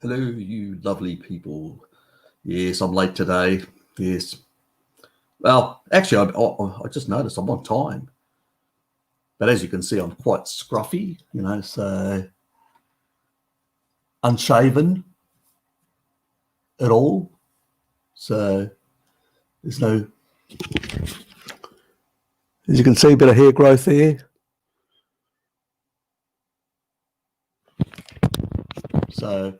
Hello, you lovely people. Yes, I'm late today. Yes. Well, actually, I just noticed I'm on time. But as you can see, I'm quite scruffy, so unshaven at all. So there's no, as you can see, a bit of hair growth there. So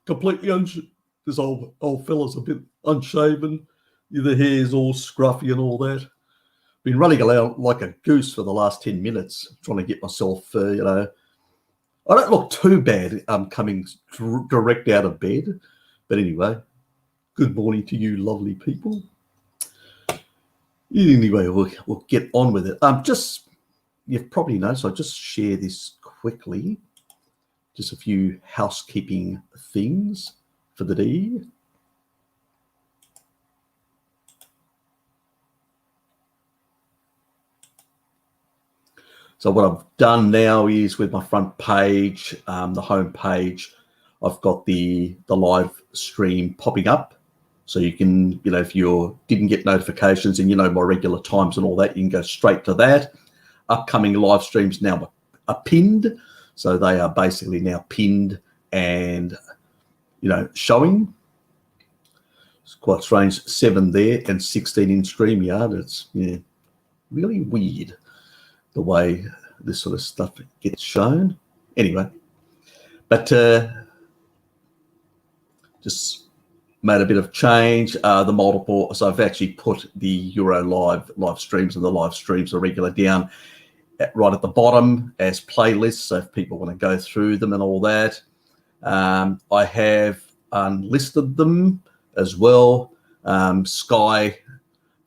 completely this old fella's a bit unshaven. The hair's all scruffy and all that. Been running around like a goose for the last 10 minutes, trying to get myself, I don't look too bad coming direct out of bed. But anyway, good morning to you lovely people. Anyway, we'll get on with it. You've probably noticed, I'll just share this quickly. Just a few housekeeping things for the day. So what I've done now is with my front page, the home page, I've got the live stream popping up. So you can, if you didn't get notifications and my regular times and all that, you can go straight to that. Upcoming live streams now are pinned. So they are basically now pinned and, showing. It's quite strange, 7 there and 16 in StreamYard. It's really weird the way this sort of stuff gets shown. Anyway, but just made a bit of change. The multiple, so I've actually put the Euro live streams and the live streams are regular down right at the bottom as playlists. So if people want to go through them and all that, I have unlisted them as well. Sky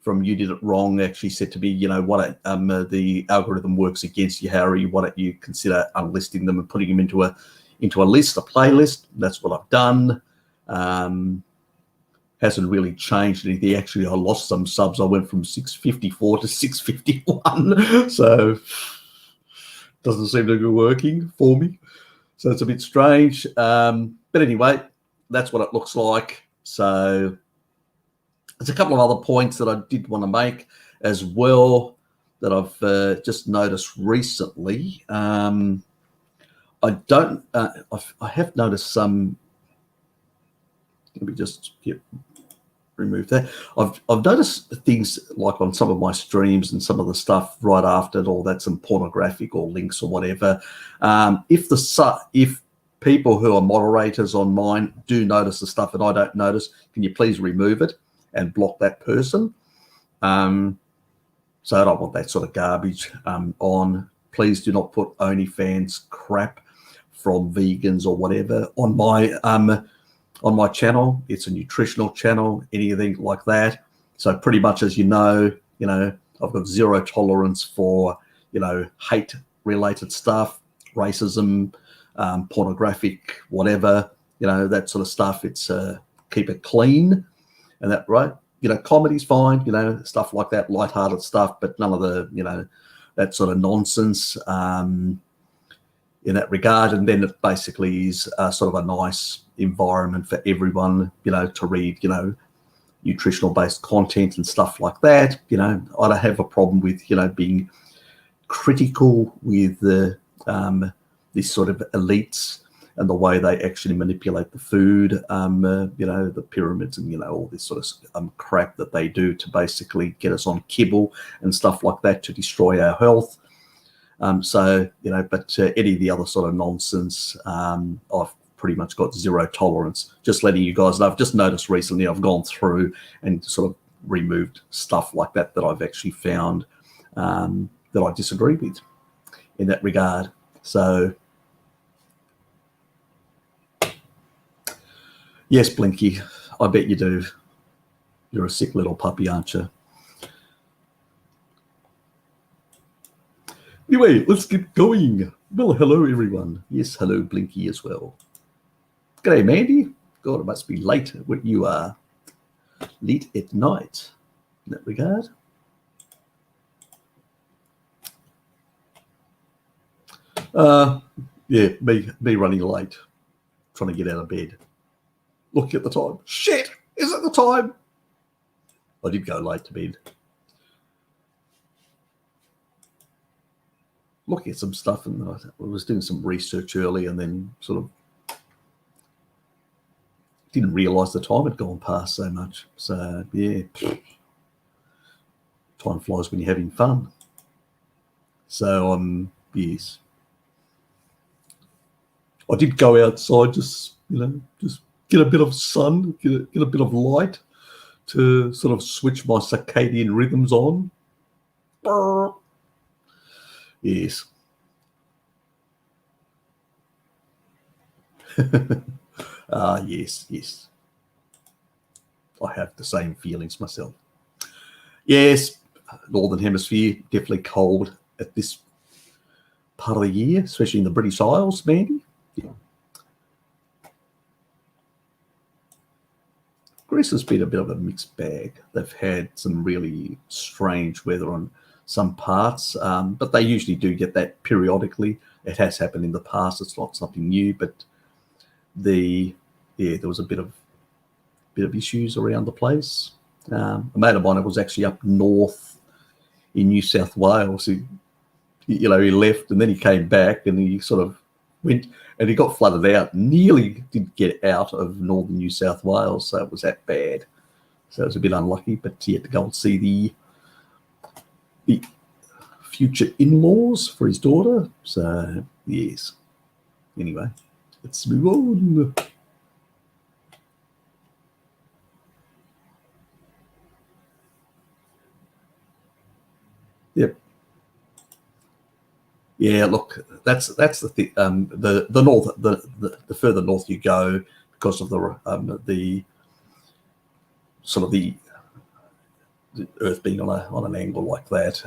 from You Did It Wrong actually said to me, the algorithm works against you, Harry. Why don't you consider unlisting them and putting them into a list, a playlist? That's what I've done. Hasn't really changed anything. Actually, I lost some subs. I went from 654 to 651. So doesn't seem to be working for me. So it's a bit strange. But anyway, that's what it looks like. So there's a couple of other points that I did want to make as well that I've just noticed recently. I have noticed some. Let me just remove that. I've noticed things like on some of my streams and some of the stuff right after it, all that, some pornographic or links or whatever. If people who are moderators on mine do notice the stuff that I don't notice, can you please remove it and block that person? So I don't want that sort of garbage on. Please do not put OnlyFans crap from vegans or whatever on my channel. It's a nutritional channel, anything like that. So pretty much, as you know, I've got zero tolerance for, hate-related stuff, racism, pornographic, whatever, that sort of stuff. It's keep it clean and that, right? Comedy's fine, stuff like that, lighthearted stuff, but none of the, that sort of nonsense in that regard. And then it basically is sort of a nice environment for everyone, to read, nutritional based content and stuff like that. I don't have a problem with, being critical with these sort of elites and the way they actually manipulate the food, the pyramids and, all this sort of crap that they do to basically get us on kibble and stuff like that to destroy our health. But any of the other sort of nonsense, I've pretty much got zero tolerance. Just letting you guys know, I've just noticed recently I've gone through and sort of removed stuff like that I've actually found that I disagree with in that regard. So, yes, Blinky, I bet you do. You're a sick little puppy, aren't you? Anyway, let's get going. Well, hello, everyone. Yes, hello, Blinky as well. G'day, Mandy. God, it must be late when you are. Late at night in that regard. Yeah, me running late. trying to get out of bed. Looking at the time. Shit! Is it the time? I did go late to bed. Looking at some stuff, and I was doing some research early, and then sort of didn't realise the time had gone past so much. So yeah, time flies when you're having fun. So yes, I did go outside, just get a bit of sun, get a bit of light to sort of switch my circadian rhythms on. Yes. Yes. I have the same feelings myself. Yes, Northern Hemisphere, definitely cold at this part of the year, especially in the British Isles, Mandy. Yeah. Greece has been a bit of a mixed bag. They've had some really strange weather on some parts, but they usually do get that periodically. It has happened in the past. It's not something new, but there was a bit of issues around the place. A mate of mine was actually up north in New South Wales. He left and then he came back and he sort of went and he got flooded out. Nearly did get out of northern New South Wales, so it was that bad. So it was a bit unlucky, but he had to go and see the future in-laws for his daughter. So yes. Anyway, let's move on. Yep. Yeah, look, that's the thing. The north, the further north you go, because of the sort of the Earth being on an angle like that,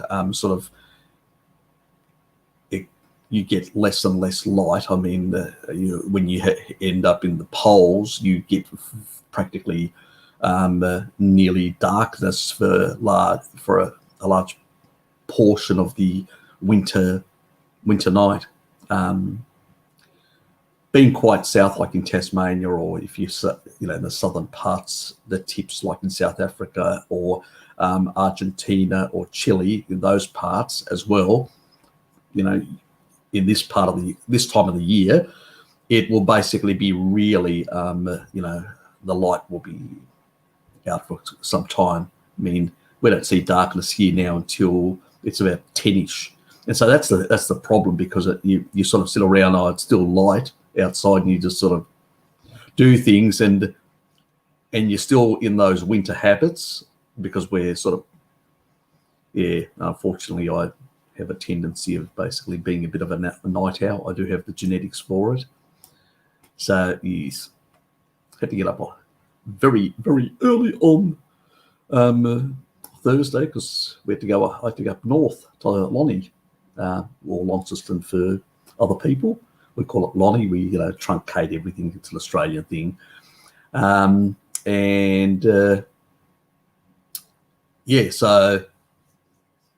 you get less and less light. I mean, when you end up in the poles, you get practically nearly darkness for a large portion of the winter night. Being quite south, like in Tasmania, or if you in the southern parts, the tips like in South Africa or Argentina or Chile, in those parts as well, in this time of the year, it will basically be really, the light will be out for some time. I mean, we don't see darkness here now until it's about 10ish, and so that's the problem, because you sort of sit around, it's still light outside, and you just sort of do things, and you're still in those winter habits, because we're sort of, unfortunately, I have a tendency of basically being a bit of a night owl. I do have the genetics for it. So yes, had to get up very, very early on Thursday, because I had to go up north to Lonnie, or Launceston for other people. We call it Lonnie. We truncate everything. It's an Australian thing. So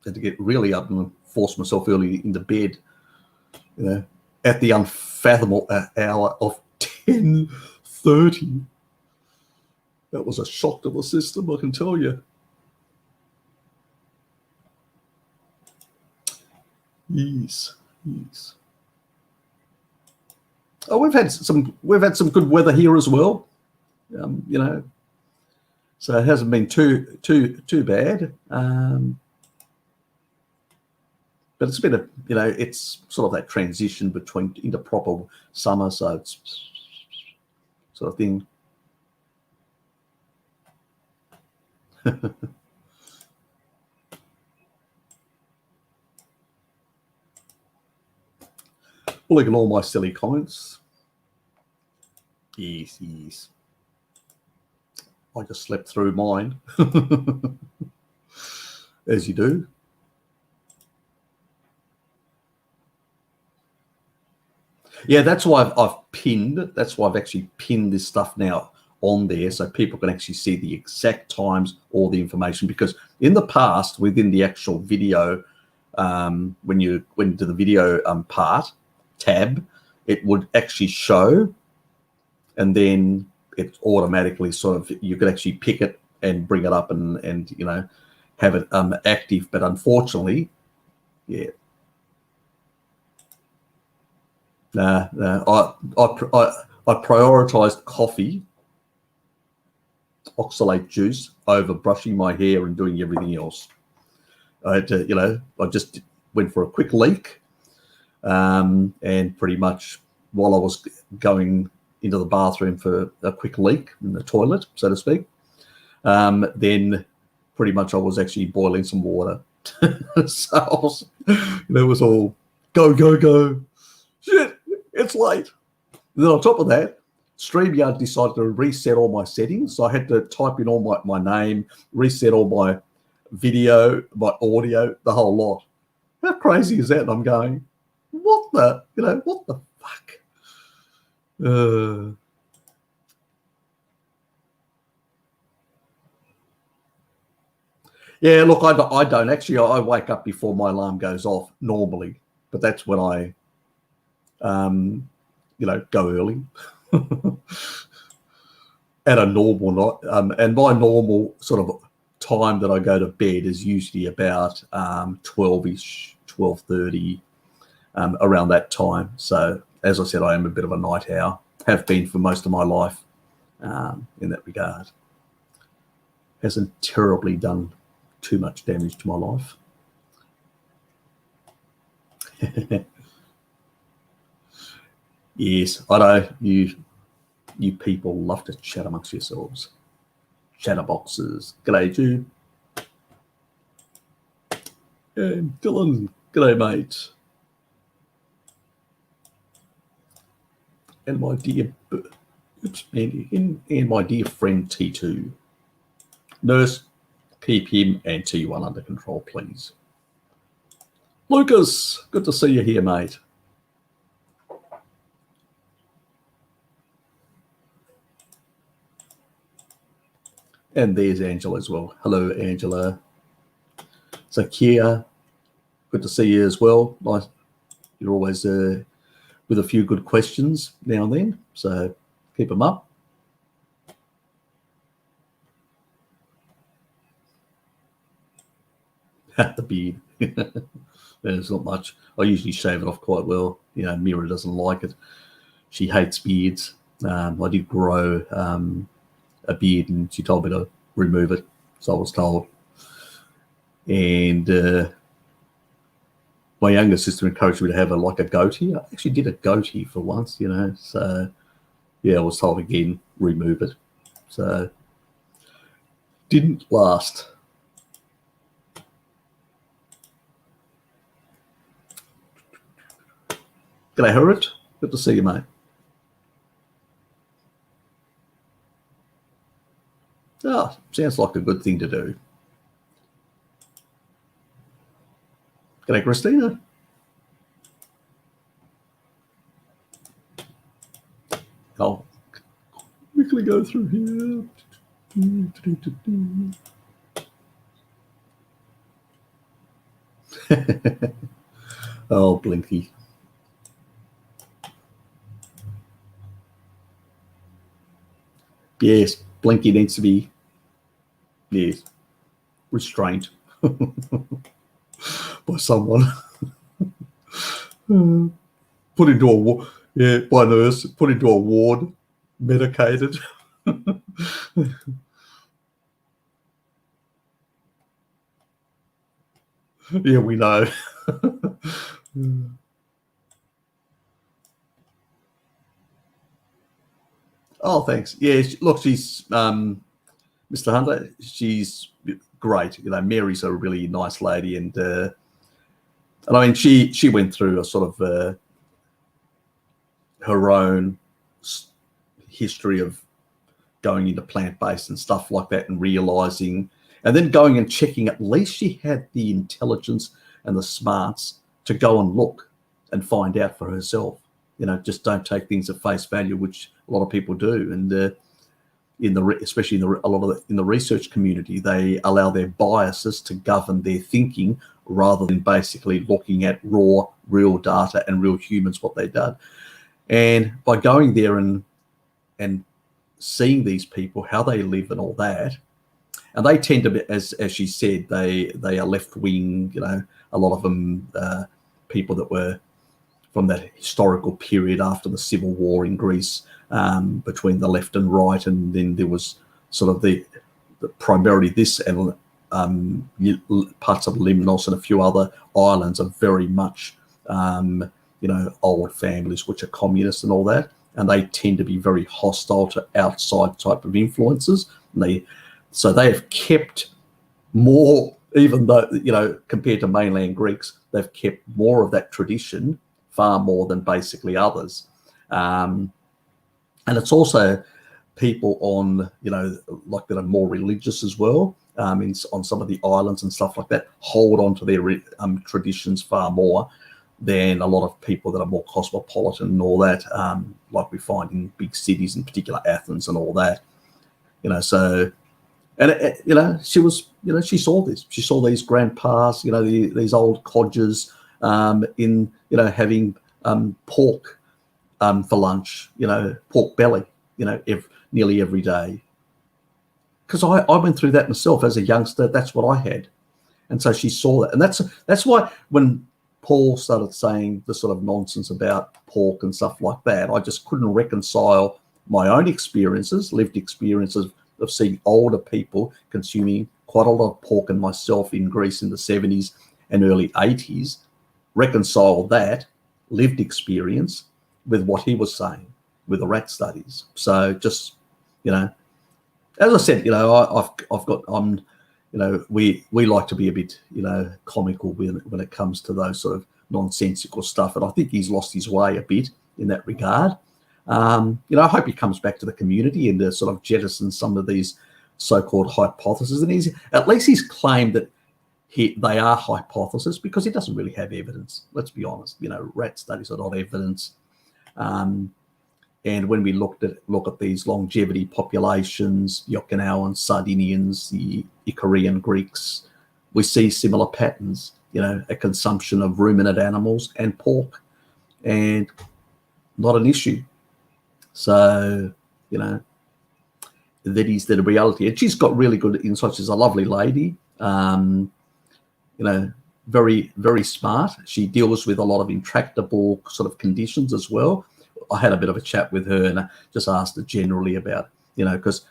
had to get really up and force myself early into bed, at the unfathomable hour of 10:30. That was a shock to the system, I can tell you. Yes. Oh, we've had some good weather here as well. So it hasn't been too bad. But it's been it's sort of that transition into proper summer, so it's sort of thing. Look at all my silly comments. Yes. I just slept through mine, as you do. Yeah, that's why I've pinned. That's why I've actually pinned this stuff now on there, so people can actually see the exact times, all the information. Because in the past, within the actual video, when you went to the video part tab, it would actually show and then it automatically sort of, you could actually pick it and bring it up and you know, have it active. But unfortunately, yeah, I prioritized coffee, oxalate juice, over brushing my hair and doing everything else. I had to, you know, I just went for a quick leak, and pretty much while I was going into the bathroom for a quick leak in the toilet, so to speak, then pretty much I was actually boiling some water. So I was, you know, it was all go, go, go. Shit, it's late. And then on top of that, StreamYard decided to reset all my settings. So I had to type in all my name, reset all my video, my audio, the whole lot. How crazy is that? And I'm going, what the, you know, what the fuck? Yeah, look, I don't actually. I wake up before my alarm goes off normally, but that's when I, you know, go early at a normal night. And my normal sort of time that I go to bed is usually about 12-ish, 12:30, around that time. So as I said, I am a bit of a night owl, have been for most of my life, in that regard. Hasn't terribly done too much damage to my life. Yes, I know you people love to chat amongst yourselves. Chatterboxes. G'day, Jude. And Dylan. G'day, mate. And my dear, oops, Mandy, and my dear friend T2. Nurse, keep him and T1 under control, please. Lucas, good to see you here, mate. And there's Angela as well. Hello, Angela. Zakia, good to see you as well. Nice. You're always with a few good questions now and then, so keep them up. The beard. There's not much. I usually shave it off quite well. You know, Mira doesn't like it. She hates beards. I did grow a beard, and she told me to remove it, so I was told. And my younger sister encouraged me to have a goatee. I actually did a goatee for once, you know. So yeah, I was told again, remove it. So didn't last. G'day, Harriet. Good to see you, mate. Oh, sounds like a good thing to do. G'day, Christina. I'll quickly go through here. Oh, Blinky. Yes, Blinky needs to be, yes, restrained by someone. Put into a, yeah, by a nurse, put into a ward, medicated. Yeah, we know. Oh, thanks. Yeah, look, she's Mr. Hunter. She's great. You know, Mary's a really nice lady, and I mean, she went through a sort of her own history of going into plant-based and stuff like that, and realizing, and then going and checking. At least she had the intelligence and the smarts to go and look and find out for herself. You know, just don't take things at face value, which a lot of people do. And especially in the research community, they allow their biases to govern their thinking rather than basically looking at raw, real data and real humans, what they did. And by going there and and seeing these people, how they live and all that. And they tend to be, as she said, they are left wing, you know, a lot of them people that were from that historical period after the civil war in Greece, between the left and right. And then there was sort of the primarily this and parts of Limnos and a few other islands are very much, you know, old families which are communists and all that. And they tend to be very hostile to outside type of influences. And so they have kept more, even though, you know, compared to mainland Greeks, they've kept more of that tradition, far more than basically others. And it's also people on, you know, like that are more religious as well, on some of the islands and stuff like that, hold on to their traditions far more than a lot of people that are more cosmopolitan and all that, like we find in big cities, in particular Athens and all that, you know. So, and you know, she was, you know, she saw this. She saw these grandpas, you know, these old codgers, in, you know, having pork for lunch, you know, pork belly, you know, nearly every day. Because I went through that myself as a youngster. That's what I had, and so she saw that, and that's why when Paul started saying the sort of nonsense about pork and stuff like that, I just couldn't reconcile my own experiences, lived experiences of seeing older people consuming quite a lot of pork, and myself in Greece in the 70s and early 80s, reconcile that lived experience with what he was saying with the rat studies. So just, you know, as I said, you know, you know, we like to be a bit, you know, comical when it comes to those sort of nonsensical stuff, and I think he's lost his way a bit in that regard. You know, I hope he comes back to the community and to sort of jettison some of these so-called hypotheses, and at least he's claimed that they are hypotheses, because he doesn't really have evidence. Let's be honest, you know, rat studies are not evidence. And when we look at these longevity populations, the Okinawan, Sardinians, the Icarian Greeks, we see similar patterns, you know, a consumption of ruminant animals and pork, and not an issue. So, you know, that is the reality. And she's got really good insights. She's a lovely lady, you know, very, very smart. She deals with a lot of intractable sort of conditions as well. I had a bit of a chat with her, and I just asked her generally about, you know, because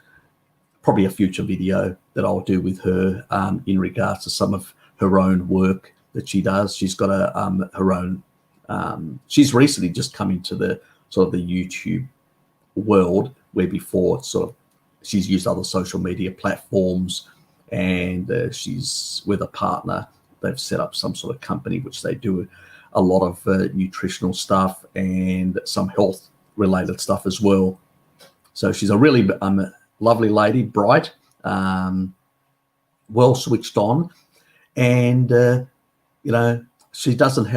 probably a future video that I'll do with her in regards to some of her own work that she does. She's got her own, she's recently just come into the sort of the YouTube world, where before sort of she's used other social media platforms, and she's with a partner. They've set up some sort of company which they do a lot of nutritional stuff and some health related stuff as well. So she's a really lovely lady, bright, well switched on, and you know, she's jettisoned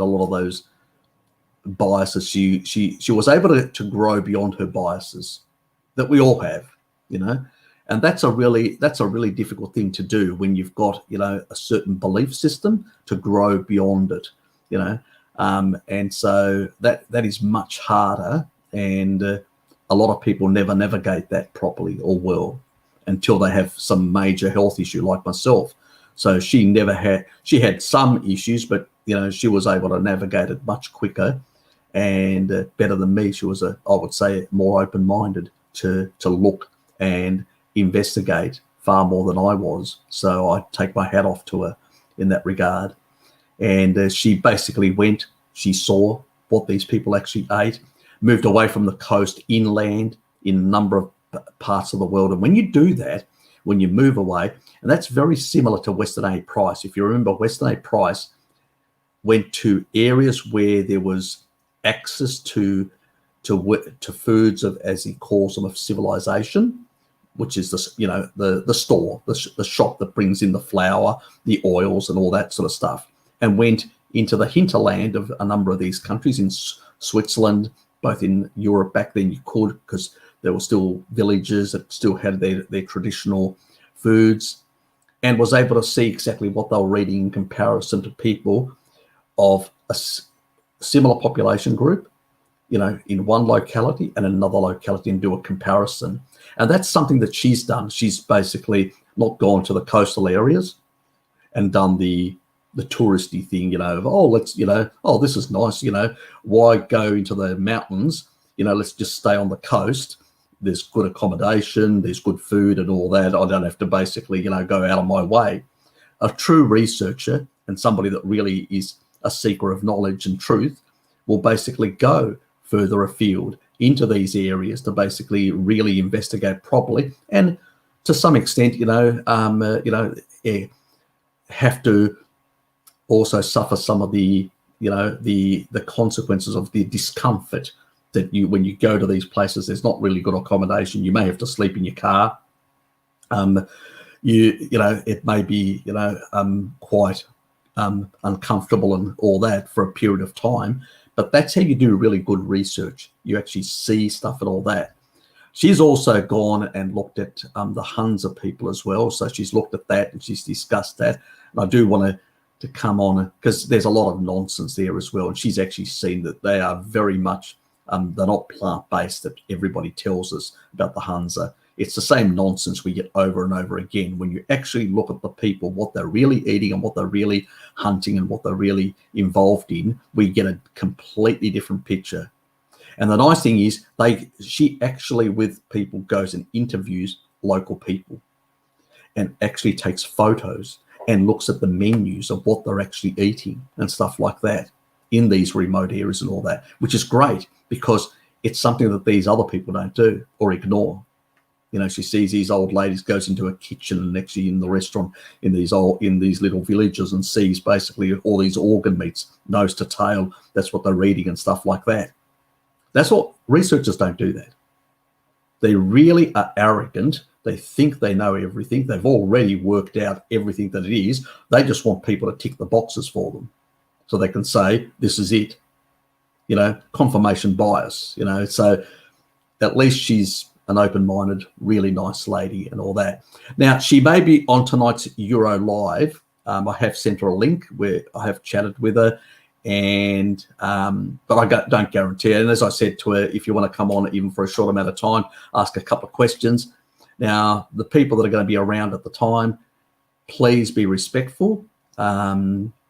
a lot of those biases. She was able to grow beyond her biases that we all have, you know. And that's a really difficult thing to do when you've got, you know, a certain belief system, to grow beyond it, you know. And so that is much harder, and a lot of people never navigate that properly or well until they have some major health issue, like myself. So she had some issues, but, you know, she was able to navigate it much quicker and better than me. She was I would say, more open-minded to look and investigate far more than I was. So I take my hat off to her in that regard. And she basically she saw what these people actually ate, moved away from the coast inland in a number of parts of the world. And when you do that, when you move away, and that's very similar to Weston A. Price. If you remember, Weston A. Price went to areas where there was access to foods of, as he calls them, of civilization, which is the store, the shop that brings in the flour, the oils, and all that sort of stuff, and went into the hinterland of a number of these countries in Switzerland, both in Europe back then. You could, because there were still villages that still had their traditional foods, and was able to see exactly what they were eating in comparison to people of a similar population group, in one locality and another locality and do a comparison. And that's something that she's done. She's basically not gone to the coastal areas and done the touristy thing, this is nice, why go into the mountains? Let's just stay on the coast. There's good accommodation, there's good food and all that. I don't have to basically, go out of my way. A true researcher and somebody that really is a seeker of knowledge and truth will basically go further afield into these areas to basically really investigate properly, and to some extent, have to also suffer some of the consequences of the discomfort that when you go to these places. There's not really good accommodation. You may have to sleep in your car. It may be quite uncomfortable and all that for a period of time. But that's how you do really good research. You actually see stuff and all that. She's also gone and looked at the Hunza people as well. So she's looked at that and she's discussed that. And I do want to come on, because there's a lot of nonsense there as well. And she's actually seen that they are very much, they're not plant-based that everybody tells us about the Hunza. It's the same nonsense we get over and over again. When you actually look at the people, what they're really eating and what they're really hunting and what they're really involved in, we get a completely different picture. And the nice thing is she actually with people goes and interviews local people and actually takes photos and looks at the menus of what they're actually eating and stuff like that in these remote areas and all that, which is great because it's something that these other people don't do or ignore. She sees these old ladies, goes into a kitchen and actually in the restaurant in these little villages and sees basically all these organ meats, nose to tail. That's what they're eating and stuff like that. That's what researchers don't do that. They really are arrogant. They think they know everything. They've already worked out everything that it is. They just want people to tick the boxes for them so they can say, this is it. Confirmation bias, so at least she's an open-minded, really nice lady and all that. Now, she may be on tonight's Euro Live. I have sent her a link where I have chatted with her, and but I don't guarantee it. And as I said to her, if you want to come on even for a short amount of time, ask a couple of questions. Now, the people that are going to be around at the time, please be respectful.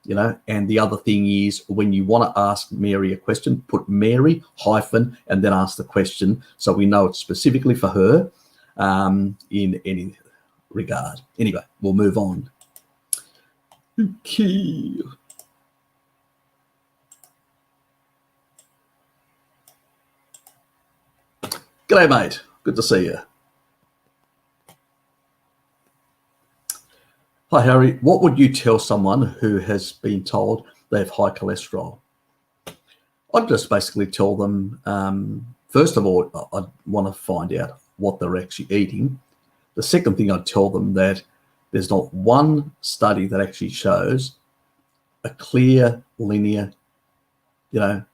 And the other thing is when you want to ask Mary a question, put Mary hyphen and then ask the question so we know it's specifically for her in any regard. Anyway, we'll move on. Okay. G'day, mate. Good to see you. Hi, Harry. What would you tell someone who has been told they have high cholesterol? I'd just basically tell them, first of all, I'd want to find out what they're actually eating. The second thing, I'd tell them that there's not one study that actually shows a clear, linear,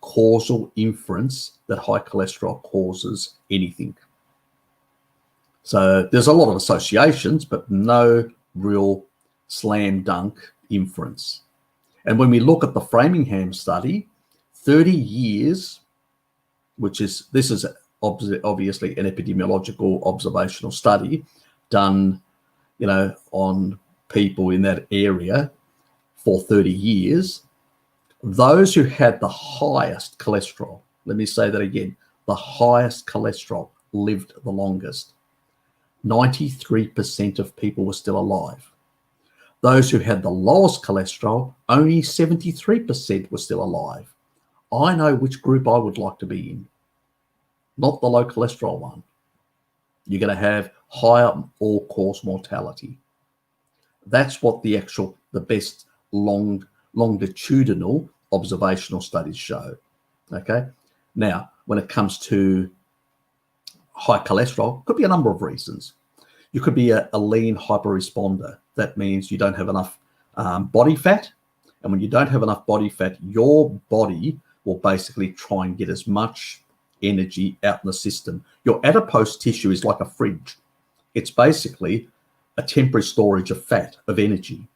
causal inference that high cholesterol causes anything. So there's a lot of associations, but no real slam dunk inference. And when we look at the Framingham study, 30 years, this is obviously an epidemiological observational study done, on people in that area for 30 years, those who had the highest cholesterol, let me say that again, the highest cholesterol lived the longest. 93% of people were still alive. Those who had the lowest cholesterol, only 73% were still alive. I know which group I would like to be in, not the low cholesterol one. You're going to have higher all-cause mortality. That's what the best longitudinal observational studies show. Okay. Now, when it comes to high cholesterol, could be a number of reasons. You could be a lean hyperresponder. That means you don't have enough body fat. And when you don't have enough body fat, your body will basically try and get as much energy out in the system. Your adipose tissue is like a fridge. It's basically a temporary storage of fat, of energy.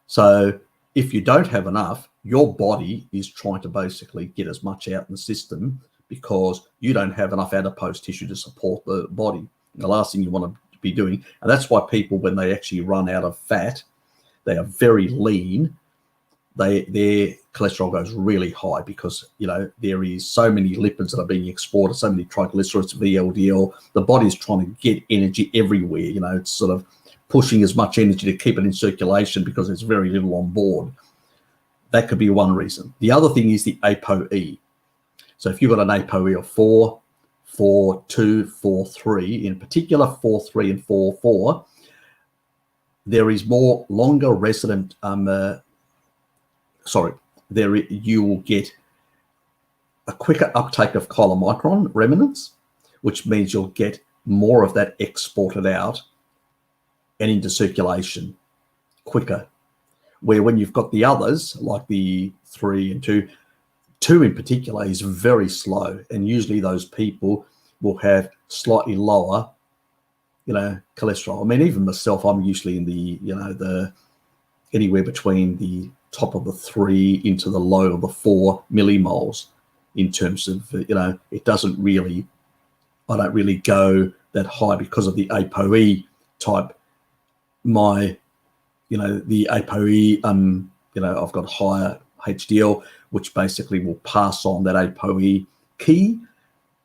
So if you don't have enough, your body is trying to basically get as much out in the system because you don't have enough adipose tissue to support the body. The last thing you want to be doing, and that's why people, when they actually run out of fat, they are very lean, their cholesterol goes really high because, you know, there is so many lipids that are being exported, so many triglycerides, VLDL. The body is trying to get energy everywhere. You know, it's sort of pushing as much energy to keep it in circulation because there's very little on board. That could be one reason. The other thing is the ApoE. So if you've got an ApoE of 4, 4.2, 4.3, in particular 4.3 and 4.4, there is more longer resident you will get a quicker uptake of chylomicron remnants, which means you'll get more of that exported out and into circulation quicker. Where when you've got the others, like the 3 and 2 in particular is very slow, and usually those people will have slightly lower, you know, cholesterol. I mean, even myself, I'm usually in the, you know, the anywhere between the top of the 3 into the low of the 4 millimoles in terms of, you know, it doesn't really, I don't really go that high because of the ApoE type. My, you know, the ApoE, you know, I've got higher HDL, which basically will pass on that ApoE key,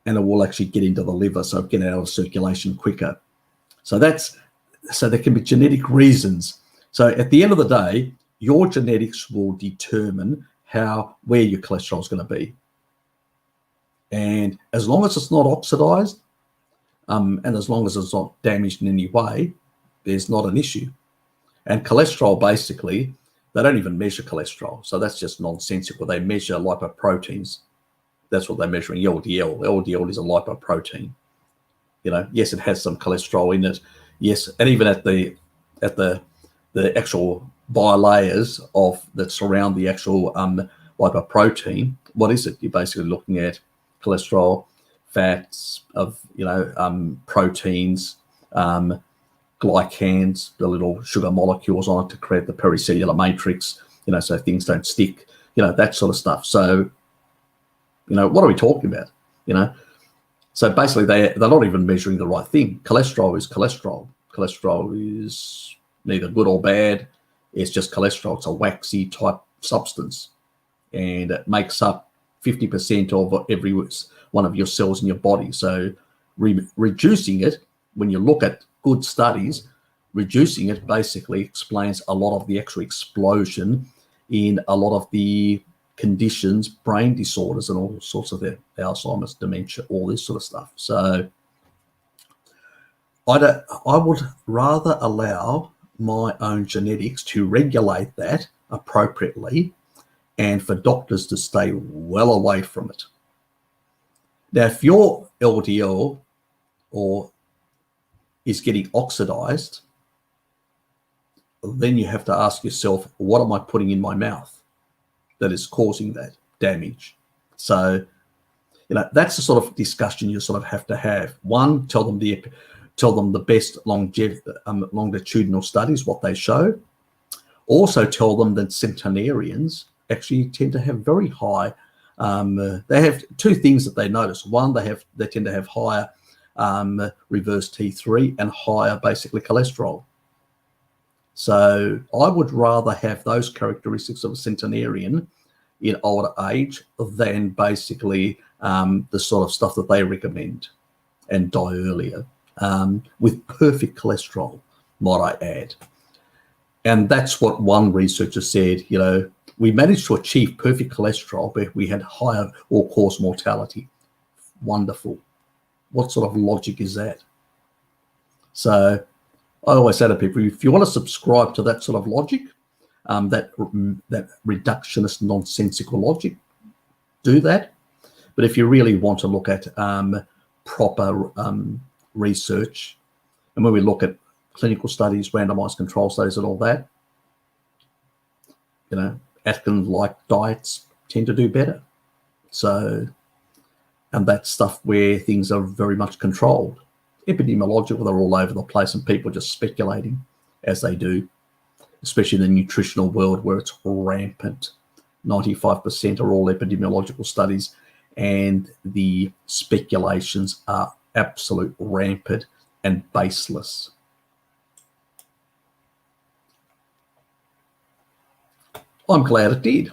and it will actually get into the liver, so get out of circulation quicker. So there can be genetic reasons. So at the end of the day, your genetics will determine where your cholesterol is going to be. And as long as it's not oxidized, and as long as it's not damaged in any way, there's not an issue. And cholesterol, basically, they don't even measure cholesterol. So that's just nonsensical. They measure lipoproteins. That's what they're measuring, LDL. LDL is a lipoprotein. You know, yes, it has some cholesterol in it. Yes, and even at the actual bilayers that surround the actual lipoprotein, what is it? You're basically looking at cholesterol, fats, of, you know, proteins, glycans, the little sugar molecules on it to create the pericellular matrix, you know, so things don't stick, you know, that sort of stuff. So, you know, what are we talking about? You know, so basically they're not even measuring the right thing. Cholesterol is cholesterol. Cholesterol is neither good or bad. It's just cholesterol. It's a waxy type substance, and it makes up 50% of every one of your cells in your body. So reducing it, when you look at good studies, reducing it basically explains a lot of the actual explosion in a lot of the conditions, brain disorders, and all sorts of the Alzheimer's, dementia, all this sort of stuff. So I would rather allow my own genetics to regulate that appropriately, and for doctors to stay well away from it. Now, if your LDL is getting oxidized, then you have to ask yourself, what am I putting in my mouth that is causing that damage? So, you know, that's the sort of discussion you sort of have to have. One, tell them the best longitudinal studies, what they show. Also tell them that centenarians actually tend to have very high, they have two things that they notice. One, they tend to have higher reverse T3 and higher basically cholesterol. So I would rather have those characteristics of a centenarian in older age than basically the sort of stuff that they recommend, and die earlier with perfect cholesterol, might I add. And that's what one researcher said, you know, we managed to achieve perfect cholesterol, but we had higher all-cause mortality. Wonderful. What sort of logic is that? So I always say to people, if you want to subscribe to that sort of logic, that reductionist nonsensical logic, do that. But if you really want to look at proper research, and when we look at clinical studies, randomized control studies and all that, you know, Atkins-like diets tend to do better. So, and that's stuff where things are very much controlled. Epidemiological, they're all over the place, and people just speculating as they do, especially in the nutritional world where it's rampant. 95% are all epidemiological studies, and the speculations are absolute rampant and baseless. I'm glad it did.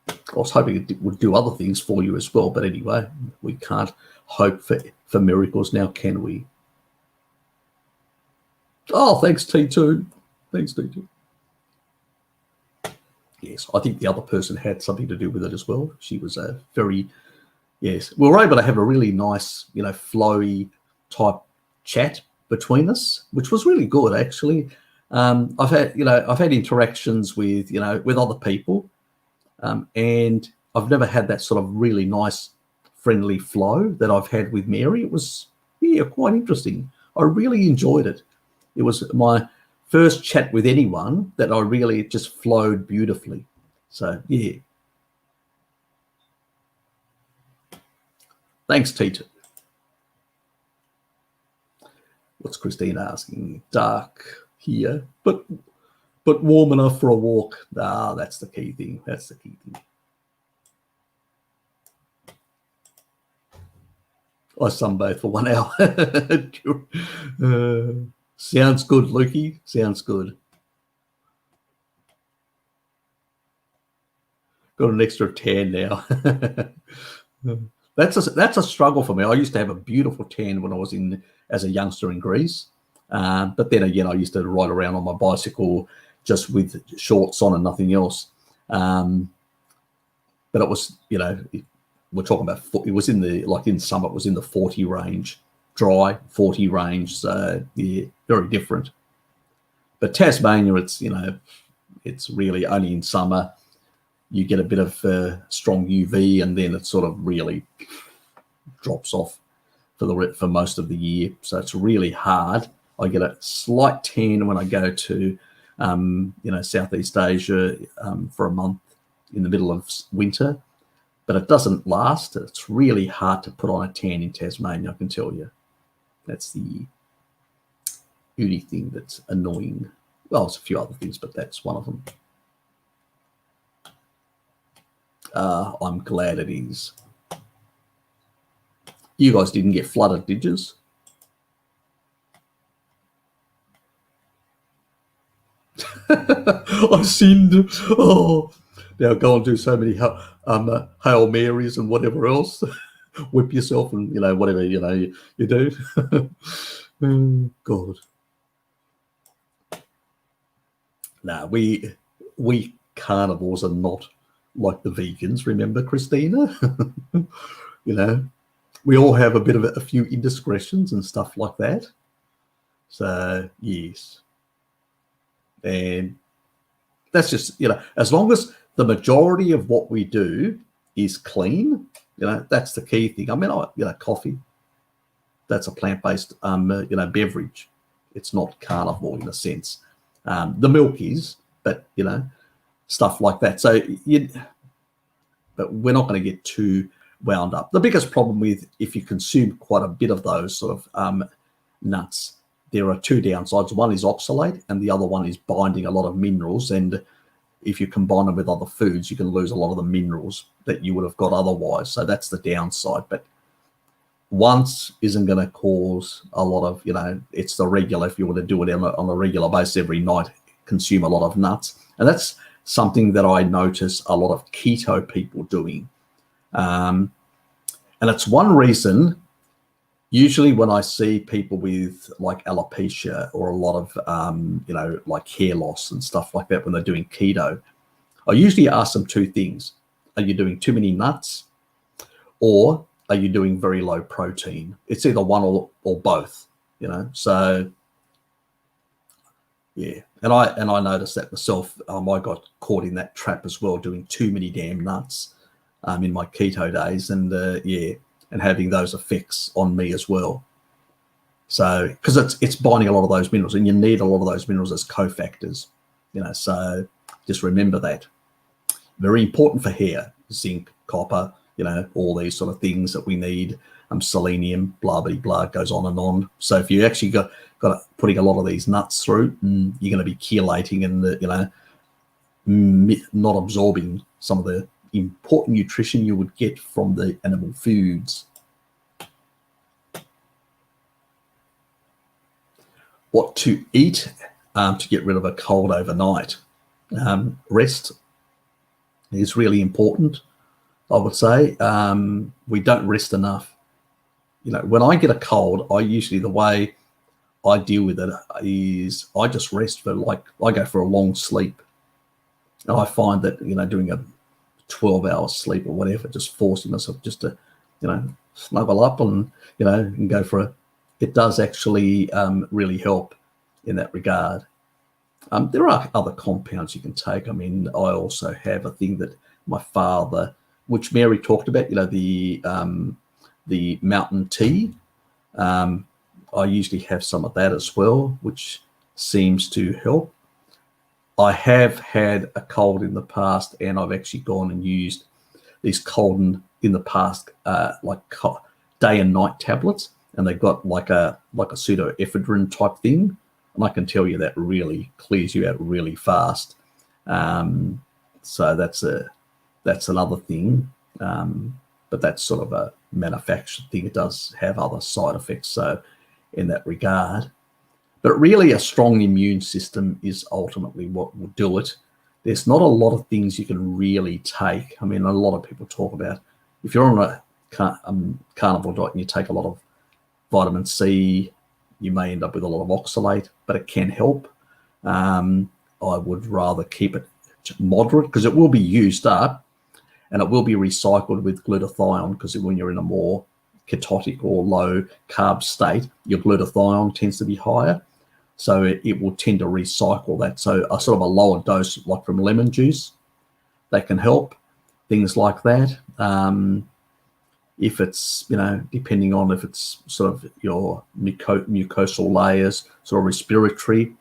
I was hoping it would do other things for you as well, but anyway, we can't hope for miracles now, can we? Oh, thanks, T2. Thanks, T2. Yes, I think the other person had something to do with it as well. She was a very, yes. We were able to have a really nice, flowy type chat between us, which was really good, actually. I've had interactions with, with other people, and I've never had that sort of really nice, friendly flow that I've had with Mary. It was, quite interesting. I really enjoyed it. It was my first chat with anyone that I really just flowed beautifully. So, yeah. Thanks, Tita. What's Christine asking? Dark here, but warm enough for a walk. Ah, that's the key thing. That's the key thing. I sunbathe for 1 hour. Sounds good, Lukey. Sounds good. Got an extra tan now. That's a struggle for me. I used to have a beautiful tan when I was as a youngster in Greece, but then again, I used to ride around on my bicycle just with shorts on and nothing else. But it was, we're talking about, it was in summer, it was in the 40 range, dry 40 range. So yeah, very different. But Tasmania, it's really only in summer. You get a bit of strong UV, and then it sort of really drops off for most of the year. So it's really hard. I get a slight tan when I go to, Southeast Asia for a month in the middle of winter, but it doesn't last. It's really hard to put on a tan in Tasmania, I can tell you. That's the only thing that's annoying. Well, there's a few other things, but that's one of them. I'm glad it is. You guys didn't get flooded, did you? I sinned. Oh, now go and do so many Hail Marys and whatever else. Whip yourself and, whatever, you do. Oh, God. No, we carnivores are not like the vegans, remember, Christina? We all have a few indiscretions and stuff like that. So, yes. And that's just, as long as the majority of what we do is clean, that's the key thing. I mean, coffee, that's a plant-based, beverage. It's not carnivore in a sense. The milk is, but, stuff like that. So, but we're not going to get too wound up. The biggest problem with if you consume quite a bit of those sort of nuts, there are two downsides. One is oxalate, and the other one is binding a lot of minerals. And if you combine them with other foods, you can lose a lot of the minerals that you would have got otherwise. So that's the downside. But once isn't going to cause a lot of, it's the regular, if you want to do it on a regular basis every night, consume a lot of nuts. And that's something that I notice a lot of keto people doing. And it's one reason, usually when I see people with like alopecia or a lot of, like hair loss and stuff like that when they're doing keto, I usually ask them two things. Are you doing too many nuts, or are you doing very low protein? It's either one or both, so yeah. And I noticed that myself. I got caught in that trap as well, doing too many damn nuts in my keto days, and and having those effects on me as well. So because it's binding a lot of those minerals, and you need a lot of those minerals as cofactors, so just remember that. Very important for hair: zinc, copper, all these sort of things that we need. Selenium, blah blah blah, goes on and on. So if you actually got putting a lot of these nuts through, you're going to be chelating and not absorbing some of the important nutrition you would get from the animal foods. What to eat to get rid of a cold overnight. Rest is really important, I would say. We don't rest enough. You know, when I get a cold, the way I deal with it is I just rest for I go for a long sleep. And I find that, you know, doing a 12-hour sleep or whatever, just forcing myself just to, you know, snuggle up and, you know, and go for it does actually really help in that regard. There are other compounds you can take. I mean, I also have a thing that my father, which Mary talked about, you know, the mountain tea. I usually have some of that as well, which seems to help. I have had a cold in the past, and I've actually gone and used these cold in the past, like day and night tablets, and they've got like a pseudoephedrine type thing, and I can tell you that really clears you out really fast. So that's another thing, but that's sort of a manufactured thing. It does have other side effects, so in that regard. But really, a strong immune system is ultimately what will do it. There's not a lot of things you can really take. I mean, a lot of people talk about if you're on a carnivore diet and you take a lot of vitamin C, you may end up with a lot of oxalate, but it can help. I would rather keep it moderate because it will be used up and it will be recycled with glutathione, because when you're in a more ketotic or low carb state, your glutathione tends to be higher. So it will tend to recycle that. So a sort of a lower dose, like from lemon juice, that can help, things like that. If it's, you know, depending on if it's sort of your mucosal layers, sort of respiratory,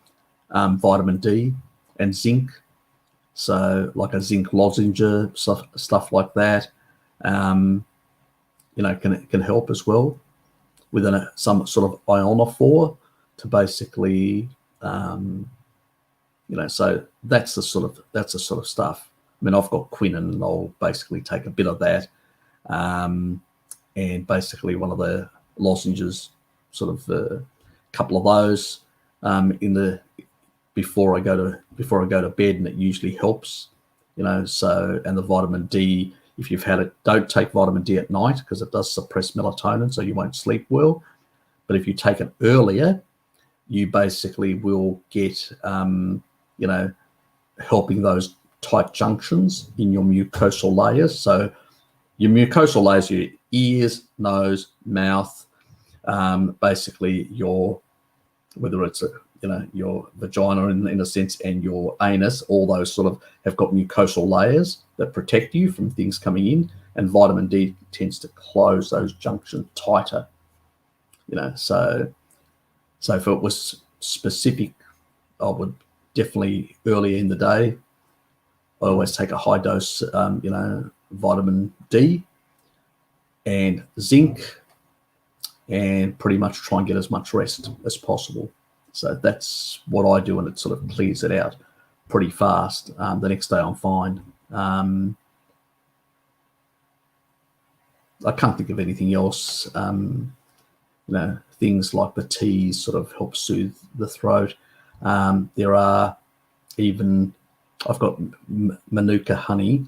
vitamin D and zinc. So like a zinc lozenge, stuff like that, you know, can help as well with some sort of ionophore to basically, you know, so that's the sort of stuff. I mean, I've got quinine, and I'll basically take a bit of that, and basically one of the lozenges, sort of a couple of those before I go to bed, and it usually helps, you know. So, and the vitamin D, if you've had it, don't take vitamin D at night because it does suppress melatonin, so you won't sleep well. But if you take it earlier, you basically will get, you know, helping those tight junctions in your mucosal layers. So your mucosal layers, your ears, nose, mouth, basically your, whether it's your vagina in a sense and your anus, all those sort of have got mucosal layers that protect you from things coming in, and vitamin D tends to close those junctions tighter, you know. So if it was specific, I would definitely earlier in the day, I always take a high dose, you know, vitamin D and zinc, and pretty much try and get as much rest as possible. So that's what I do, and it sort of clears it out pretty fast. The next day I'm fine. I can't think of anything else. You know, things like the teas sort of help soothe the throat. There are even, I've got Manuka honey,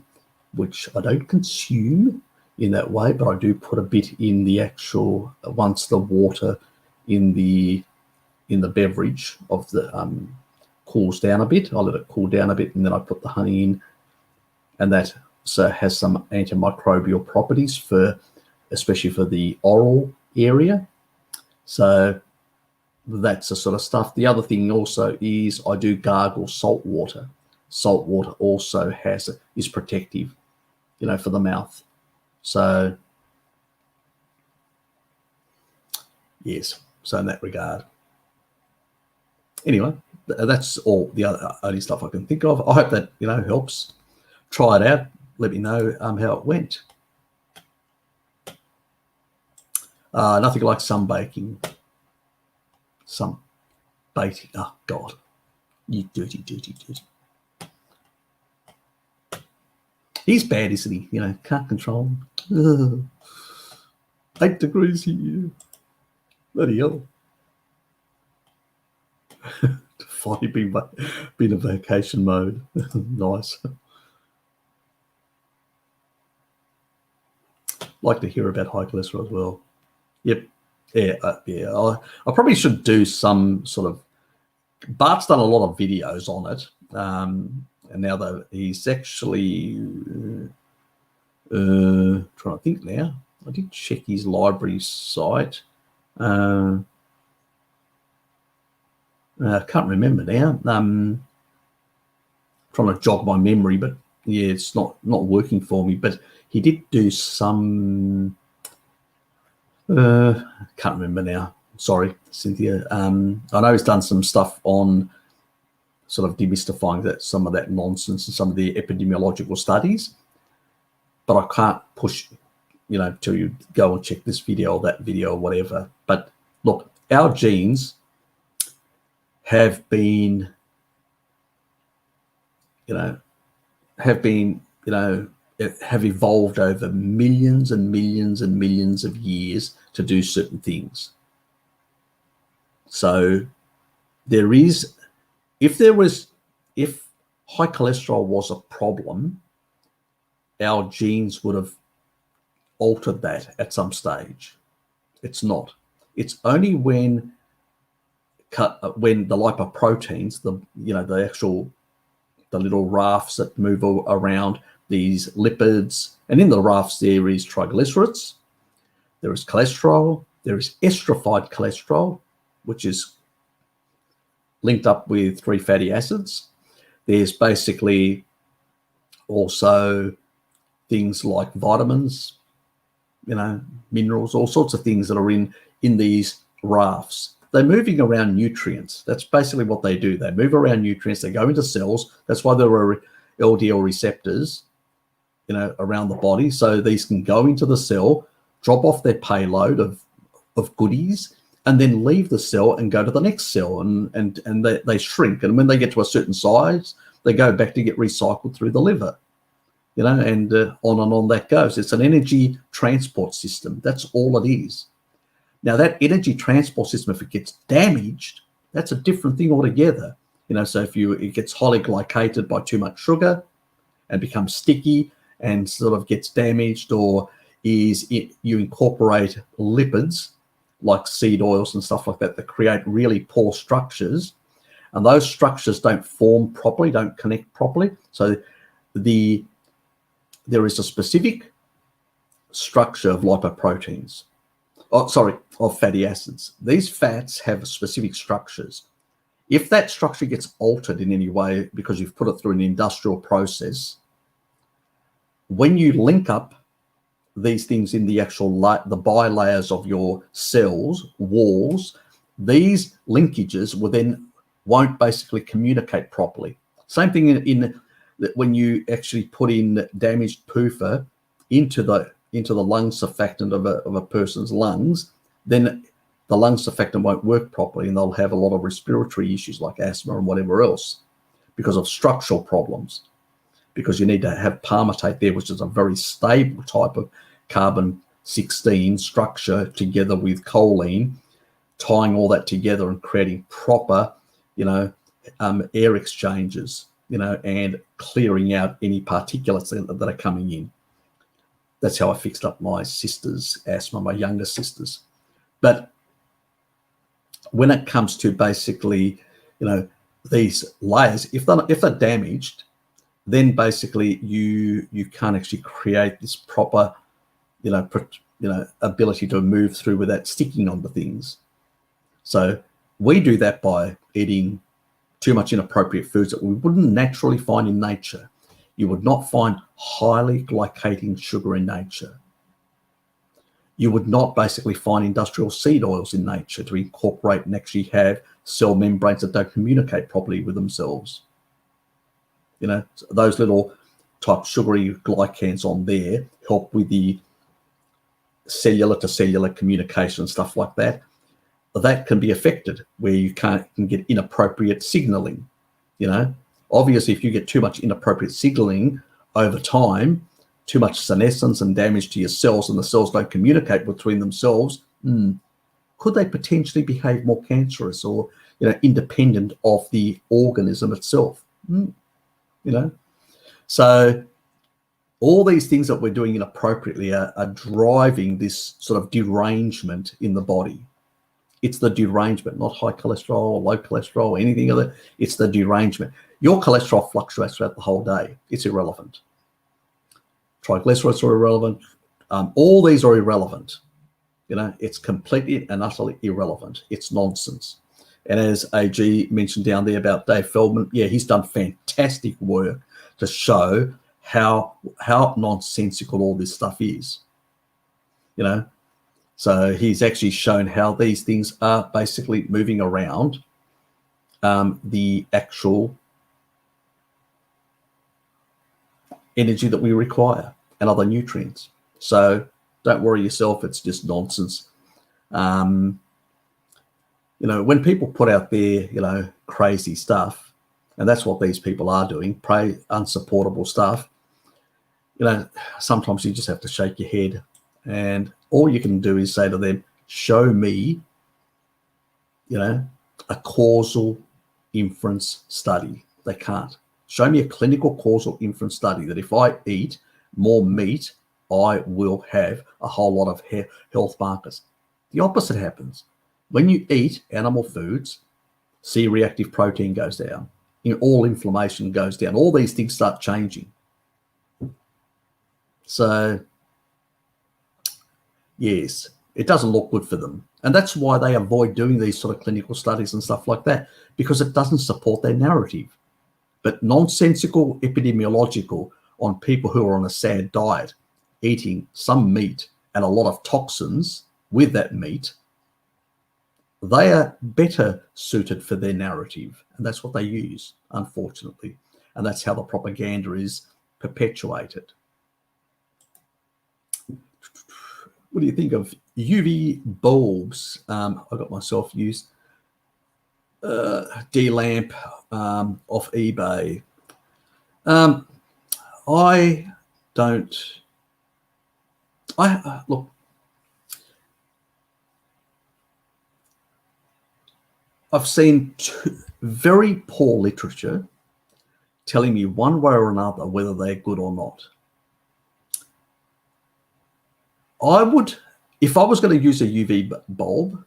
which I don't consume in that way, but I do put a bit in the actual, once the water in the beverage of the cools down a bit, I let it cool down a bit, and then I put the honey in, and that has some antimicrobial properties especially for the oral area. So that's the sort of stuff. The other thing also is I do gargle salt water. Salt water also is protective, you know, for the mouth. So yes, so in that regard. Anyway, that's all the only stuff I can think of. I hope that, you know, helps. Try it out. Let me know how it went. Nothing like sunbaking. Sunbaking. Oh, God. You dirty, dirty, dirty. He's bad, isn't he? You know, can't control him. 8 degrees here. Bloody hell. Finally been in vacation mode. Nice. Like to hear about high cholesterol as well. Yep. Yeah. I probably should do some sort of. Bart's done a lot of videos on it, and now that he's actually trying to think now. I did check his library site. I can't remember now. Trying to jog my memory, but yeah, it's not working for me. But he did do some. Can't remember now. Sorry, Cynthia. I know he's done some stuff on sort of demystifying that some of that nonsense and some of the epidemiological studies, but I can't push, you know, till you go and check this video or that video or whatever. But look, our genes have been, have evolved over millions and millions and millions of years to do certain things. So there is, if high cholesterol was a problem, our genes would have altered that at some stage. It's not. It's only when the lipoproteins, the little rafts that move around these lipids, and in the rafts there is triglycerides, there is cholesterol, there is esterified cholesterol, which is linked up with 3 fatty acids. There's basically also things like vitamins, minerals, all sorts of things that are in these rafts. They're moving around nutrients. That's basically what they do. They move around nutrients. They go into cells. That's why there are LDL receptors, around the body. So these can go into the cell, drop off their payload of goodies, and then leave the cell and go to the next cell, and they shrink. And when they get to a certain size, they go back to get recycled through the liver, and on and on that goes. It's an energy transport system. That's all it is. Now, that energy transport system, if it gets damaged, that's a different thing altogether. So if it gets highly glycated by too much sugar and becomes sticky and sort of gets damaged, or you incorporate lipids like seed oils and stuff like that create really poor structures, and those structures don't form properly, don't connect properly. So there is a specific structure of lipoproteins. Of fatty acids. These fats have specific structures. If that structure gets altered in any way because you've put it through an industrial process, when you link up these things in the actual the bilayers of your cells walls, these linkages won't basically communicate properly. Same thing in when you actually put in damaged PUFA into the lung surfactant of a person's lungs, then the lung surfactant won't work properly, and they'll have a lot of respiratory issues like asthma and whatever else because of structural problems. Because you need to have palmitate there, which is a very stable type of carbon-16 structure together with choline, tying all that together and creating proper, air exchanges, and clearing out any particulates that are coming in. That's how I fixed up my sister's asthma, my younger sister's. But when it comes to basically, these layers, if they're damaged, then basically you can't actually create this proper, ability to move through without sticking onto things. So we do that by eating too much inappropriate foods that we wouldn't naturally find in nature. You would not find highly glycating sugar in nature. You would not basically find industrial seed oils in nature to incorporate and actually have cell membranes that don't communicate properly with themselves. Those little type sugary glycans on there help with the cellular to cellular communication, stuff like that. That can be affected where you can get inappropriate signaling. Obviously, if you get too much inappropriate signaling over time, too much senescence and damage to your cells, and the cells don't communicate between themselves, could they potentially behave more cancerous or, independent of the organism itself? So all these things that we're doing inappropriately are driving this sort of derangement in the body. It's the derangement, not high cholesterol or low cholesterol or anything other. It's the derangement. Your cholesterol fluctuates throughout the whole day. It's irrelevant. Triglycerides are irrelevant. All these are irrelevant. It's completely and utterly irrelevant. It's nonsense. And as AG mentioned down there about Dave Feldman, he's done fantastic work to show how nonsensical all this stuff is. So he's actually shown how these things are basically moving around the actual energy that we require and other nutrients. So don't worry yourself, it's just nonsense. When people put out their, crazy stuff, and that's what these people are doing, unsupportable stuff, sometimes you just have to shake your head, and all you can do is say to them, show me, a causal inference study. They can't. Show me a clinical causal inference study that if I eat more meat, I will have a whole lot of health markers. The opposite happens. When you eat animal foods, C-reactive protein goes down. All inflammation goes down. All these things start changing. So, yes, it doesn't look good for them. And that's why they avoid doing these sort of clinical studies and stuff like that, because it doesn't support their narrative. But nonsensical epidemiological on people who are on a sad diet, eating some meat and a lot of toxins with that meat, they are better suited for their narrative. And that's what they use, unfortunately. And that's how the propaganda is perpetuated. What do you think of UV bulbs? I got myself used D-lamp off eBay. Look, I've seen very poor literature telling me one way or another whether they're good or not. I would, if I was going to use a UV bulb,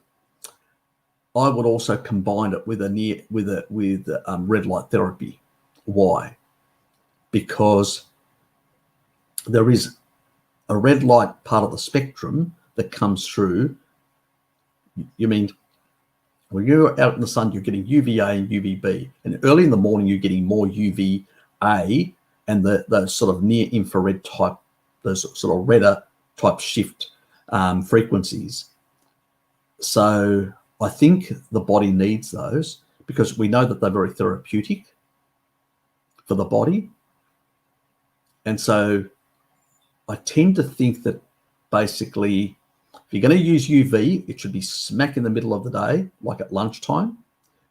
I would also combine it with red light therapy. Why? Because there is a red light part of the spectrum that comes through. You mean when you're out in the sun, you're getting UVA and UVB, and early in the morning you're getting more UVA and those sort of near infrared type, those sort of redder type shift frequencies. So I think the body needs those because we know that they're very therapeutic for the body. And so I tend to think that basically if you're going to use UV, it should be smack in the middle of the day, like at lunchtime,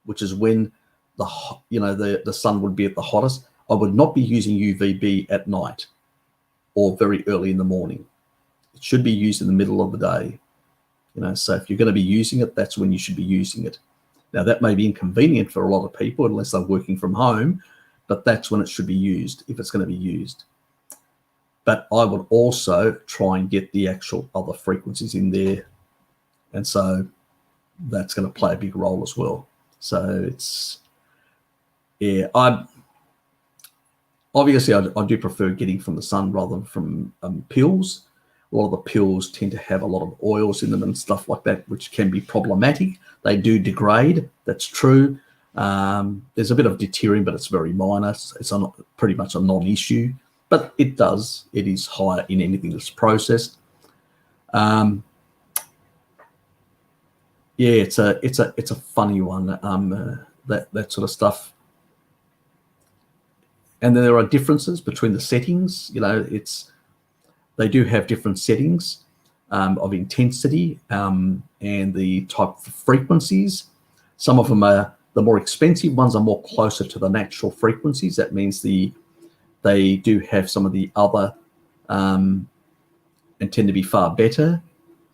which is when the sun would be at the hottest. I would not be using UVB at night or very early in the morning. It should be used in the middle of the day. So if you're going to be using it, that's when you should be using it. Now, that may be inconvenient for a lot of people unless they're working from home, but that's when it should be used, if it's going to be used. But I would also try and get the actual other frequencies in there. And so that's going to play a big role as well. So it's, I do prefer getting from the sun rather than from pills. A lot of the pills tend to have a lot of oils in them and stuff like that, which can be problematic. They do degrade. That's true. There's a bit of deuterium, but it's very minor. It's pretty much a non-issue, but it is higher in anything that's processed. It's a funny one. That sort of stuff. And then there are differences between the settings. They do have different settings of intensity and the type of frequencies. Some of them are, the more expensive ones are more closer to the natural frequencies. That means the they do have some of the other and tend to be far better.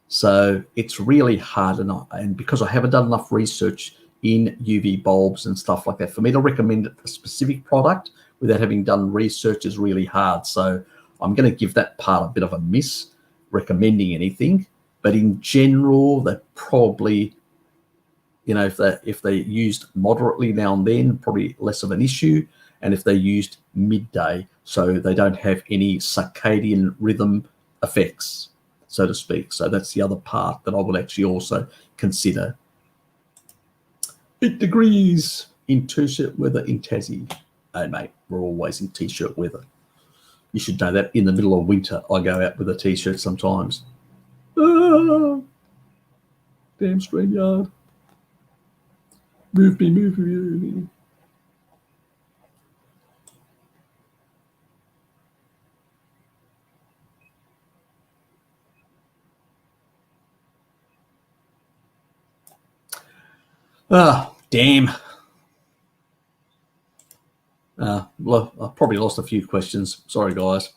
So it's really hard, and because I haven't done enough research in UV bulbs and stuff like that, for me to recommend a specific product without having done research is really hard. So I'm going to give that part a bit of a miss, recommending anything. But in general, they're probably, you know, if they used moderately now and then, probably less of an issue. And if they used midday, so they don't have any circadian rhythm effects, so to speak. So that's the other part that I would actually also consider. 8 degrees in t-shirt weather in Tassie. Hey, mate, we're always in t-shirt weather. You should know that in the middle of winter, I go out with a t-shirt sometimes. Ah, damn StreamYard. Move me. Ah, damn. Well, I probably lost a few questions. Sorry, guys.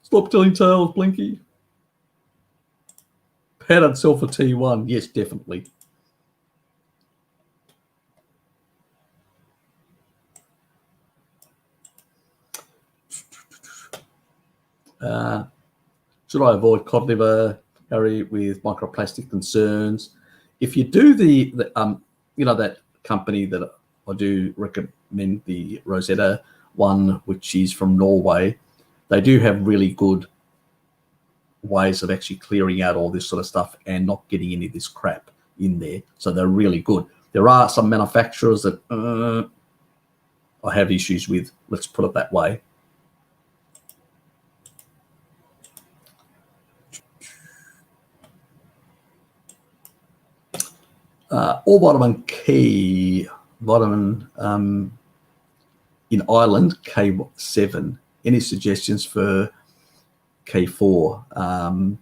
Stop telling tales, Blinky. Pattern sell for T1. Yes, definitely. Should I avoid cod liver, Harry, with microplastic concerns? If you do the you know, that company that I do recommend, the Rosetta one, which is from Norway, they do have really good ways of actually clearing out all this sort of stuff and not getting any of this crap in there. So they're really good. There are some manufacturers that I have issues with, let's put it that way. All vitamin K, vitamin in Ireland, K7. Any suggestions for K4?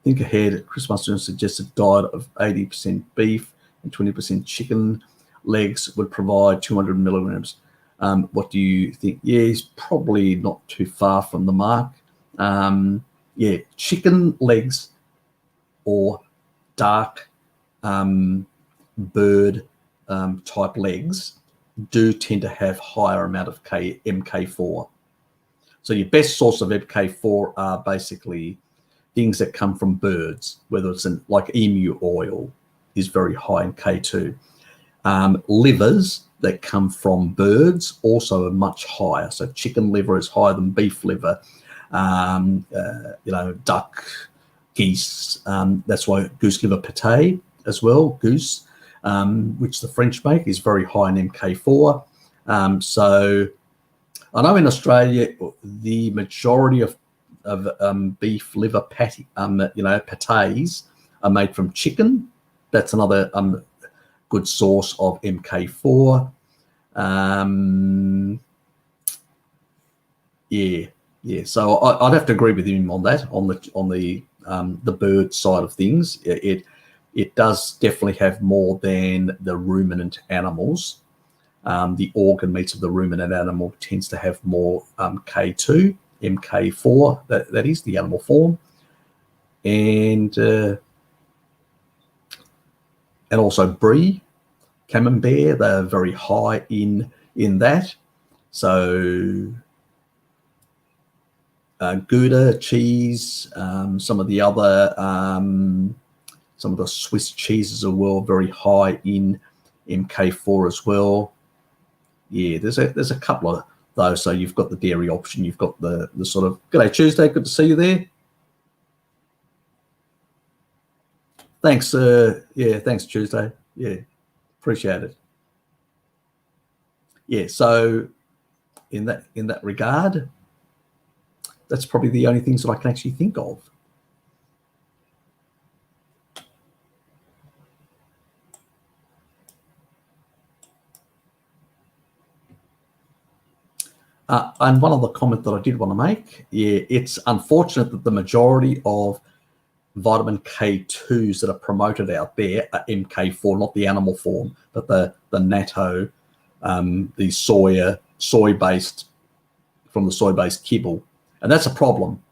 Think ahead. Chris Mustard suggested diet of 80% beef and 20% chicken legs would provide 200 milligrams. What do you think? Yeah, he's probably not too far from the mark. Yeah, chicken legs or dark bird type legs do tend to have higher amount of MK4. So your best source of MK4 are basically things that come from birds, whether it's like emu oil is very high in K2. Livers that come from birds also are much higher. So chicken liver is higher than beef liver. You know, duck, geese. That's why goose liver pate as well, goose, which the French make, is very high in MK4. So I know in Australia, the majority of beef liver patty, you know, pates are made from chicken. That's another good source of MK4. Yeah. So I'd have to agree with him on that. On the bird side of things, it does definitely have more than the ruminant animals. The organ meats of the ruminant animal tends to have more K2, MK4. That is the animal form, and also brie, camembert. They're very high in that. So Gouda cheese, some of the other some of the Swiss cheeses are very high in MK4 as well. Yeah, there's a couple of those. So you've got the dairy option. You've got the sort of, g'day Tuesday, good to see you there. Thanks. Yeah, thanks Tuesday. Yeah, appreciate it. Yeah, so in that regard, that's probably the only things that I can actually think of. And one other comment that I did want to make, yeah, it's unfortunate that the majority of vitamin K2s that are promoted out there are MK4, not the animal form, but the natto the soy-based kibble. And that's a problem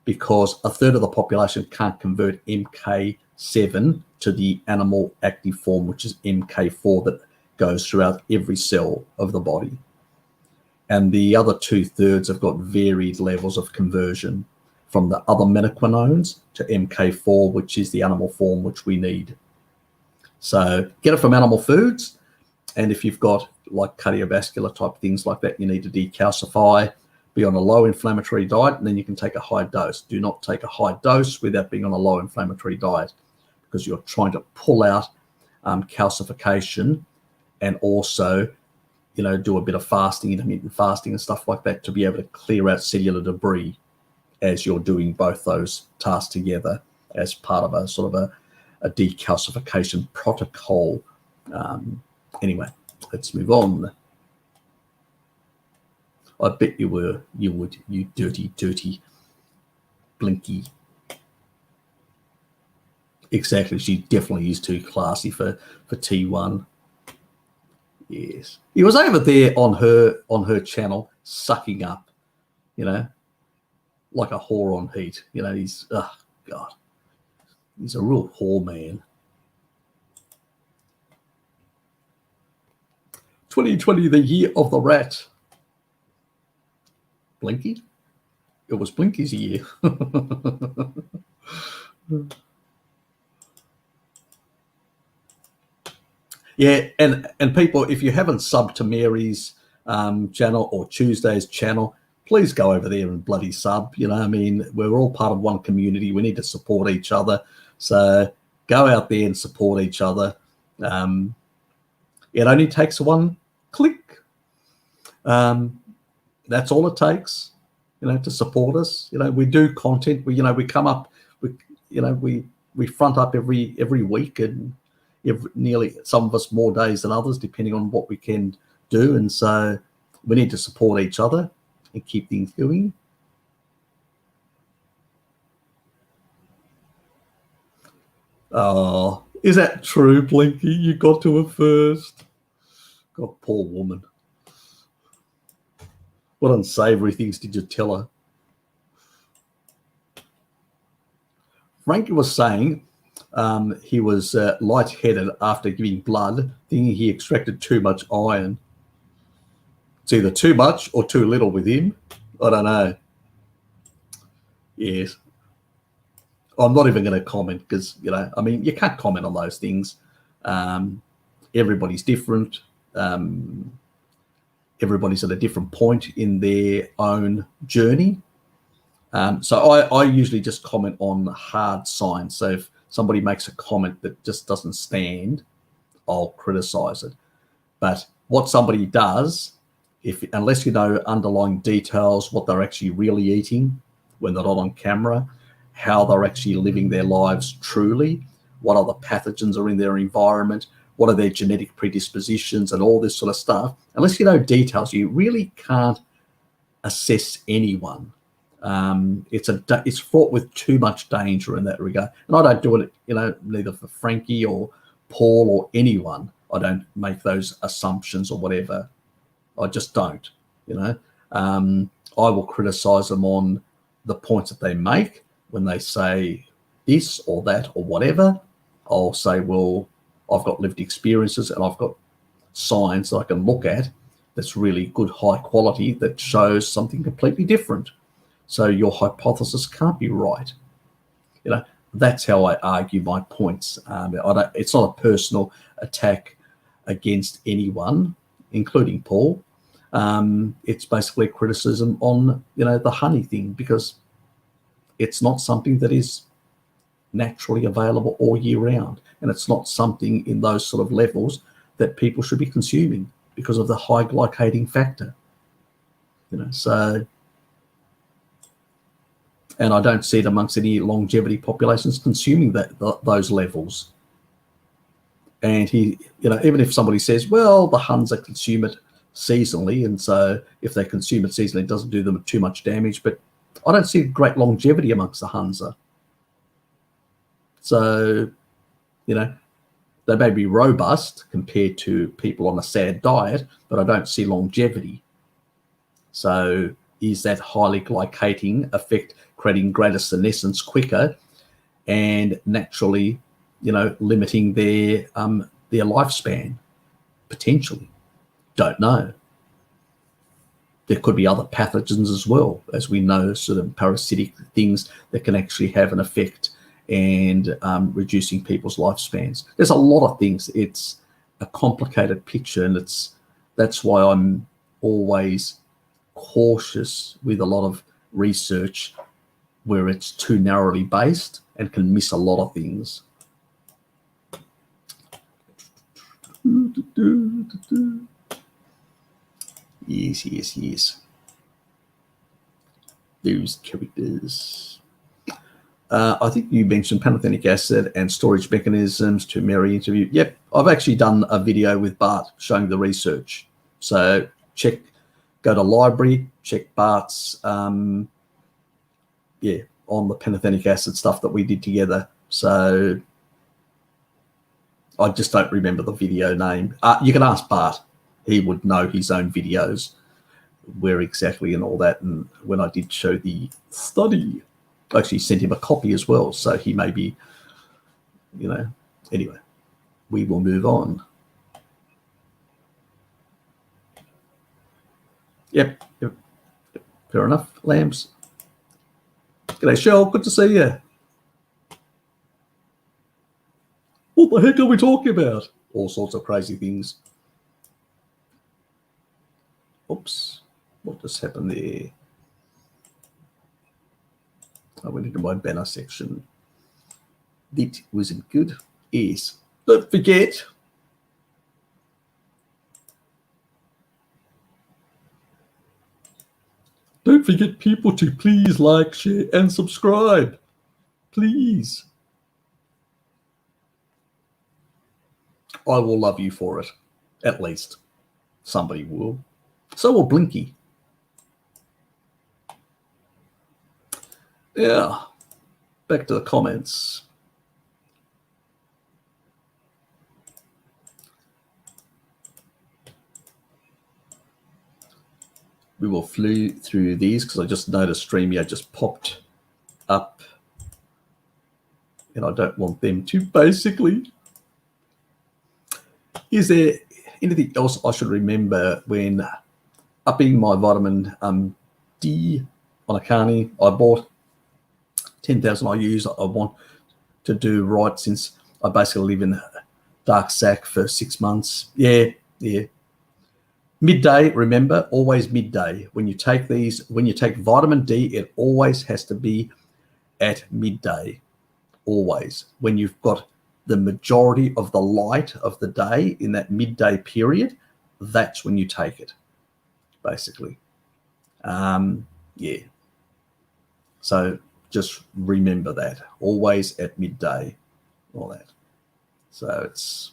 because a third of the population can't convert MK7 to the animal active form, which is MK4 that goes throughout every cell of the body. And the other 2/3 have got varied levels of conversion from the other menaquinones to MK4, which is the animal form which we need. So get it from animal foods. And if you've got like cardiovascular type things like that, you need to decalcify, be on a low inflammatory diet, and then you can take a high dose. Do not take a high dose without being on a low inflammatory diet, because you're trying to pull out calcification and also, you know, do a bit of fasting, intermittent fasting and stuff like that to be able to clear out cellular debris as you're doing both those tasks together as part of a sort of a decalcification protocol. Anyway, let's move on. I bet you would, you dirty Blinky. Exactly, she definitely is too classy for T1. Yes, he was over there on her channel sucking up, you know, like a whore on heat. You know, he's, oh God, he's a real whore man. 2020, the year of the rat. Blinky? It was Blinky's year. Yeah, and people, if you haven't subbed to Mary's channel or Tuesday's channel, please go over there and bloody sub. You know, I mean, we're all part of one community. We need to support each other. So go out there and support each other. It only takes one click. That's all it takes, you know, to support us. You know, we do content. We come up. We front up every week, and nearly some of us more days than others, depending on what we can do. And so we need to support each other and keep things going. Oh, is that true, Blinky? You got to her first. God, poor woman. What unsavory things did you tell her? Frankie was saying he was lightheaded after giving blood, thinking he extracted too much iron. It's either too much or too little with him. I don't know. Yes. I'm not even going to comment because, you know, I mean, you can't comment on those things. Everybody's different. Everybody's at a different point in their own journey. So I usually just comment on hard science. So if somebody makes a comment that just doesn't stand, I'll criticize it. But what somebody does, unless you know underlying details, what they're actually really eating when they're not on camera, how they're actually living their lives truly, what other pathogens are in their environment, what are their genetic predispositions and all this sort of stuff, unless you know details, you really can't assess anyone. It's fraught with too much danger in that regard. And I don't do it, you know, neither for Frankie or Paul or anyone. I don't make those assumptions or whatever. I just don't, you know. I will criticize them on the points that they make when they say this or that or whatever. I'll say, well, I've got lived experiences and I've got science that I can look at that's really good, high quality, that shows something completely different. So your hypothesis can't be right. You know, that's how I argue my points. It's not a personal attack against anyone, including Paul. It's basically a criticism on, you know, the honey thing, because it's not something that is naturally available all year round. And it's not something in those sort of levels that people should be consuming because of the high glycating factor. You know, so, and I don't see it amongst any longevity populations consuming those levels. And he, you know, even if somebody says, well, the Huns consume it seasonally, and so if they consume it seasonally, it doesn't do them too much damage, but I don't see great longevity amongst the Hunza. So, you know, They may be robust compared to people on a sad diet, but I don't see longevity. So is that highly glycating effect creating greater senescence quicker and naturally, limiting their lifespan? Potentially. Don't know. There could be other pathogens as well, as we know, sort of parasitic things that can actually have an effect and reducing people's lifespans. There's a lot of things. It's a complicated picture, and that's why I'm always cautious with a lot of research where it's too narrowly based and can miss a lot of things. Yes. Those characters. I think you mentioned pantothenic acid and storage mechanisms to Mary interview. Yep, I've actually done a video with Bart showing the research. So go to library, check Bart's, on the pantothenic acid stuff that we did together. So I just don't remember the video name. You can ask Bart. He would know his own videos, where exactly and all that. And when I did show the study, I actually sent him a copy as well. So he may be, anyway, we will move on. Yep. Fair enough, Lambs. G'day, Shell. Good to see you. What the heck are we talking about? All sorts of crazy things. Oops. What just happened there? I went into my banner section. That wasn't good. Yes. Don't forget. Don't forget, people, to please like, share, and subscribe. Please. I will love you for it. At least. Somebody will. So will Blinky. Yeah. Back to the comments. We will flew through these because I just noticed StreamYard just popped up. And I don't want them to basically. Is there anything else I should remember when upping my vitamin D on a carny? I bought 10,000 IUs. I want to do right since I basically live in a dark sack for 6 months. Yeah. Midday, remember, always midday. When you take vitamin D, it always has to be at midday. Always. When you've got the majority of the light of the day in that midday period, that's when you take it, basically. Yeah. So just remember that. Always at midday, all that. So it's...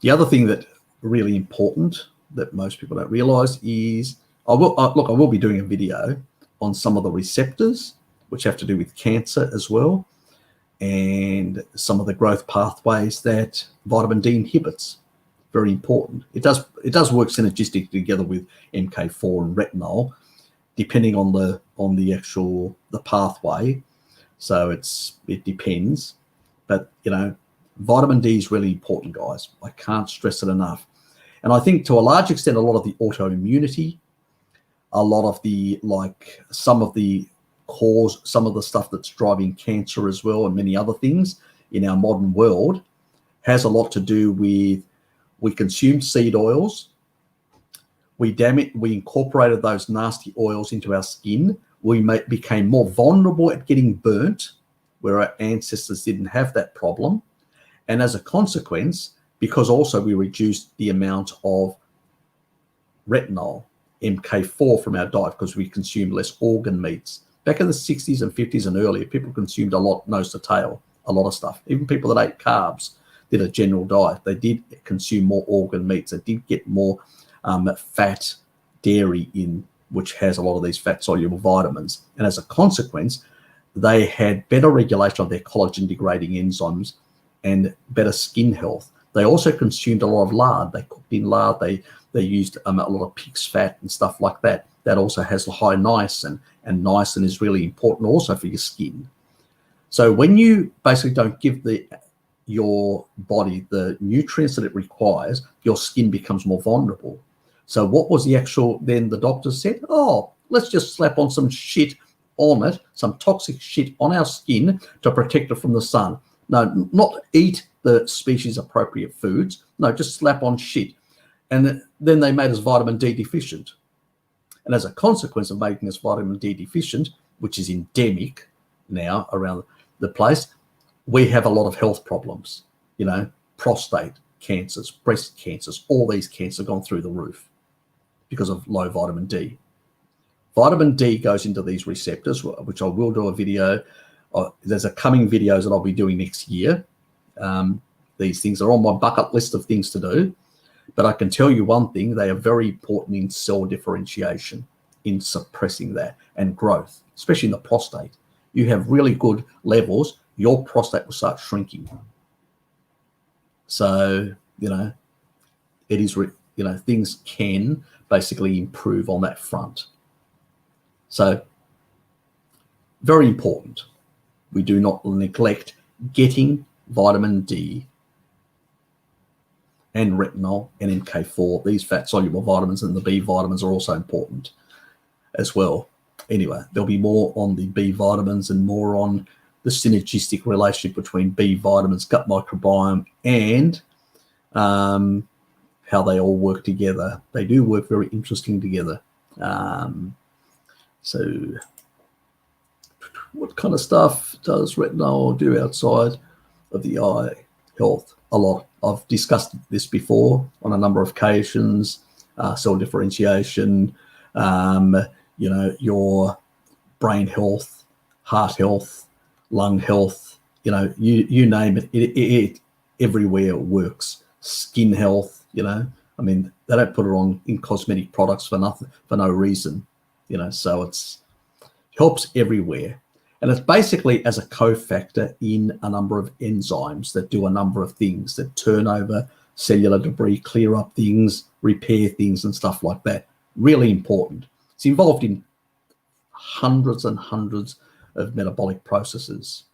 The other thing that really important that most people don't realize is I will be doing a video on some of the receptors which have to do with cancer as well, and some of the growth pathways that vitamin D inhibits. Very important. It does work synergistically together with MK4 and retinol, depending on the pathway. So it depends, but vitamin D is really important, guys. I can't stress it enough. And I think to a large extent, a lot of the autoimmunity, a lot of some of the stuff that's driving cancer as well, and many other things in our modern world, has a lot to do with we consumed seed oils, we incorporated those nasty oils into our skin, we became more vulnerable at getting burnt, where our ancestors didn't have that problem. And as a consequence, because also we reduced the amount of retinol, MK4 from our diet, because we consumed less organ meats. Back in the 60s and 50s and earlier, people consumed a lot nose to tail, a lot of stuff. Even people that ate carbs did a general diet. They did consume more organ meats. They did get more fat dairy in, which has a lot of these fat-soluble vitamins. And as a consequence, they had better regulation of their collagen-degrading enzymes and better skin health. They also consumed a lot of lard. They cooked in lard. They used a lot of pig's fat and stuff like that. That also has high niacin, and niacin is really important also for your skin. So when you basically don't give your body the nutrients that it requires, your skin becomes more vulnerable. So what was then the doctor said, oh, let's just slap on some shit on it, some toxic shit on our skin to protect it from the sun. No, not eat the species appropriate foods. No, just slap on shit. And then they made us vitamin D deficient. And as a consequence of making us vitamin D deficient, which is endemic now around the place, we have a lot of health problems, prostate cancers, breast cancers, all these cancers have gone through the roof because of low vitamin D. Vitamin D goes into these receptors, which I will do a video. There's a coming videos that I'll be doing next year. These things are on my bucket list of things to do. But I can tell you one thing, they are very important in cell differentiation, in suppressing that, and growth, especially in the prostate. You have really good levels, your prostate will start shrinking. So, it is, things can basically improve on that front. So, very important. We do not neglect getting vitamin D and retinol and MK4. These fat-soluble vitamins and the B vitamins are also important as well. Anyway, there'll be more on the B vitamins and more on the synergistic relationship between B vitamins, gut microbiome, and how they all work together. They do work very interesting together. So what kind of stuff does retinol do outside of the eye health? A lot. I've discussed this before on a number of occasions. Cell differentiation, your brain health, heart health, lung health, you name it, it everywhere works. Skin health, they don't put it on in cosmetic products for nothing, for no reason, so it helps everywhere. And it's basically as a cofactor in a number of enzymes that do a number of things, that turn over cellular debris, clear up things, repair things and stuff like that. Really important. It's involved in hundreds and hundreds of metabolic processes.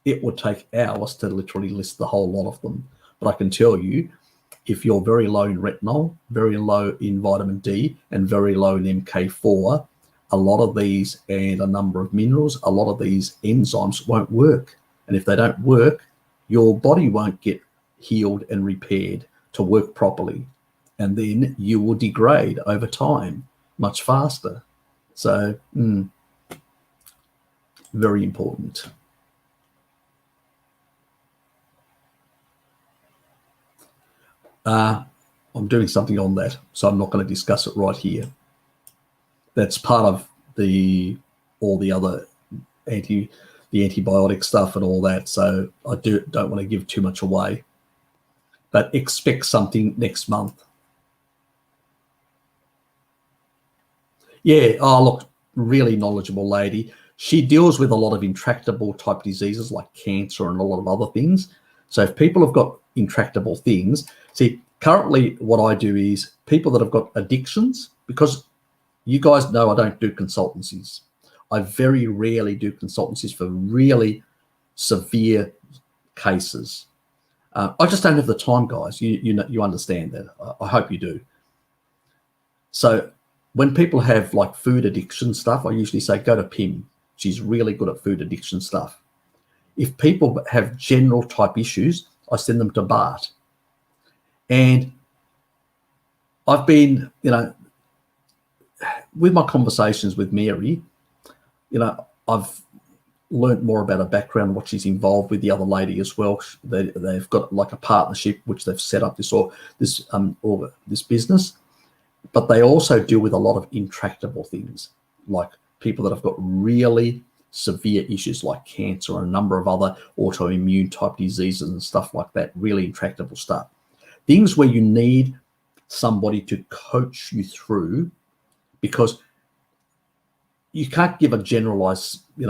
It would take hours to literally list the whole lot of them. But I can tell you, if you're very low in retinol, very low in vitamin D, and very low in MK4, a lot of these and a number of minerals, a lot of these enzymes won't work. And if they don't work, your body won't get healed and repaired to work properly. And then you will degrade over time much faster. So, very important. I'm doing something on that, so I'm not going to discuss it right here. That's part of all the other antibiotic stuff and all that. So I don't want to give too much away, but expect something next month. Yeah. Oh, look, really knowledgeable lady. She deals with a lot of intractable type diseases like cancer and a lot of other things. So if people have got intractable things, see, currently what I do is people that have got addictions, because you guys know I don't do consultancies. I very rarely do consultancies for really severe cases. I just don't have the time, guys. You understand that. I hope you do. So when people have like food addiction stuff, I usually say go to Pim. She's really good at food addiction stuff. If people have general type issues, I send them to Bart. And I've been, with my conversations with Mary, I've learned more about her background, what she's involved with the other lady as well. They've got like a partnership which they've set up this business, but they also deal with a lot of intractable things, like people that have got really severe issues like cancer and a number of other autoimmune type diseases and stuff like that. Really intractable stuff. Things where you need somebody to coach you through, because you can't give a generalized, you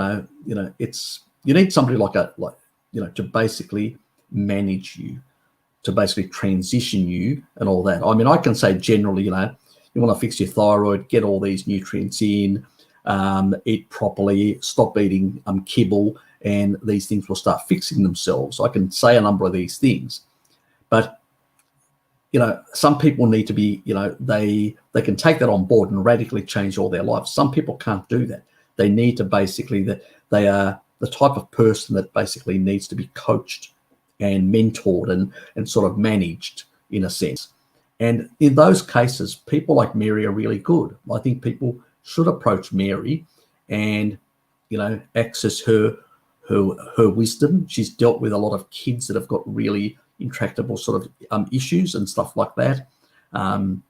need somebody to basically manage you, to basically transition you and all that. I mean, I can say generally, you know, you want to fix your thyroid, get all these nutrients in, eat properly, stop eating kibble, and these things will start fixing themselves. I can say a number of these things, but you know, some people need to be, you know, they can take that on board and radically change all their lives. Some people can't do that. They need to basically, that they are the type of person that basically needs to be coached and mentored and sort of managed in a sense. And in those cases, people like Mary are really good. I think people should approach Mary and, you know, access her wisdom. She's dealt with a lot of kids that have got really intractable sort of issues and stuff like that, and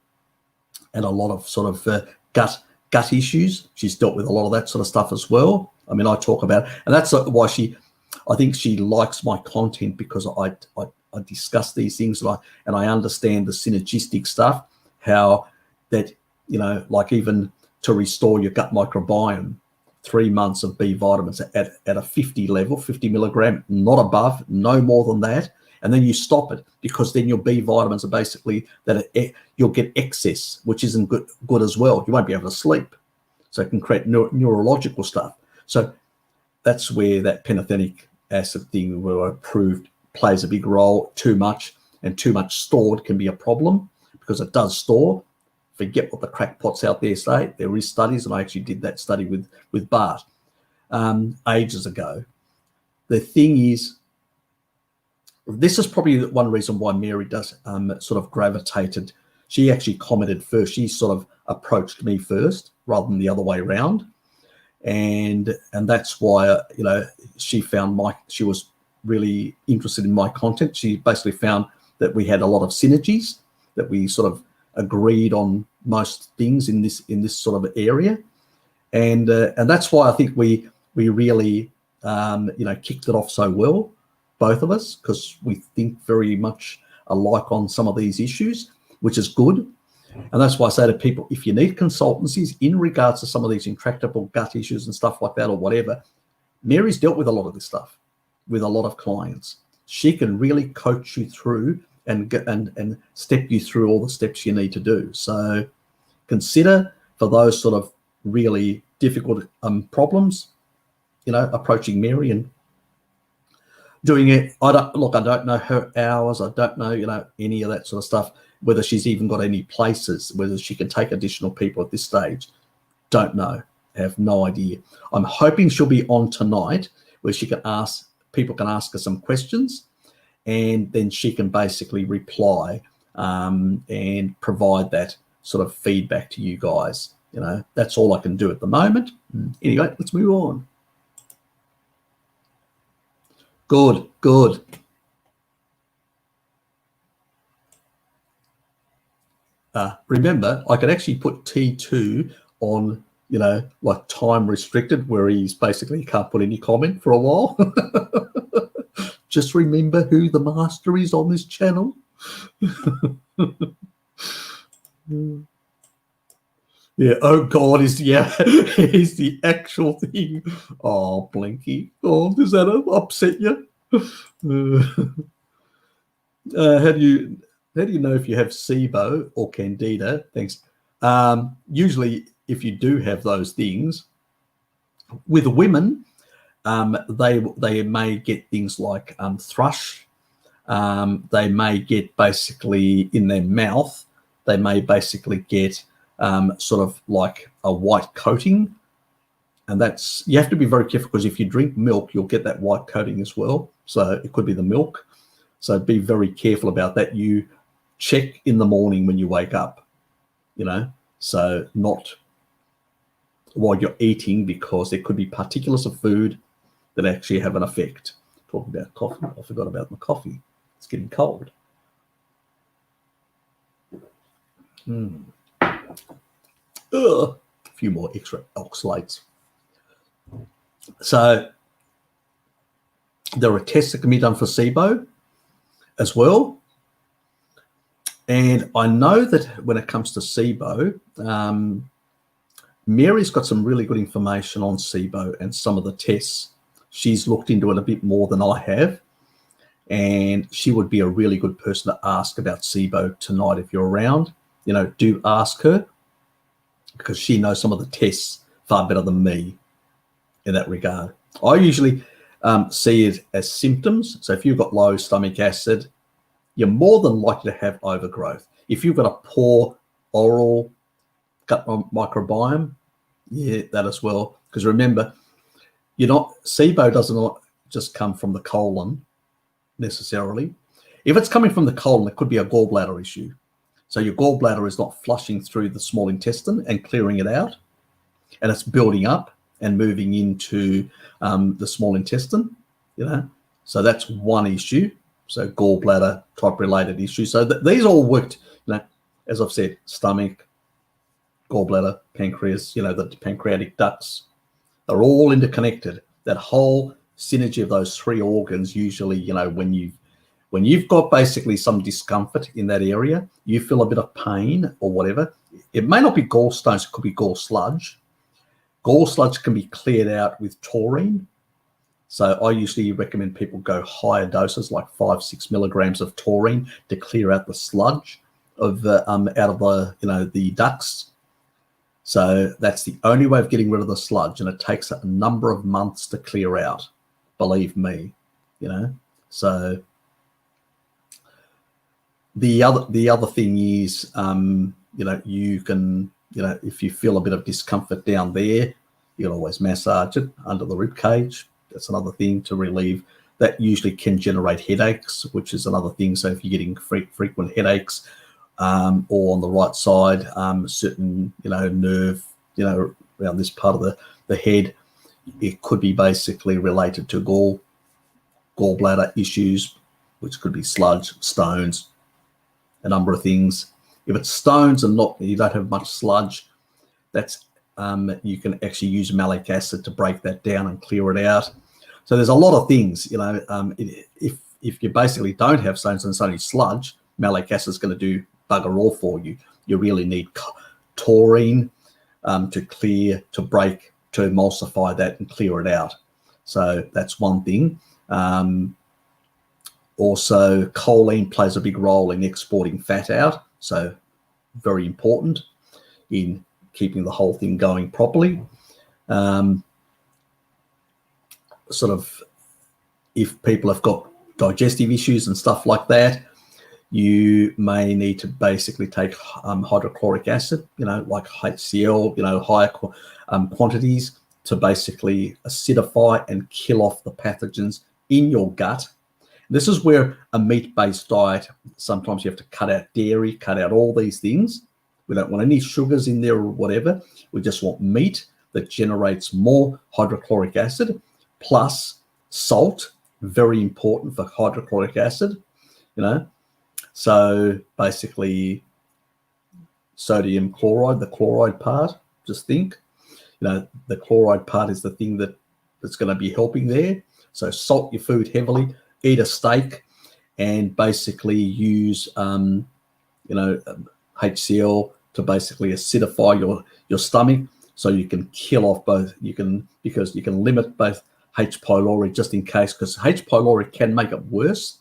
a lot of sort of gut issues. She's dealt with a lot of that sort of stuff as well. I mean, I talk about, and that's why I think she likes my content, because I discuss these things and I understand the synergistic stuff, how that, you know, like even to restore your gut microbiome, 3 months of B vitamins at a 50 level, 50 milligram, not above, no more than that. And then you stop it, because then your B vitamins are basically you'll get excess, which isn't good as well. You won't be able to sleep. So it can create neurological stuff. So that's where that pantothenic acid thing were approved plays a big role. Too much stored can be a problem, because it does store. Forget what the crackpots out there say. There is studies, and I actually did that study with Bart ages ago. The thing is, this is probably one reason why Mary does sort of gravitated. She actually commented first. She sort of approached me first rather than the other way around. And that's why, you know, she was really interested in my content. She basically found that we had a lot of synergies, that we sort of agreed on most things in this sort of area. And that's why I think we really, you know, kicked it off so well, both of us, because we think very much alike on some of these issues, which is good. And that's why I say to people, if you need consultancies in regards to some of these intractable gut issues and stuff like that or whatever, Mary's dealt with a lot of this stuff with a lot of clients. She can really coach you through and step you through all the steps you need to do. So consider, for those sort of really difficult problems, you know, approaching Mary and doing it. I don't know her hours. I don't know, you know, any of that sort of stuff, whether she's even got any places, whether she can take additional people at this stage. Don't know. I have no idea. I'm hoping she'll be on tonight, where people can ask her some questions, and then she can basically reply and provide that sort of feedback to you guys. You know, that's all I can do at the moment. Anyway, let's move on. Good. Remember, I could actually put T2 on, you know, like time restricted, where he's basically can't put any comment for a while. Just remember who the master is on this channel. Yeah, oh God, is the actual thing. Oh, Blinky. Oh, does that upset you? How do you know if you have SIBO or Candida? Thanks. Usually, if you do have those things, with women, they may get things like thrush. They may get basically in their mouth. They may basically get sort of like a white coating, and you have to be very careful, because if you drink milk, you'll get that white coating as well. So it could be the milk. So be very careful about that. You check in the morning when you wake up, you know, so not while you're eating, because there could be particulates of food that actually have an effect. Talking about coffee, I forgot about my coffee. It's getting cold. A few more extra oxalates. So there are tests that can be done for SIBO as well. And I know that when it comes to SIBO, Mary's got some really good information on SIBO and some of the tests. She's looked into it a bit more than I have. and she would be a really good person to ask about SIBO tonight if you're around. Do ask her, because she knows some of the tests far better than me in that regard. I usually see it as symptoms. So if you've got low stomach acid, you're more than likely to have overgrowth. If you've got a poor oral gut microbiome, yeah, that as well. Because remember, SIBO doesn't just come from the colon necessarily. If it's coming from the colon, it could be a gallbladder issue. So your gallbladder is not flushing through the small intestine and clearing it out, and it's building up and moving into the small intestine, So that's one issue. So gallbladder type related issues. So these all worked, as I've said, stomach, gallbladder, pancreas, the pancreatic ducts are all interconnected. That whole synergy of those three organs, usually, when you've got basically some discomfort in that area, you feel a bit of pain or whatever. It may not be gallstones, it could be gall sludge. Gall sludge can be cleared out with taurine. So I usually recommend people go higher doses, like 5-6 milligrams of taurine, to clear out the sludge of out of the ducts. So that's the only way of getting rid of the sludge, and it takes a number of months to clear out, believe me. So the other thing is, you can, if you feel a bit of discomfort down there, you can always massage it under the rib cage. That's another thing to relieve. That usually can generate headaches, which is another thing. So if you're getting frequent headaches, or on the right side, certain, nerve, around this part of the head, it could be basically related to gallbladder issues, which could be sludge, stones, a number of things. If it's stones and you don't have much sludge, that's you can actually use malic acid to break that down and clear it out. So there's a lot of things, if you basically don't have stones and it's only sludge, malic acid is going to do bugger all for you. You really need taurine to break, to emulsify that and clear it out. So that's one thing. Also, choline plays a big role in exporting fat out. So very important in keeping the whole thing going properly. Sort of, if people have got digestive issues and stuff like that, you may need to basically take hydrochloric acid, like HCl, higher quantities, to basically acidify and kill off the pathogens in your gut. This is where a meat-based diet, sometimes you have to cut out dairy, cut out all these things. We don't want any sugars in there or whatever. We just want meat that generates more hydrochloric acid, plus salt, very important for hydrochloric acid, So basically sodium chloride, the chloride part, just think, the chloride part is the thing that's going to be helping there. So salt your food heavily, eat a steak, and basically use, HCl to basically acidify your stomach, so you can kill off both. Because you can limit both H. pylori just in case, because H. pylori can make it worse.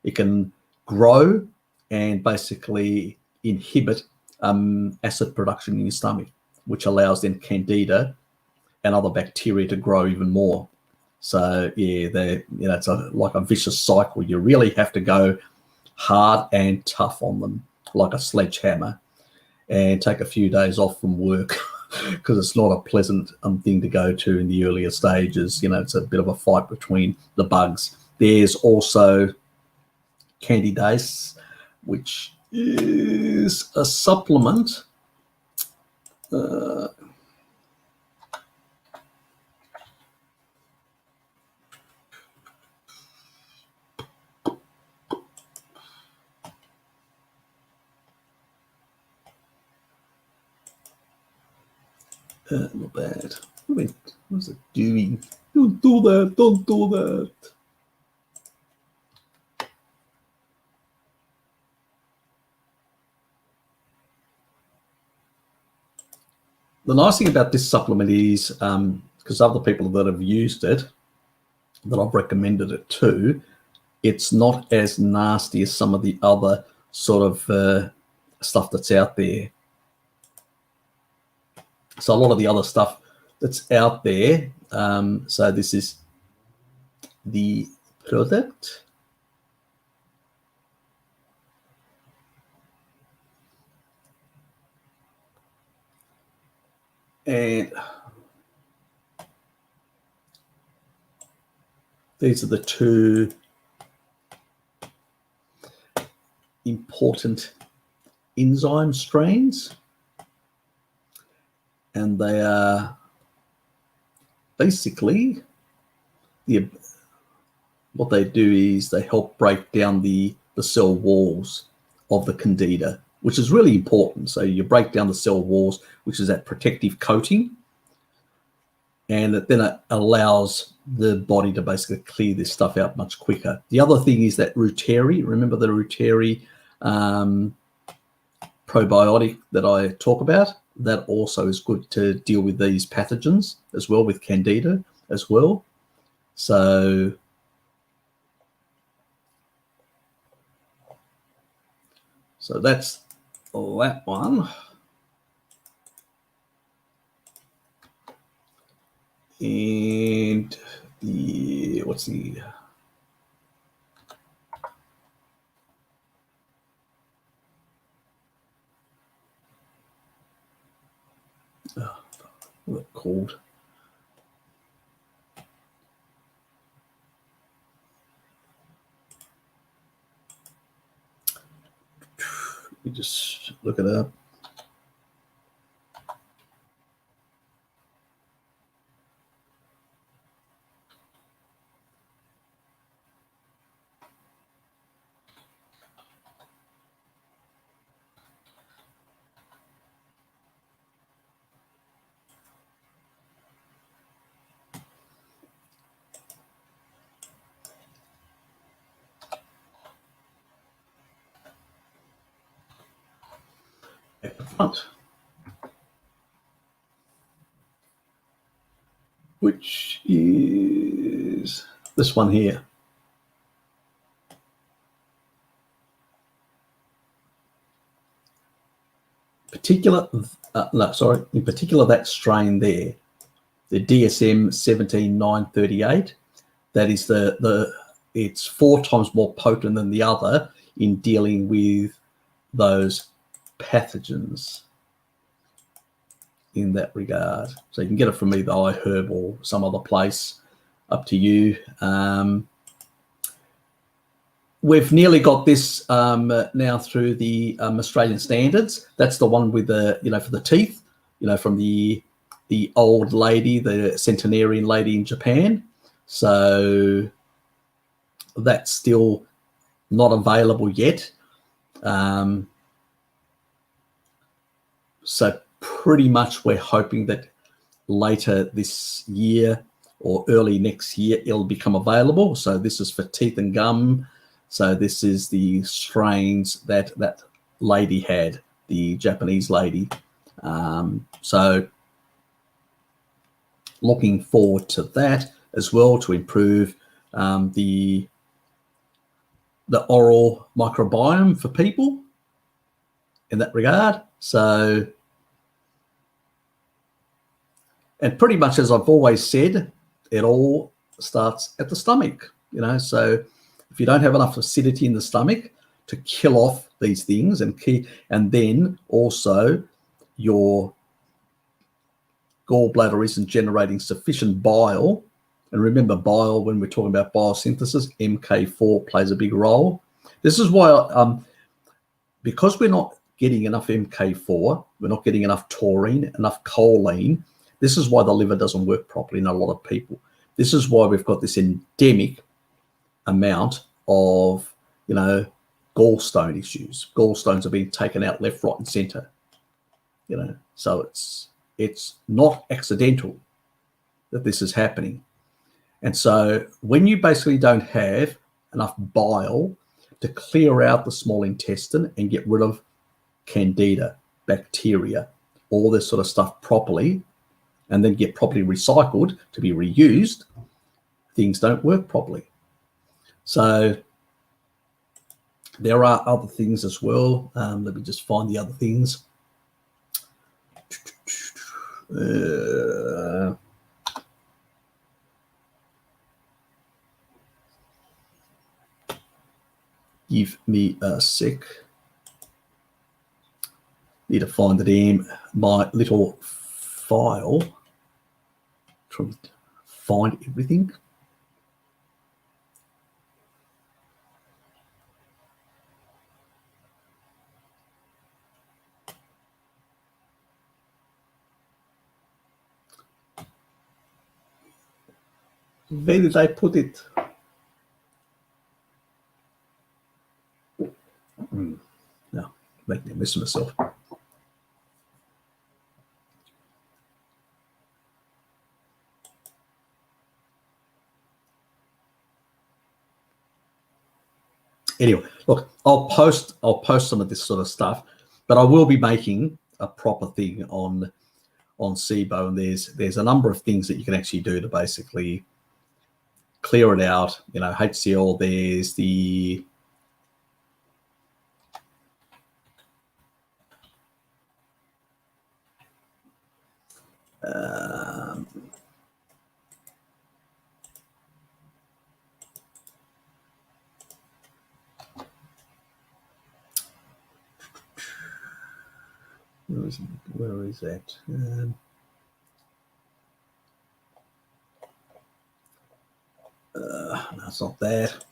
It can grow and basically inhibit acid production in your stomach, which allows then candida and other bacteria to grow even more. So yeah, it's like a vicious cycle. You really have to go hard and tough on them, like a sledgehammer, and take a few days off from work because it's not a pleasant thing to go to in the earlier stages. It's a bit of a fight between the bugs. There's also Candidase, which is a supplement. Not bad. What's it doing? Don't do that. Don't do that. The nice thing about this supplement is, because other people that have used it, that I've recommended it to, it's not as nasty as some of the other sort of stuff that's out there. So a lot of the other stuff that's out there, so this is the product. And these are the two important enzyme strains. And they are basically, what they do is they help break down the cell walls of the candida, which is really important. So you break down the cell walls, which is that protective coating, and then it allows the body to basically clear this stuff out much quicker. The other thing is that Reuteri, remember the Reuteri probiotic that I talk about? That also is good to deal with these pathogens as well, with candida as well. So that's that one. And what's the what's it called? Let me just look it up. At the front, which is this one here. In particular that strain there, the DSM 17938, that is it's 4 times more potent than the other in dealing with those pathogens in that regard. So you can get it from either iHerb or some other place, up to you. We've nearly got this now through the Australian standards. That's the one with the, for the teeth, from the old lady, the centenarian lady in Japan. So that's still not available yet. So pretty much we're hoping that later this year or early next year it'll become available. So this is for teeth and gum. So this is the strains that lady had, the Japanese lady. So looking forward to that as well, to improve the oral microbiome for people in that regard. So, and pretty much as I've always said, it all starts at the stomach, so if you don't have enough acidity in the stomach to kill off these things and then also your gallbladder isn't generating sufficient bile. And remember, bile, when we're talking about biosynthesis, MK4 plays a big role. This is why, because we're not getting enough MK4, we're not getting enough taurine, enough choline. This is why the liver doesn't work properly in a lot of people. This is why we've got this endemic amount of, gallstone issues. Gallstones are being taken out left, right, and center. So it's not accidental that this is happening. And so when you basically don't have enough bile to clear out the small intestine and get rid of candida, bacteria, all this sort of stuff properly, and then get properly recycled to be reused, things don't work properly. So There are other things as well. Let me just find the other things. Give me a sec. Need to find it in my little file. Trying to find everything. Where did I put it? No, making a mess of myself. Anyway, look, I'll post some of this sort of stuff, but I will be making a proper thing on SIBO, and there's a number of things that you can actually do to basically clear it out. You know, HCl, there's the where is that? No, it's not that.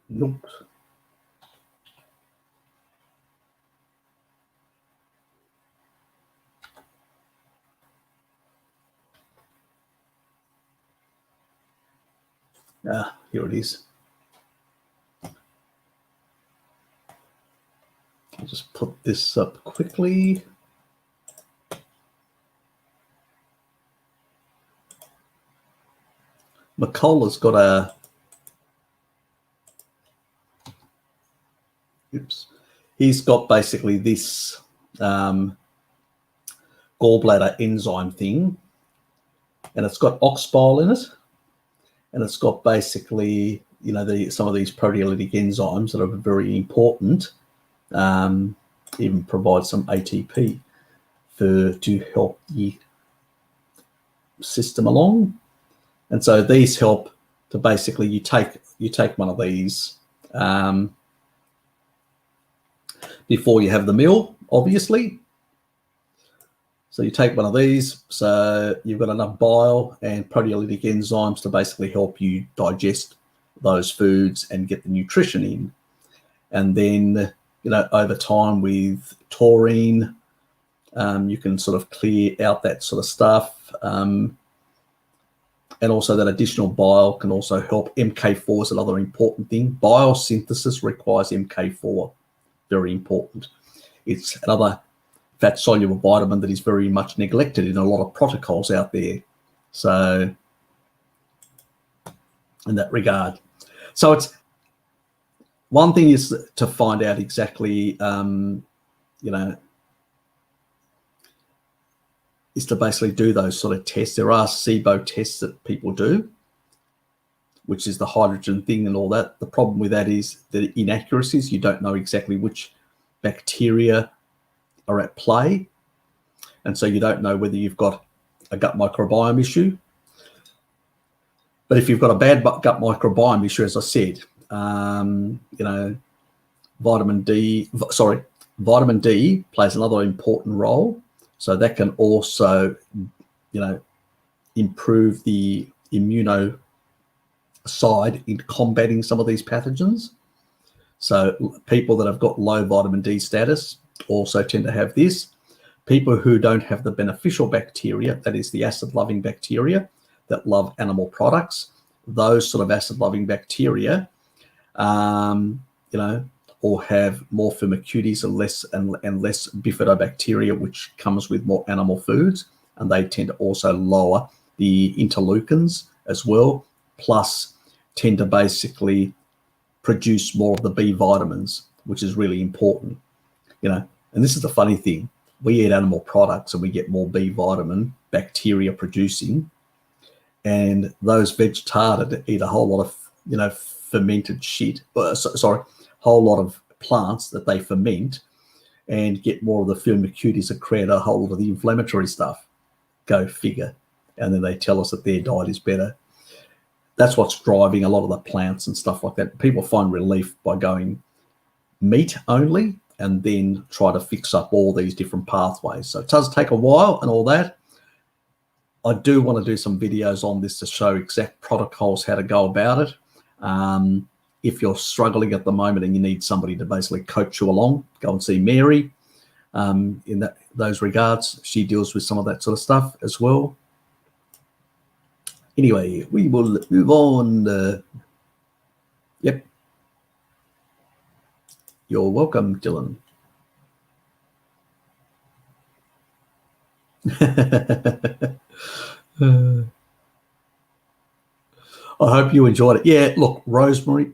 Nope. Here it is. I'll just put this up quickly. McCullough's got a he's got basically this gallbladder enzyme thing, and it's got oxbile in it, and it's got basically, you know, some of these proteolytic enzymes that are very important, even provide some ATP to help the system along. And so these help to basically, you take one of these before you have the meal, obviously. So you take one of these, so you've got enough bile and proteolytic enzymes to basically help you digest those foods and get the nutrition in. And then, you know, over time with taurine, you can sort of clear out that sort of stuff. And also that additional bile can also help. MK4 is another important thing. Biosynthesis requires MK4, very important. It's another fat-soluble vitamin that is very much neglected in a lot of protocols out there. So in that regard. So it's one thing is to find out exactly, you know, is to basically do those sort of tests. There are SIBO tests that people do, which is the hydrogen thing and all that. The problem with that is the inaccuracies. You don't know exactly which bacteria are at play. And so you don't know whether you've got a gut microbiome issue. But if you've got a bad gut microbiome issue, as I said, you know, vitamin D plays another important role. So that can also, you know, improve the immuno side in combating some of these pathogens. So people that have got low vitamin D status also tend to have this. People who don't have the beneficial bacteria, that is the acid-loving bacteria that love animal products, those sort of acid-loving bacteria, or have more firmicutes and less bifidobacteria, which comes with more animal foods, and they tend to also lower the interleukins as well, plus tend to basically produce more of the B vitamins, which is really important, And this is the funny thing. We eat animal products and we get more B vitamin bacteria producing, and those vegetarians eat a whole lot of, fermented shit. Whole lot of plants that they ferment and get more of the firmicutes that create a whole lot of the inflammatory stuff. Go figure. And then they tell us that their diet is better. That's what's driving a lot of the plants and stuff like that. People find relief by going meat only and then try to fix up all these different pathways. So it does take a while and all that. I do want to do some videos on this to show exact protocols, how to go about it. If you're struggling at the moment and you need somebody to basically coach you along, go and see Mary in those regards. She deals with some of that sort of stuff as well. Anyway, we will move on. Yep. You're welcome, Dylan. I hope you enjoyed it. Yeah, look, rosemary,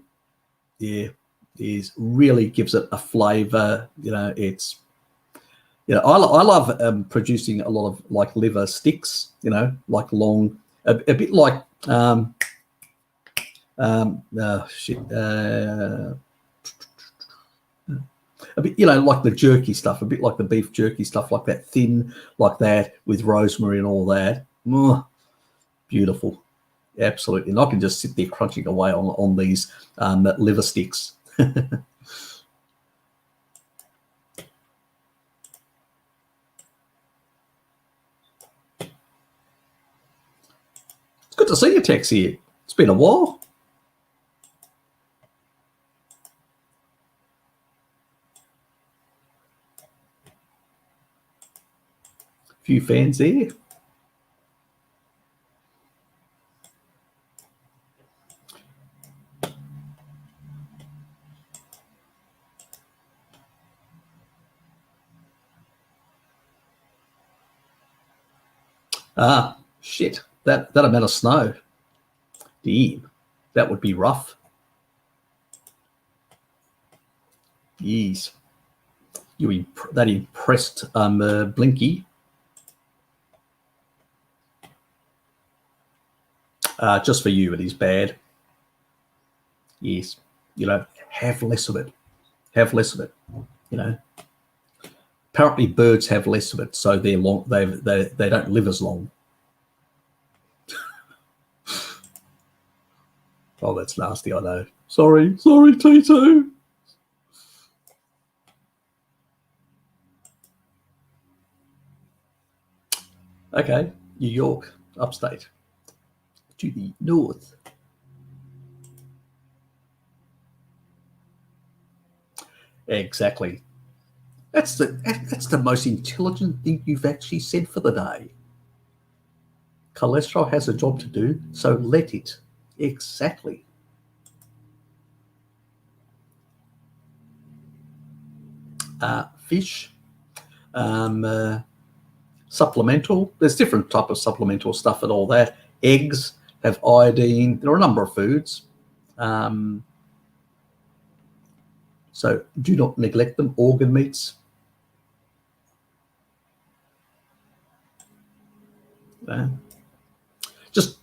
really gives it a flavour. It's, I love producing a lot of like liver sticks. Like long, a bit like a bit, like the jerky stuff, a bit like the beef jerky stuff, like that, thin, like that, with rosemary and all that. Beautiful. Absolutely. And I can just sit there crunching away on these liver sticks. It's good to see you, Tex, here. It's been a while. Few fans there. Shit, that amount of snow. Damn, that would be rough. Jeez. That impressed Blinky. Just for you, it is bad. Yes, have less of it. Have less of it. Apparently, birds have less of it, so they're long. They don't live as long. Oh, that's nasty. I know. Sorry, T2. Okay, New York, upstate. To the north. Exactly. That's the most intelligent thing you've actually said for the day. Cholesterol has a job to do, so let it. Exactly. Fish, supplemental. There's different type of supplemental stuff and all that. Eggs have iodine. There are a number of foods. So do not neglect them. Organ meats. Just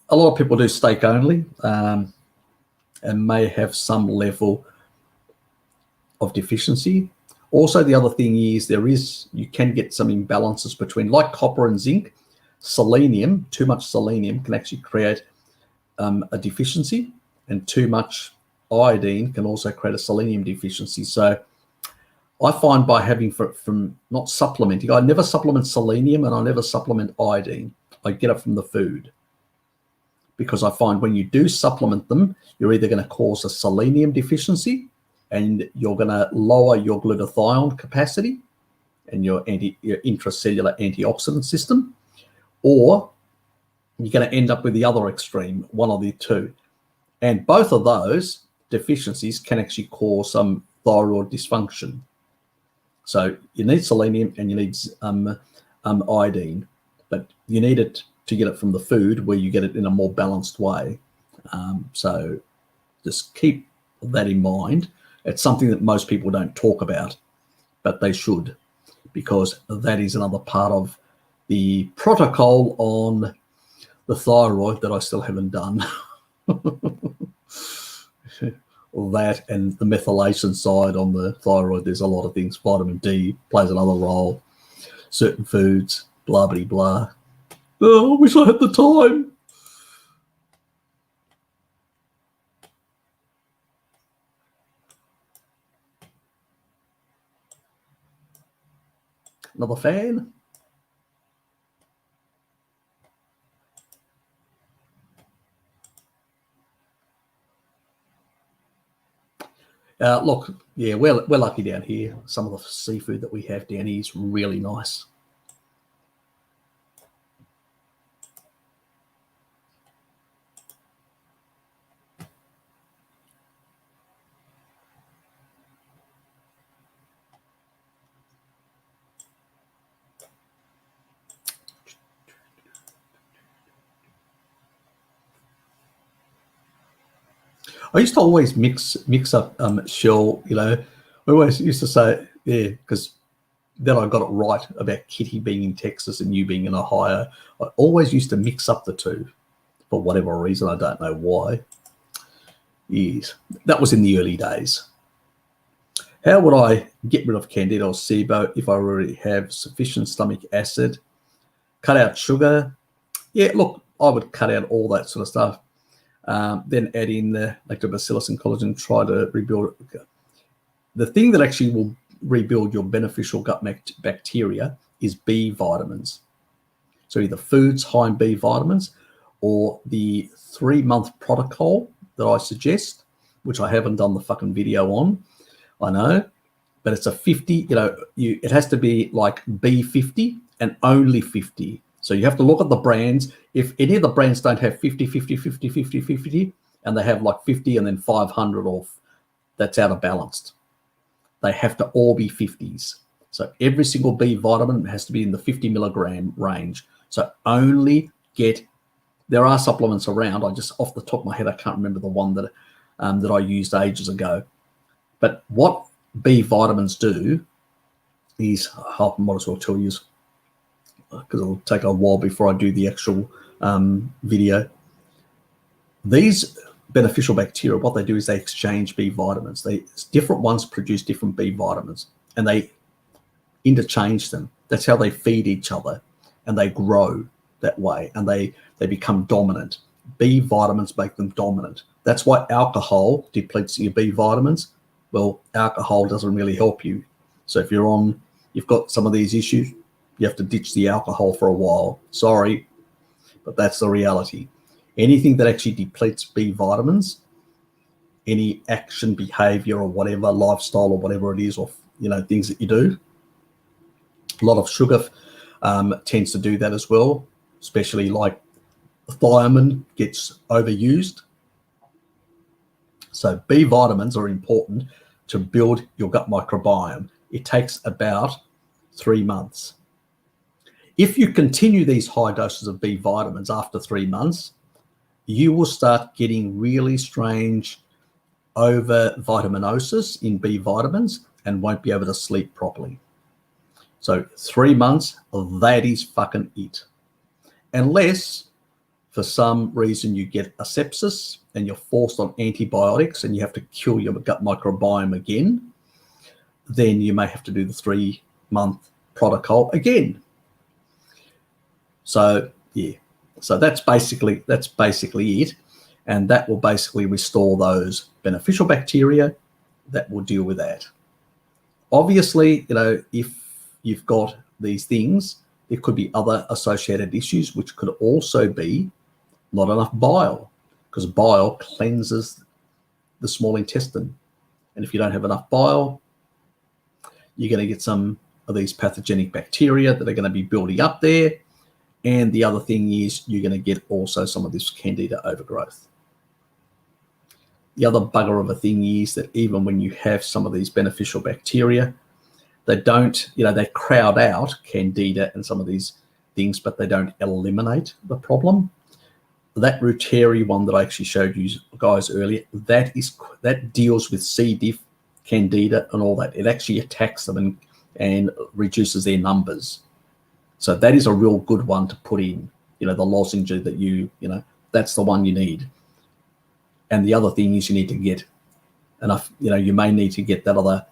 a lot of people do steak only and may have some level of deficiency. Also, the other thing is you can get some imbalances between, like copper and zinc. Selenium, too much selenium can actually create a deficiency, and too much iodine can also create a selenium deficiency. So I find by having from not supplementing, I never supplement selenium and I never supplement iodine. I get it from the food, because I find when you do supplement them, you're either going to cause a selenium deficiency and you're going to lower your glutathione capacity and your intracellular antioxidant system, or you're going to end up with the other extreme, one of the two. And both of those deficiencies can actually cause some thyroid dysfunction. So you need selenium and you need iodine, but you need it to get it from the food where you get it in a more balanced way. So just keep that in mind. It's something that most people don't talk about, but they should, because that is another part of the protocol on the thyroid that I still haven't done. That and the methylation side on the thyroid, there's a lot of things. Vitamin D plays another role, certain foods, blah, blah, blah. Oh, I wish I had the time. Another fan. Look, yeah, we're lucky down here. Some of the seafood that we have down here is really nice. I used to always mix up shell, you know. I always used to say, yeah, because then I got it right about Kitty being in Texas and you being in Ohio. I always used to mix up the two for whatever reason. I don't know why. Yes, that was in the early days. How would I get rid of Candida or SIBO if I already have sufficient stomach acid? Cut out sugar. Yeah, look, I would cut out all that sort of stuff. Then add in the lactobacillus and collagen, try to rebuild it. The thing that actually will rebuild your beneficial gut bacteria is B vitamins. So either foods high in B vitamins or the 3-month protocol that I suggest, which I haven't done the fucking video on, I know, but it's a 50, you know, it has to be like B50 and only 50. So you have to look at the brands. If any of the brands don't have 50, 50, 50, 50, 50, and they have like 50 and then 500 off, that's out of balance. They have to all be 50s. So every single B vitamin has to be in the 50 milligram range. So only get, there are supplements around. I just, off the top of my head, I can't remember the one that I used ages ago. But what B vitamins do is, I might as well tell you, because it'll take a while before I do the actual video. These beneficial bacteria, what they do is they exchange B vitamins. Different ones produce different B vitamins, and they interchange them. That's how they feed each other, and they grow that way, and they become dominant. B vitamins make them dominant. That's why alcohol depletes your B vitamins. Well, alcohol doesn't really help you. So if you've got some of these issues, you have to ditch the alcohol for a while. Sorry, but that's the reality. Anything that actually depletes B vitamins, any action, behavior, or whatever, lifestyle or whatever it is, or things that you do, a lot of sugar tends to do that as well, especially like thiamine gets overused. So B vitamins are important to build your gut microbiome. It takes about 3 months. If you continue these high doses of B vitamins after 3 months, you will start getting really strange over-vitaminosis in B vitamins and won't be able to sleep properly. So 3 months, that is fucking it. Unless for some reason you get a sepsis and you're forced on antibiotics and you have to kill your gut microbiome again, then you may have to do the 3-month protocol again. So yeah, so that's basically it, and that will basically restore those beneficial bacteria that will deal with that. Obviously, if you've got these things, there could be other associated issues, which could also be not enough bile, because bile cleanses the small intestine. And if you don't have enough bile, you're going to get some of these pathogenic bacteria that are going to be building up there. And the other thing is you're going to get also some of this candida overgrowth. The other bugger of a thing is that even when you have some of these beneficial bacteria, they don't, they crowd out candida and some of these things, but they don't eliminate the problem. That Ruteri one that I actually showed you guys earlier, that deals with C. diff, candida, and all that. It actually attacks them and reduces their numbers. So that is a real good one to put in. The lozenge that that's the one you need. And the other thing is you need to get enough. You may need to get that other.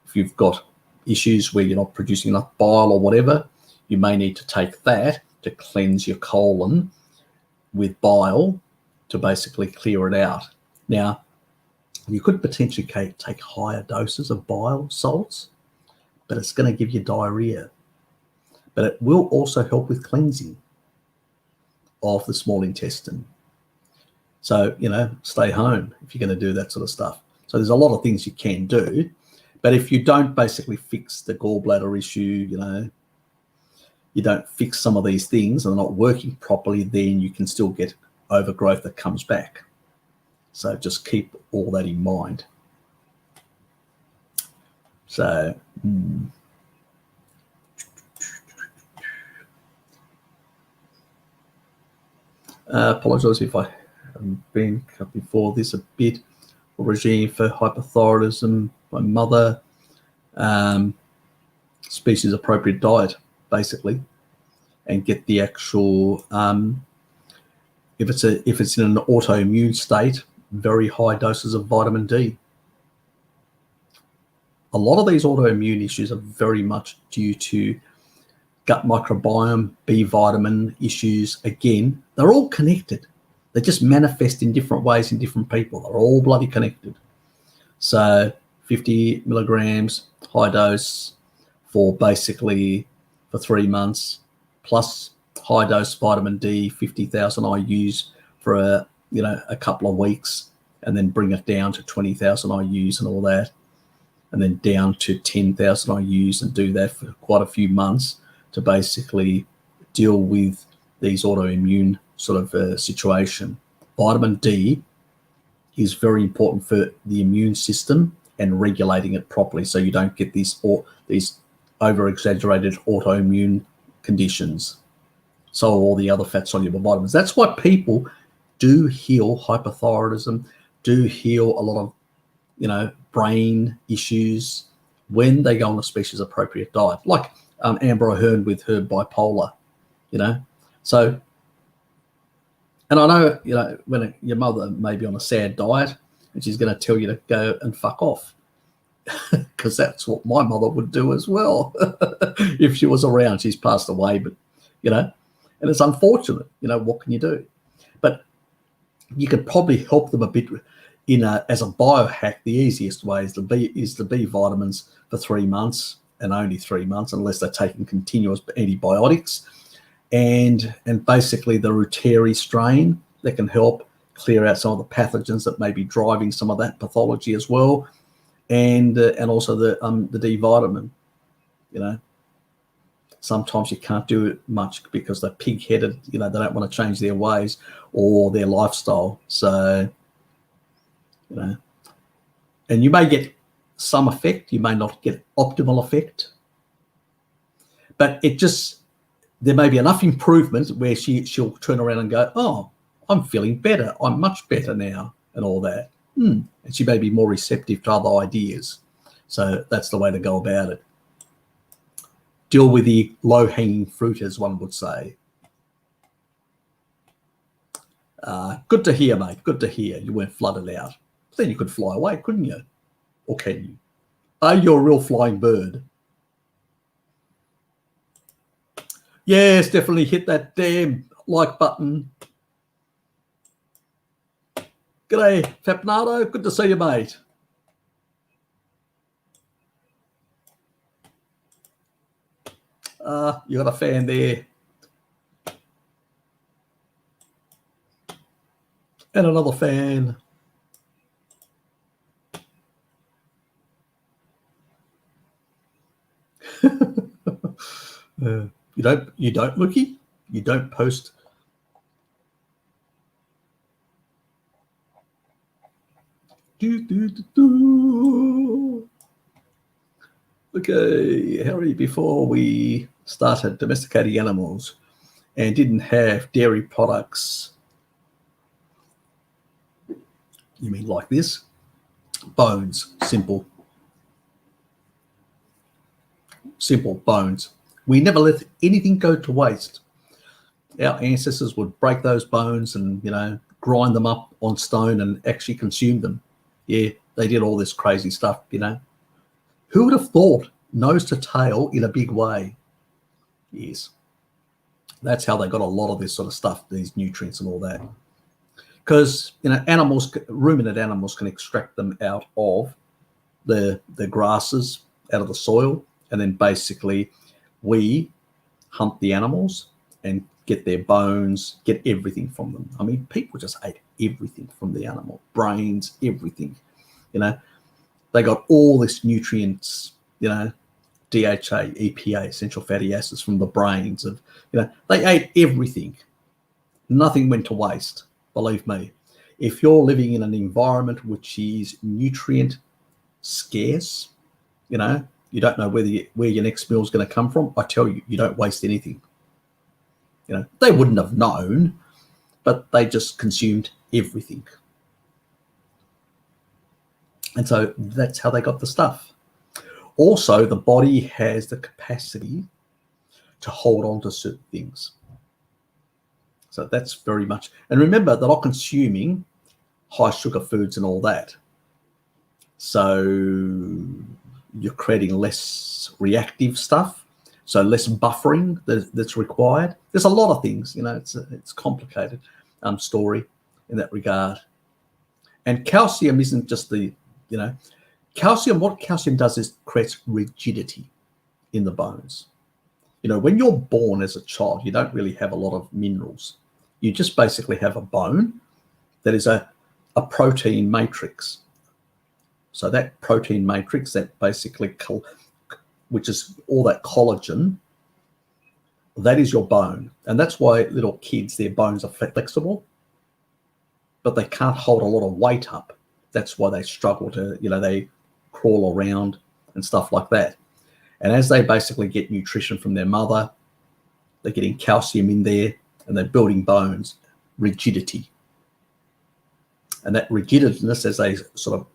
If you've got issues where you're not producing enough bile or whatever, you may need to take that to cleanse your colon with bile to basically clear it out. Now, you could potentially take higher doses of bile salts, but it's going to give you diarrhea. But it will also help with cleansing of the small intestine. So, stay home if you're going to do that sort of stuff. So there's a lot of things you can do, but if you don't basically fix the gallbladder issue, you don't fix some of these things and they're not working properly, then you can still get overgrowth that comes back. So just keep all that in mind. So, apologise if I haven't been cut before this a bit. Regime for hypothyroidism, my mother, species appropriate diet, basically, and get the actual if it's in an autoimmune state, very high doses of vitamin D. A lot of these autoimmune issues are very much due to gut microbiome, B vitamin issues. Again, they're all connected. They just manifest in different ways in different people. They're all bloody connected. So 50 milligrams high dose for 3 months, plus high dose vitamin D, 50,000 IUs for a couple of weeks, and then bring it down to 20,000 IUs and all that, and then down to 10,000 IUs, and do that for quite a few months to basically deal with these autoimmune sort of situation. Vitamin D is very important for the immune system and regulating it properly, so you don't get these over-exaggerated autoimmune conditions. So all the other fat soluble vitamins. That's why people do heal hypothyroidism, do heal a lot of brain issues when they go on a species appropriate diet, like Amber O'Hearn with her bipolar. So, and I know when your mother may be on a sad diet and she's going to tell you to go and fuck off, because that's what my mother would do as well if she was around. She's passed away, but and it's unfortunate. What can you do? But you could probably help them a bit as a biohack. The easiest way is the B vitamins for 3 months, and only 3 months, unless they're taking continuous antibiotics, and basically the Ruteri strain that can help clear out some of the pathogens that may be driving some of that pathology as well, and also the D vitamin. Sometimes you can't do it much because they're pig-headed. They don't want to change their ways or their lifestyle. So, and you may get some effect. You may not get optimal effect. But there may be enough improvement where she'll turn around and go, oh, I'm feeling better. I'm much better now, and all that. And she may be more receptive to other ideas. So that's the way to go about it. Deal with the low-hanging fruit, as one would say. Good to hear, mate. Good to hear. You weren't flooded out. Then you could fly away, couldn't you? Or can you? Are you a real flying bird? Yes, definitely hit that damn like button. G'day, Fapnado. Good to see you, mate. You got a fan there. And another fan. You don't, Lookie? You don't post. Okay, Harry, before we started domesticating animals and didn't have dairy products, you mean like this? Bones, simple bones. We never let anything go to waste. Our ancestors would break those bones and, grind them up on stone and actually consume them. Yeah, they did all this crazy stuff, Who would have thought nose to tail in a big way? Yes. That's how they got a lot of this sort of stuff, these nutrients and all that. Because, ruminant animals can extract them out of the grasses, out of the soil, and then basically we hunt the animals and get their bones, get everything from them. I mean, people just ate everything from the animal, brains, everything. They got all this nutrients, DHA, EPA, essential fatty acids from the brains of, they ate everything. Nothing went to waste, believe me. If you're living in an environment which is nutrient scarce, you don't know where your next meal is going to come from, I tell you, you don't waste anything. They wouldn't have known, but they just consumed everything. And so that's how they got the stuff. Also, the body has the capacity to hold on to certain things. So that's very much, and remember, they're not consuming high sugar foods and all that. So you're creating less reactive stuff, so less buffering that's required. There's a lot of things, it's complicated story in that regard. And calcium isn't just calcium, what calcium does is creates rigidity in the bones. When you're born as a child, you don't really have a lot of minerals. You just basically have a bone that is a protein matrix. So that protein matrix, that basically, which is all that collagen, that is your bone. And that's why little kids, their bones are flexible, but they can't hold a lot of weight up. That's why they struggle to, they crawl around and stuff like that. And as they basically get nutrition from their mother, they're getting calcium in there and they're building bones, rigidity. And that rigidness, as they sort of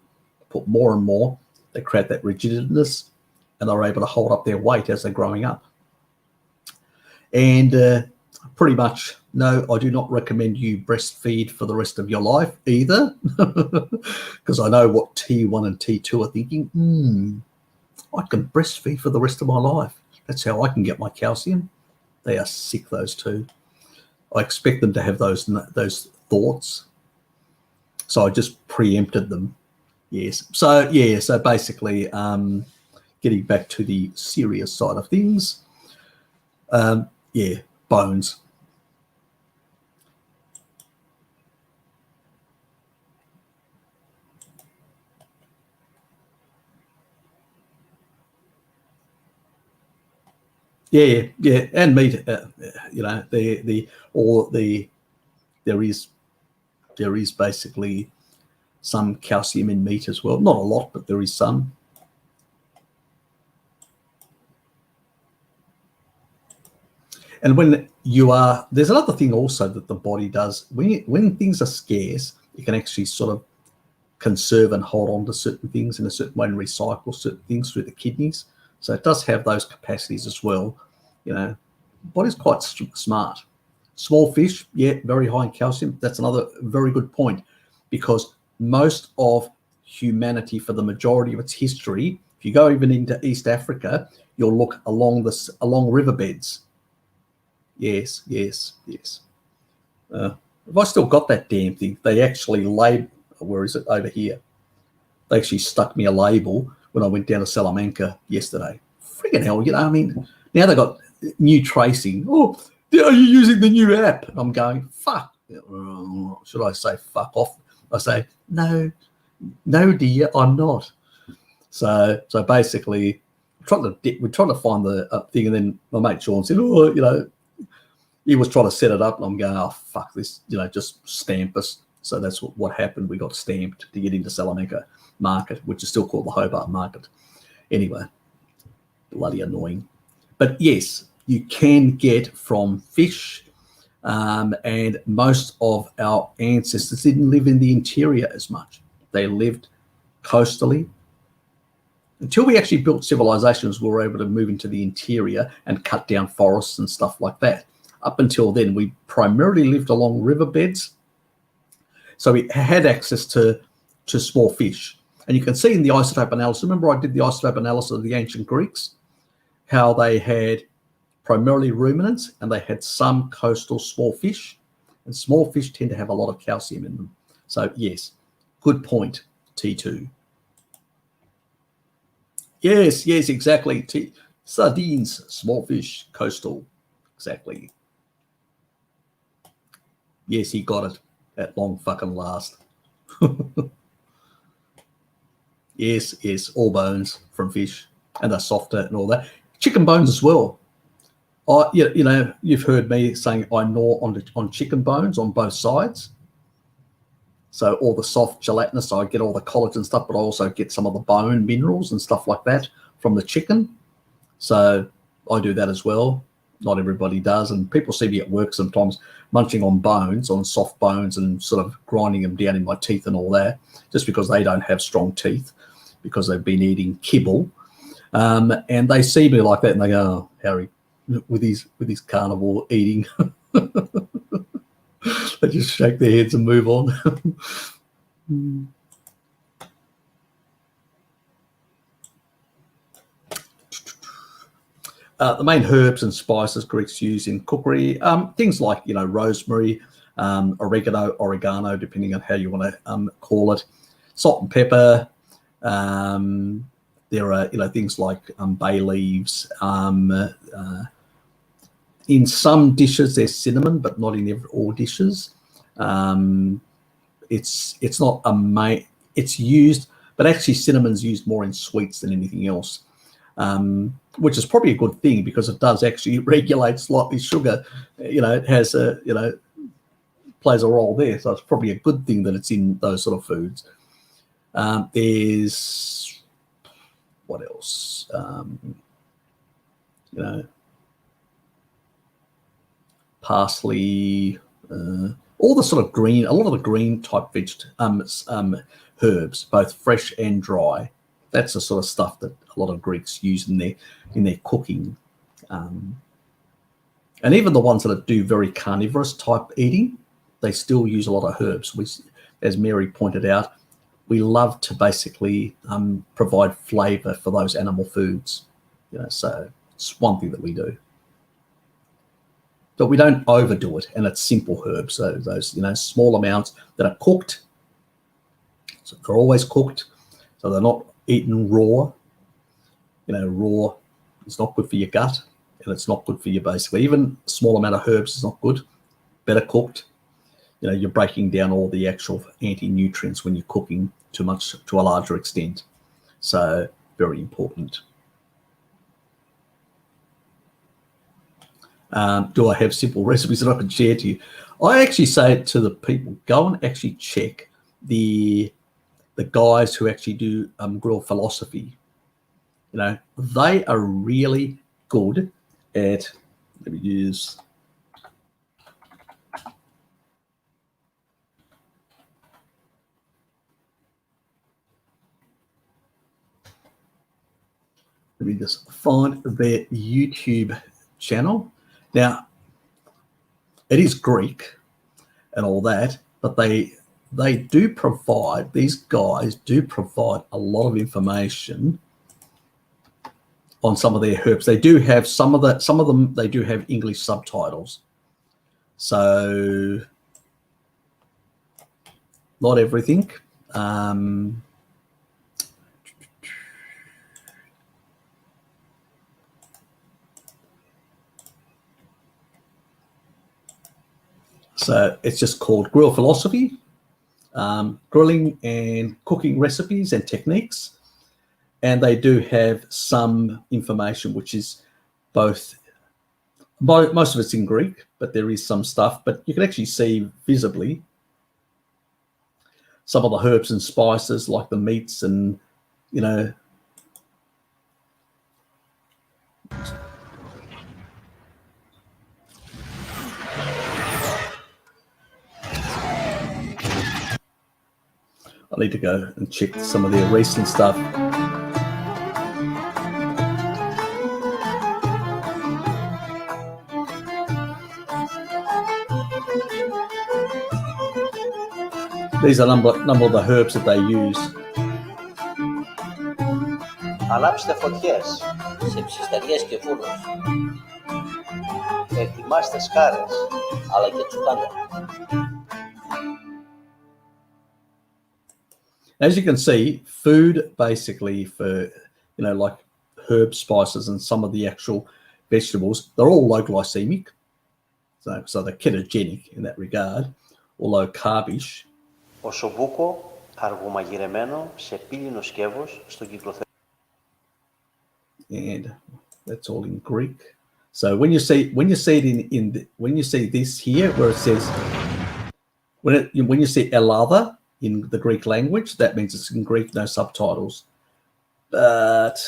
put more and more, they create that rigidness and they're able to hold up their weight as they're growing up. And pretty much, no, I do not recommend you breastfeed for the rest of your life either, because I know what T1 and T2 are thinking. I can breastfeed for the rest of my life. That's how I can get my calcium. They are sick, those two. I expect them to have those thoughts. So I just preempted them. Yes. So, yeah, so basically getting back to the serious side of things, bones. Yeah, and meat. There is basically some calcium in meat as well. Not a lot, but there is some. And there's another thing also that the body does. When things are scarce, it can actually sort of conserve and hold on to certain things in a certain way and recycle certain things through the kidneys. So it does have those capacities as well. The body's quite smart. Small fish, very high in calcium. That's another very good point, because most of humanity, for the majority of its history, if you go even into East Africa, you'll look along riverbeds. Yes. Have I still got that damn thing? They actually where is it? Over here. They actually stuck me a label when I went down to Salamanca yesterday. Friggin' hell, now they got new tracing. Oh, are you using the new app? I'm going, fuck, should I say fuck off? I say, no, dear, I'm not. So basically, we're trying to find the thing, and then my mate Sean said, he was trying to set it up, and I'm going, oh, fuck this, just stamp us. So that's what happened. We got stamped to get into Salamanca Market, which is still called the Hobart Market. Anyway, bloody annoying. But yes, you can get from fish, and most of our ancestors didn't live in the interior as much. They lived coastally. Until we actually built civilizations, we were able to move into the interior and cut down forests and stuff like that. Up until then, we primarily lived along riverbeds. So we had access to small fish. And you can see in the isotope analysis, remember I did the isotope analysis of the ancient Greeks, how they had primarily ruminants and they had some coastal small fish. And small fish tend to have a lot of calcium in them. So yes, good point, T2. Yes, exactly. Sardines, small fish, coastal, exactly. Yes, he got it at long fucking last. Yes, all bones from fish, and they're softer and all that. Chicken bones as well. You've heard me saying I gnaw on chicken bones on both sides. So all the soft gelatinous, so I get all the collagen stuff, but I also get some of the bone minerals and stuff like that from the chicken. So I do that as well. Not everybody does. And people see me at work sometimes munching on bones, on soft bones, and sort of grinding them down in my teeth and all that, just because they don't have strong teeth, because they've been eating kibble. And they see me like that and they go, oh, Harry, with his carnivore eating. They just shake their heads and move on. The main herbs and spices Greeks use in cookery, things like rosemary, oregano, depending on how you want to call it, salt and pepper. There are things like bay leaves. In some dishes there's cinnamon, but not in all dishes. It's not a main. It's used, but actually cinnamon's used more in sweets than anything else. Which is probably a good thing because it does actually regulate slightly sugar. It has plays a role there. So it's probably a good thing that it's in those sort of foods. There's what else? Parsley, all the sort of green, a lot of the green type herbs, both fresh and dry. That's the sort of stuff that a lot of Greeks use in their cooking. And even the ones that do very carnivorous type eating, they still use a lot of herbs. As Mary pointed out, we love to basically provide flavour for those animal foods. So it's one thing that we do. But we don't overdo it, and it's simple herbs. So those small amounts that are cooked. So they're always cooked, so they're not eaten raw. Raw is not good for your gut, and it's not good for you basically. Even a small amount of herbs is not good. Better cooked. You're breaking down all the actual anti-nutrients when you're cooking too much to a larger extent. So very important. Do I have simple recipes that I can share to you? I actually say to the people, go and actually check the guys who actually do grill philosophy. They are really good at, let me use, let me just find their YouTube channel. Now, it is Greek and all that, but they do provide, these guys do provide a lot of information on some of their herbs. They do have some of them, they do have English subtitles. So not everything. So it's just called Grill Philosophy, grilling and cooking recipes and techniques. And they do have some information, which is both, most of it's in Greek, but there is some stuff, but you can actually see visibly some of the herbs and spices, like the meats and, you know, I need to go and check some of their recent stuff. These are a number of the herbs that they use. Ανάψτε φωτιές σε ψισταριές και φούρνους. Ετοιμάστε σκάρες, αλλά και τσουκάνια. As you can see, food basically for, you know, like herbs, spices, and some of the actual vegetables, they're all low glycemic. So they're ketogenic in that regard, or low carbish. Οσομπούκο αργομαγειρεμένο σε πύλινο σκεύος στον κυκλοθέτη. And that's all in Greek. So when you see it when you see this here where it says when you see elada in the Greek language, that means it's in Greek, no subtitles. But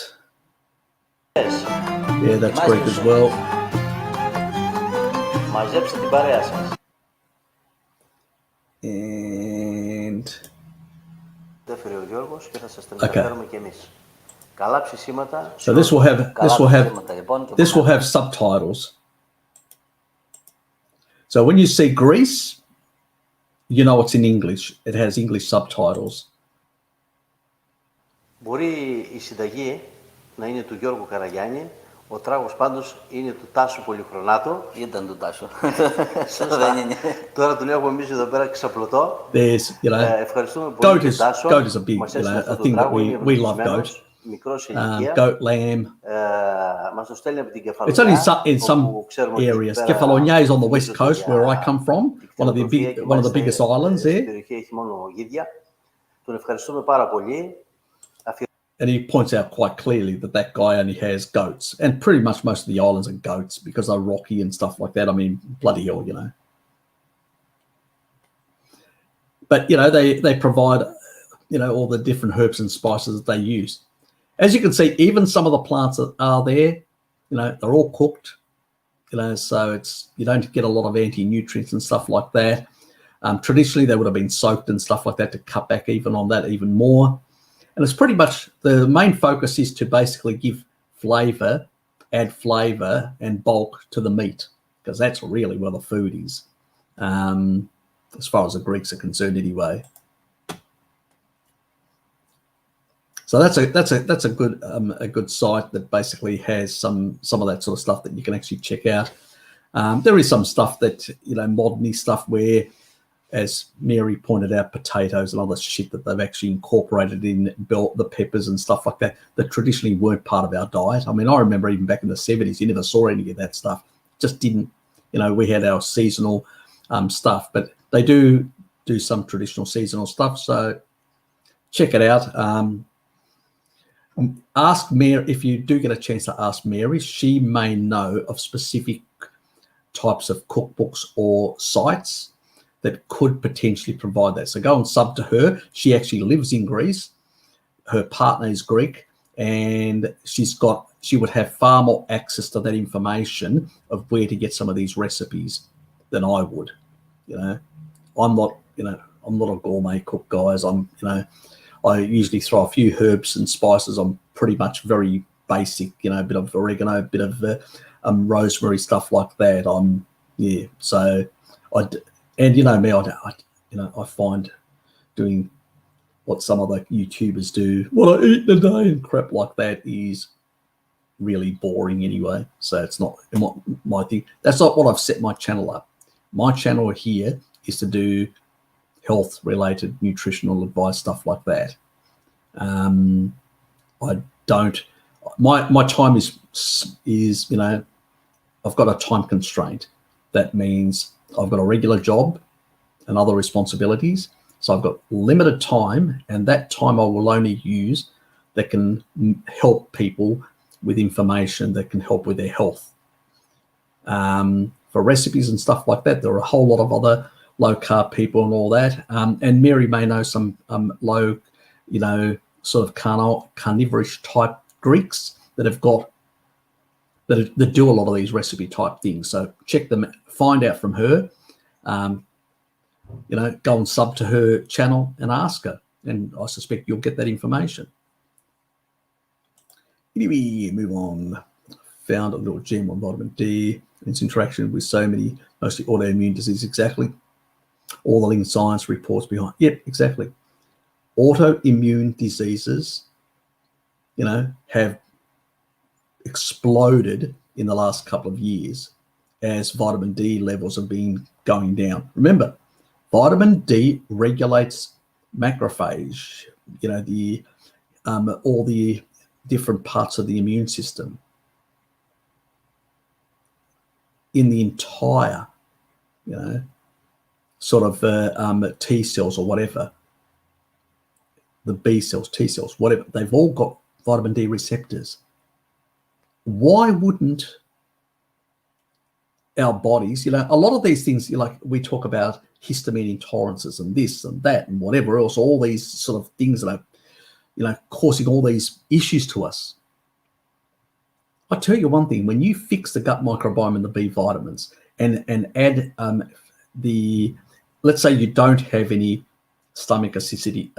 yeah, that's Greek as well. Μαζέψτε την παρέα σας. And Έφερε ο Γιώργος και θα σας τα μεταφέρουμε και εμείς. Καλά ψησίματα. So this will have subtitles. So when you see Greece, you know it's in English. It has English subtitles. Μπορεί η συνταγή να είναι του Γιώργου Καραγιάννη, ο τράγος πάντως είναι του Τάσου Πολυχρονάτου. Ήταν του Τάσου. Τώρα τον έχουμε εμείς εδώ πέρα ξαπλωτό. Ευχαριστούμε πολύ τον Τάσο. Goat is a big, I think that we love goat. Μικρός σε ηλικία. Goat, lamb. Μας το στέλνει από την Κεφαλονιά. It's only in some areas. Kefalonia is on the west coast where I come from, one of the biggest islands there. Η περιοχή έχει μόνο γίδια. Τον ευχαριστούμε πάρα πολύ. And he points out quite clearly that guy only has goats, and pretty much most of the islands are goats because they're rocky and stuff like that. I mean, bloody hell, you know. But you know, they provide, you know, all the different herbs and spices that they use. As you can see, even some of the plants that are there, you know, they're all cooked, you know, so you don't get a lot of anti-nutrients and stuff like that. Traditionally, they would have been soaked and stuff like that to cut back even on that even more. And it's pretty much the main focus is to basically give add flavor and bulk to the meat, because that's really where the food is, as far as the Greeks are concerned anyway. So that's a good site that basically has some of that sort of stuff that you can actually check out. There is some stuff that, you know, modern stuff where, as Mary pointed out, potatoes and other shit that they've actually incorporated in the peppers and stuff like that traditionally weren't part of our diet. I mean, I remember even back in the 70s, you never saw any of that stuff. Just didn't, you know, we had our seasonal stuff, but they do some traditional seasonal stuff. So check it out. Ask Mary, if you do get a chance to ask Mary, she may know of specific types of cookbooks or sites that could potentially provide that. So go and sub to her. She actually lives in Greece. Her partner is Greek, and she would have far more access to that information of where to get some of these recipes than I would. You know, I'm not a gourmet cook, guys. I usually throw a few herbs and spices. I'm pretty much very basic, you know, a bit of oregano, a bit of rosemary, stuff like that. And you know me, I find doing what some other YouTubers do, what I eat in a day and crap like that, is really boring anyway. So it's not my thing. That's not what I've set my channel up. My channel here is to do health-related nutritional advice, stuff like that. I don't. My time is, you know, I've got a time constraint. That means I've got a regular job and other responsibilities. So I've got limited time, and that time I will only use that can help people with information that can help with their health. For recipes and stuff like that, there are a whole lot of other low carb people and all that. And Mary may know some low, sort of carnivorous type Greeks that have got that do a lot of these recipe type things. So check them, find out from her. Go and sub to her channel and ask her, and I suspect you'll get that information. Anyway, move on. Found a little gem on vitamin D. Its interaction with so many, mostly autoimmune disease. Exactly. All the linked science reports behind. Yep, exactly. Autoimmune diseases, have exploded in the last couple of years as vitamin D levels have been going down. Remember, vitamin D regulates macrophage, all the different parts of the immune system in the entire, sort of T cells or whatever, the B cells, T cells, whatever, they've all got vitamin D receptors. Why wouldn't our bodies, a lot of these things, like we talk about histamine intolerances and this and that and whatever else, all these sort of things that are, causing all these issues to us. I tell you one thing, when you fix the gut microbiome and the B vitamins and add let's say you don't have any stomach acidity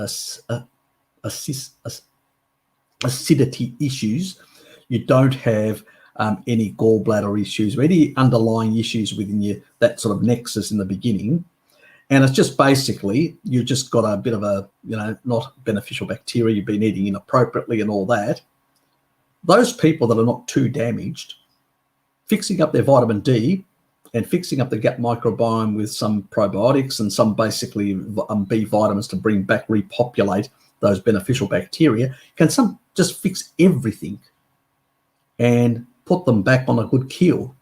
issues, you don't have any gallbladder issues or any underlying issues within that sort of nexus in the beginning, and it's just basically you just got a bit of a not beneficial bacteria, you've been eating inappropriately and all that. Those people that are not too damaged, fixing up their vitamin D and fixing up the gut microbiome with some probiotics and some basically B vitamins to bring back, repopulate those beneficial bacteria, can just fix everything and put them back on a good keel.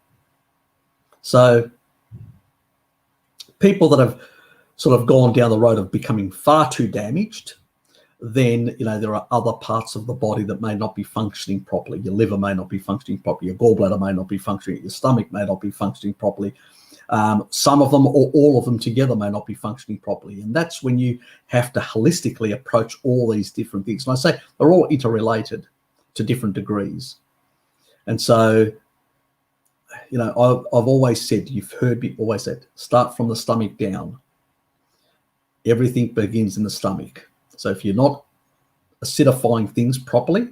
So people that have sort of gone down the road of becoming far too damaged, then there are other parts of the body that may not be functioning properly. Your liver may not be functioning properly, your gallbladder may not be functioning, your stomach may not be functioning properly. Some of them or all of them together may not be functioning properly, and that's when you have to holistically approach all these different things. And I say they're all interrelated to different degrees. And so I've always said, you've heard me always say, start from the stomach down. Everything begins in the stomach. So if you're not acidifying things properly,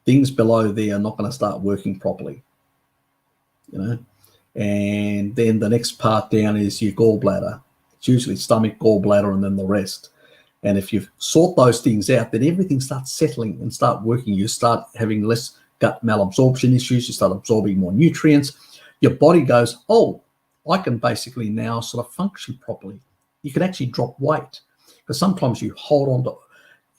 things below there are not going to start working properly, And then the next part down is your gallbladder. It's usually stomach, gallbladder, and then the rest. And if you sort those things out, then everything starts settling and start working. You start having less gut malabsorption issues. You start absorbing more nutrients. Your body goes, oh, I can basically now sort of function properly. You can actually drop weight. Because sometimes you hold on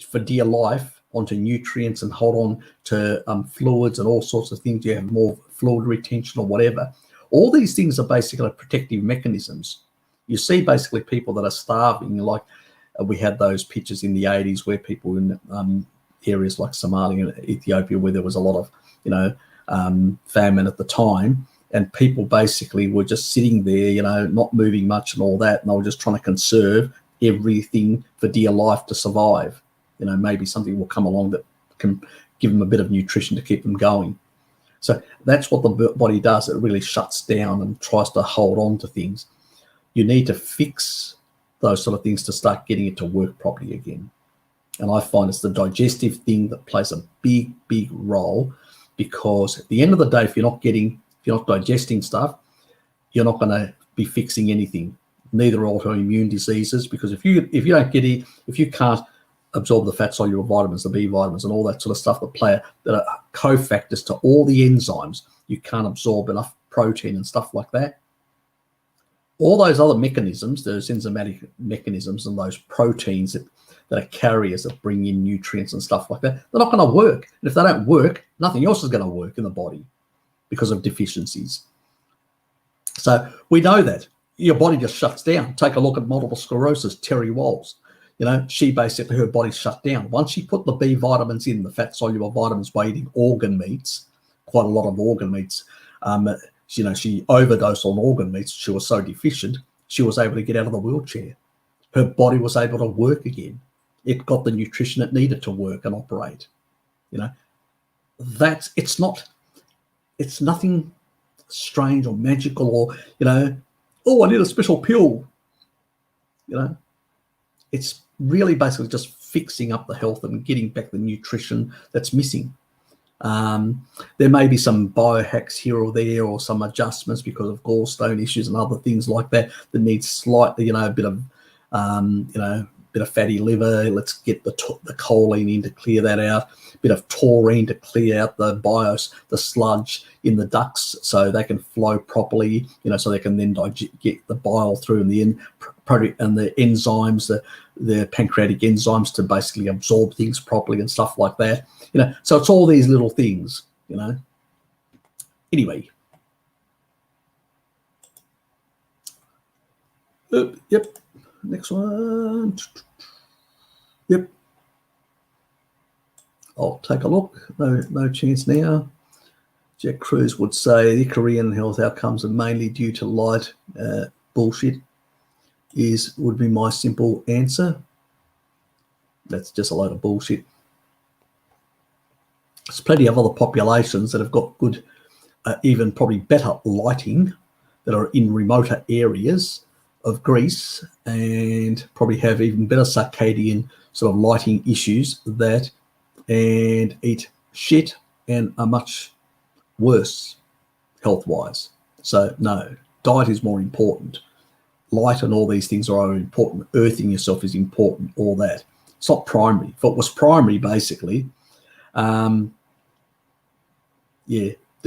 for dear life onto nutrients and hold on to fluids and all sorts of things. You have more fluid retention or whatever. All these things are basically protective mechanisms. You see basically people that are starving, like we had those pictures in the 80s where people in areas like Somalia and Ethiopia where there was a lot of, famine at the time, and people basically were just sitting there, not moving much and all that, and they were just trying to conserve everything for dear life to survive. Maybe something will come along that can give them a bit of nutrition to keep them going. So that's what the body does. It really shuts down and tries to hold on to things. You need to fix those sort of things to start getting it to work properly again. And I find it's the digestive thing that plays a big, big role, because at the end of the day, if you're not digesting stuff, you're not going to be fixing anything. Neither autoimmune diseases, because if you can't absorb the fat soluble vitamins, the B vitamins, and all that sort of stuff that are cofactors to all the enzymes, you can't absorb enough protein and stuff like that. All those other mechanisms, those enzymatic mechanisms and those proteins that are carriers that bring in nutrients and stuff like that, they're not going to work. And if they don't work, nothing else is going to work in the body because of deficiencies. So we know that. your body just shuts down. Take a look at multiple sclerosis, Terry Walls. She basically, her body shut down. Once she put the B vitamins in, the fat soluble vitamins by eating organ meats, quite a lot of organ meats, she overdosed on organ meats. She was so deficient, she was able to get out of the wheelchair. Her body was able to work again. It got the nutrition it needed to work and operate. It's nothing strange or magical or, oh, I need a special pill. It's really basically just fixing up the health and getting back the nutrition that's missing. There may be some biohacks here or there, or some adjustments because of gallstone issues and other things like that need slightly, a bit of, bit of fatty liver. Let's get the choline in to clear that out. A bit of taurine to clear out the sludge in the ducts so they can flow properly. So they can then get the bile through and the enzymes, the pancreatic enzymes to basically absorb things properly and stuff like that. So it's all these little things. Anyway. Yep. Next one. Yep. I'll take a look. No chance now. Jack Cruz would say the Korean health outcomes are mainly due to light. Bullshit would be my simple answer. That's just a load of bullshit. There's plenty of other populations that have got good, even probably better lighting, that are in remoter areas of Greece and probably have even better circadian sort of lighting issues and eat shit and are much worse health-wise. So no, diet is more important. Light and all these things are important. Earthing yourself is important, all that. It's not primary. If it was primary, basically, there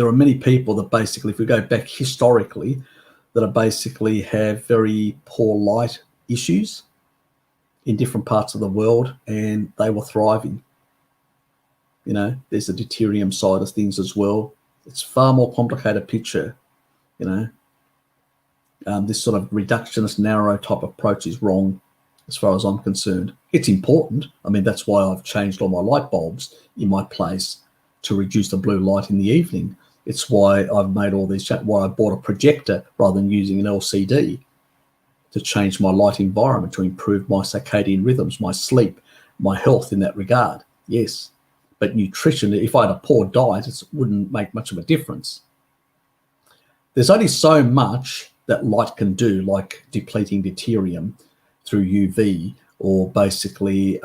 are many people that basically, if we go back historically, that are basically have very poor light issues in different parts of the world, and they were thriving. There's the deuterium side of things as well. It's far more complicated picture. This sort of reductionist, narrow type approach is wrong as far as I'm concerned. It's important. I mean, that's why I've changed all my light bulbs in my place to reduce the blue light in the evening. It's why I've made all these, why I bought a projector rather than using an LCD, to change my light environment, to improve my circadian rhythms, my sleep, my health in that regard. Yes, but nutrition, if I had a poor diet, it wouldn't make much of a difference. There's only so much that light can do, like depleting deuterium through UV, or basically,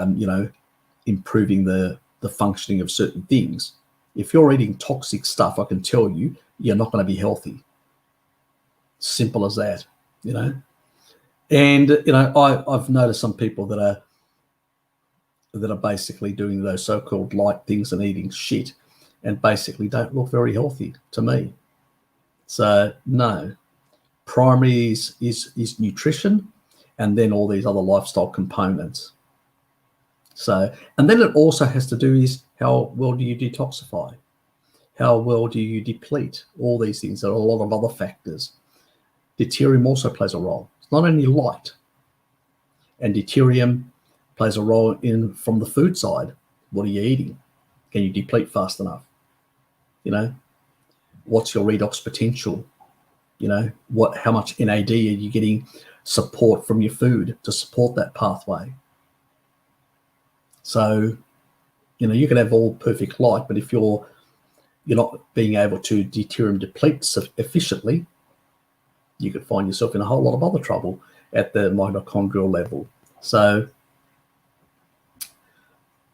improving the functioning of certain things. If you're eating toxic stuff, I can tell you, you're not going to be healthy. Simple as that, And, I've noticed some people that are basically doing those so-called light things and eating shit and basically don't look very healthy to me. So, no. Primary is nutrition, and then all these other lifestyle components. So, and then it also has to do is how well do you detoxify? How well do you deplete? All these things. There are a lot of other factors. Deuterium also plays a role. It's not only light. And deuterium plays a role from the food side. What are you eating? Can you deplete fast enough? What's your redox potential? How much NAD are you getting support from your food to support that pathway? So, you can have all perfect light, but if you're not being able to deuterium deplete efficiently, you could find yourself in a whole lot of other trouble at the mitochondrial level. So,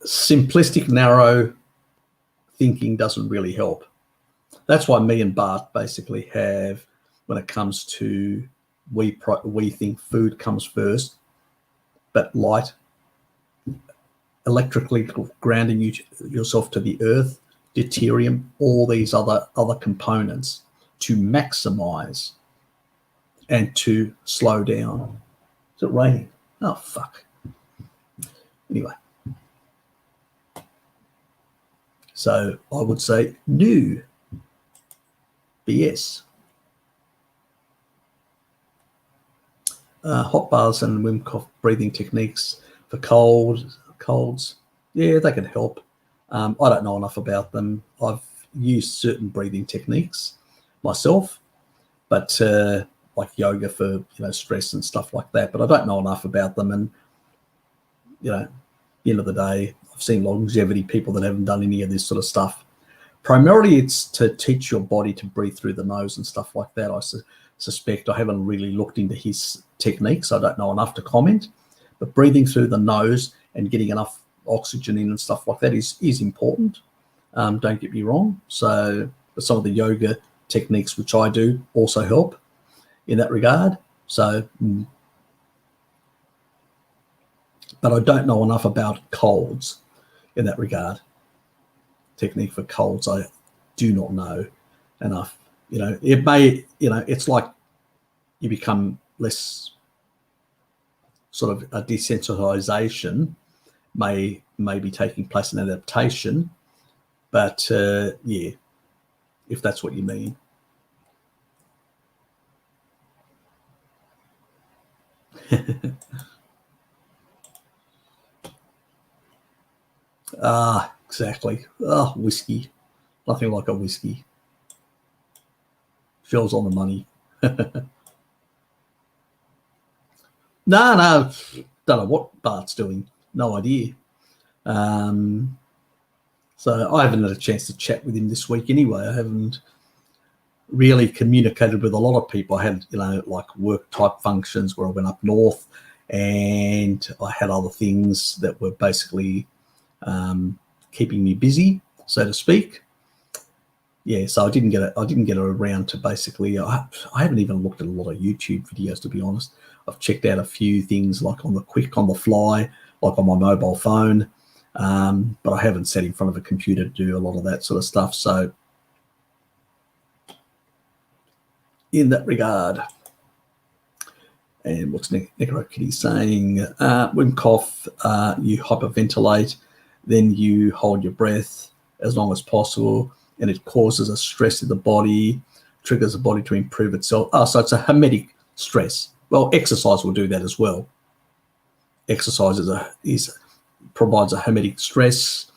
simplistic, narrow thinking doesn't really help. That's why me and Bart basically have, when it comes to, we think food comes first, but light, electrically grounding yourself to the earth, deuterium, all these other components to maximize and to slow down. Is it raining? Oh, fuck. Anyway. So I would say no. BS. hot baths and Wim Hof breathing techniques for colds. Yeah, they can help. I don't know enough about them. I've used certain breathing techniques myself, but like yoga for stress and stuff like that. But I don't know enough about them. And at the end of the day, I've seen longevity people that haven't done any of this sort of stuff. Primarily, it's to teach your body to breathe through the nose and stuff like that. I suspect. I haven't really looked into his techniques. I don't know enough to comment. But breathing through the nose and getting enough oxygen in and stuff like that is important. Don't get me wrong. So some of the yoga techniques which I do also help in that regard. So, but I don't know enough about colds in that regard. Technique for colds, I do not know enough. It may, it's like you become less sort of a desensitization may be taking place in adaptation. But yeah, if that's what you mean. Exactly. Whiskey. Nothing like a whiskey. Phil's on the money. No, don't know what Bart's doing. No idea. So I haven't had a chance to chat with him this week anyway. I haven't really communicated with a lot of people. I had, like work type functions where I went up north, and I had other things that were basically keeping me busy, so to speak. Yeah, so I didn't get around to basically. I haven't even looked at a lot of YouTube videos, to be honest. I've checked out a few things like on the fly, like on my mobile phone, but I haven't sat in front of a computer to do a lot of that sort of stuff. So in that regard, and what's Necro Kitty saying? Wim Hof, you hyperventilate, then you hold your breath as long as possible, and it causes a stress in the body, triggers the body to improve itself. So it's a hermetic stress. Well, exercise will do that as well. Exercise provides a hermetic stress.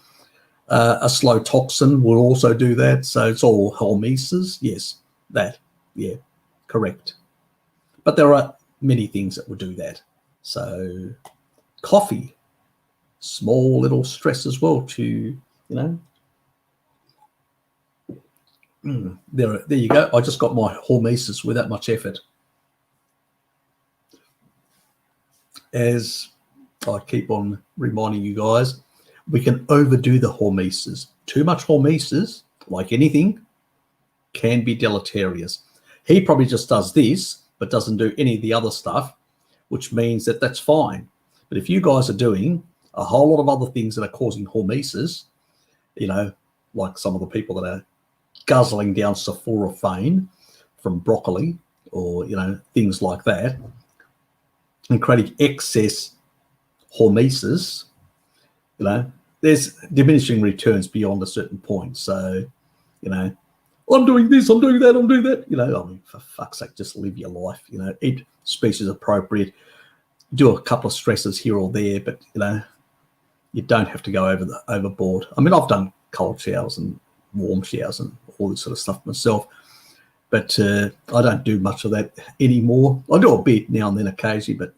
A slow toxin will also do that. So it's all hormesis. Yes, that. Yeah, correct. But there are many things that will do that. So coffee, small little stress as well to, there you go. I just got my hormesis without much effort. As I keep on reminding you guys, we can overdo the hormesis. Too much hormesis, like anything, can be deleterious. He probably just does this, but doesn't do any of the other stuff, which means that that's fine. But if you guys are doing a whole lot of other things that are causing hormesis, like some of the people that are guzzling down sulforaphane from broccoli or, things like that, and creating excess hormesis, there's diminishing returns beyond a certain point. So, I'm doing this, I'm doing that, I'm doing that. For fuck's sake, just live your life. Eat species appropriate, do a couple of stresses here or there, but you don't have to go overboard. I mean, I've done cold showers and warm showers and all this sort of stuff myself, but I don't do much of that anymore. I do a bit now and then occasionally, but a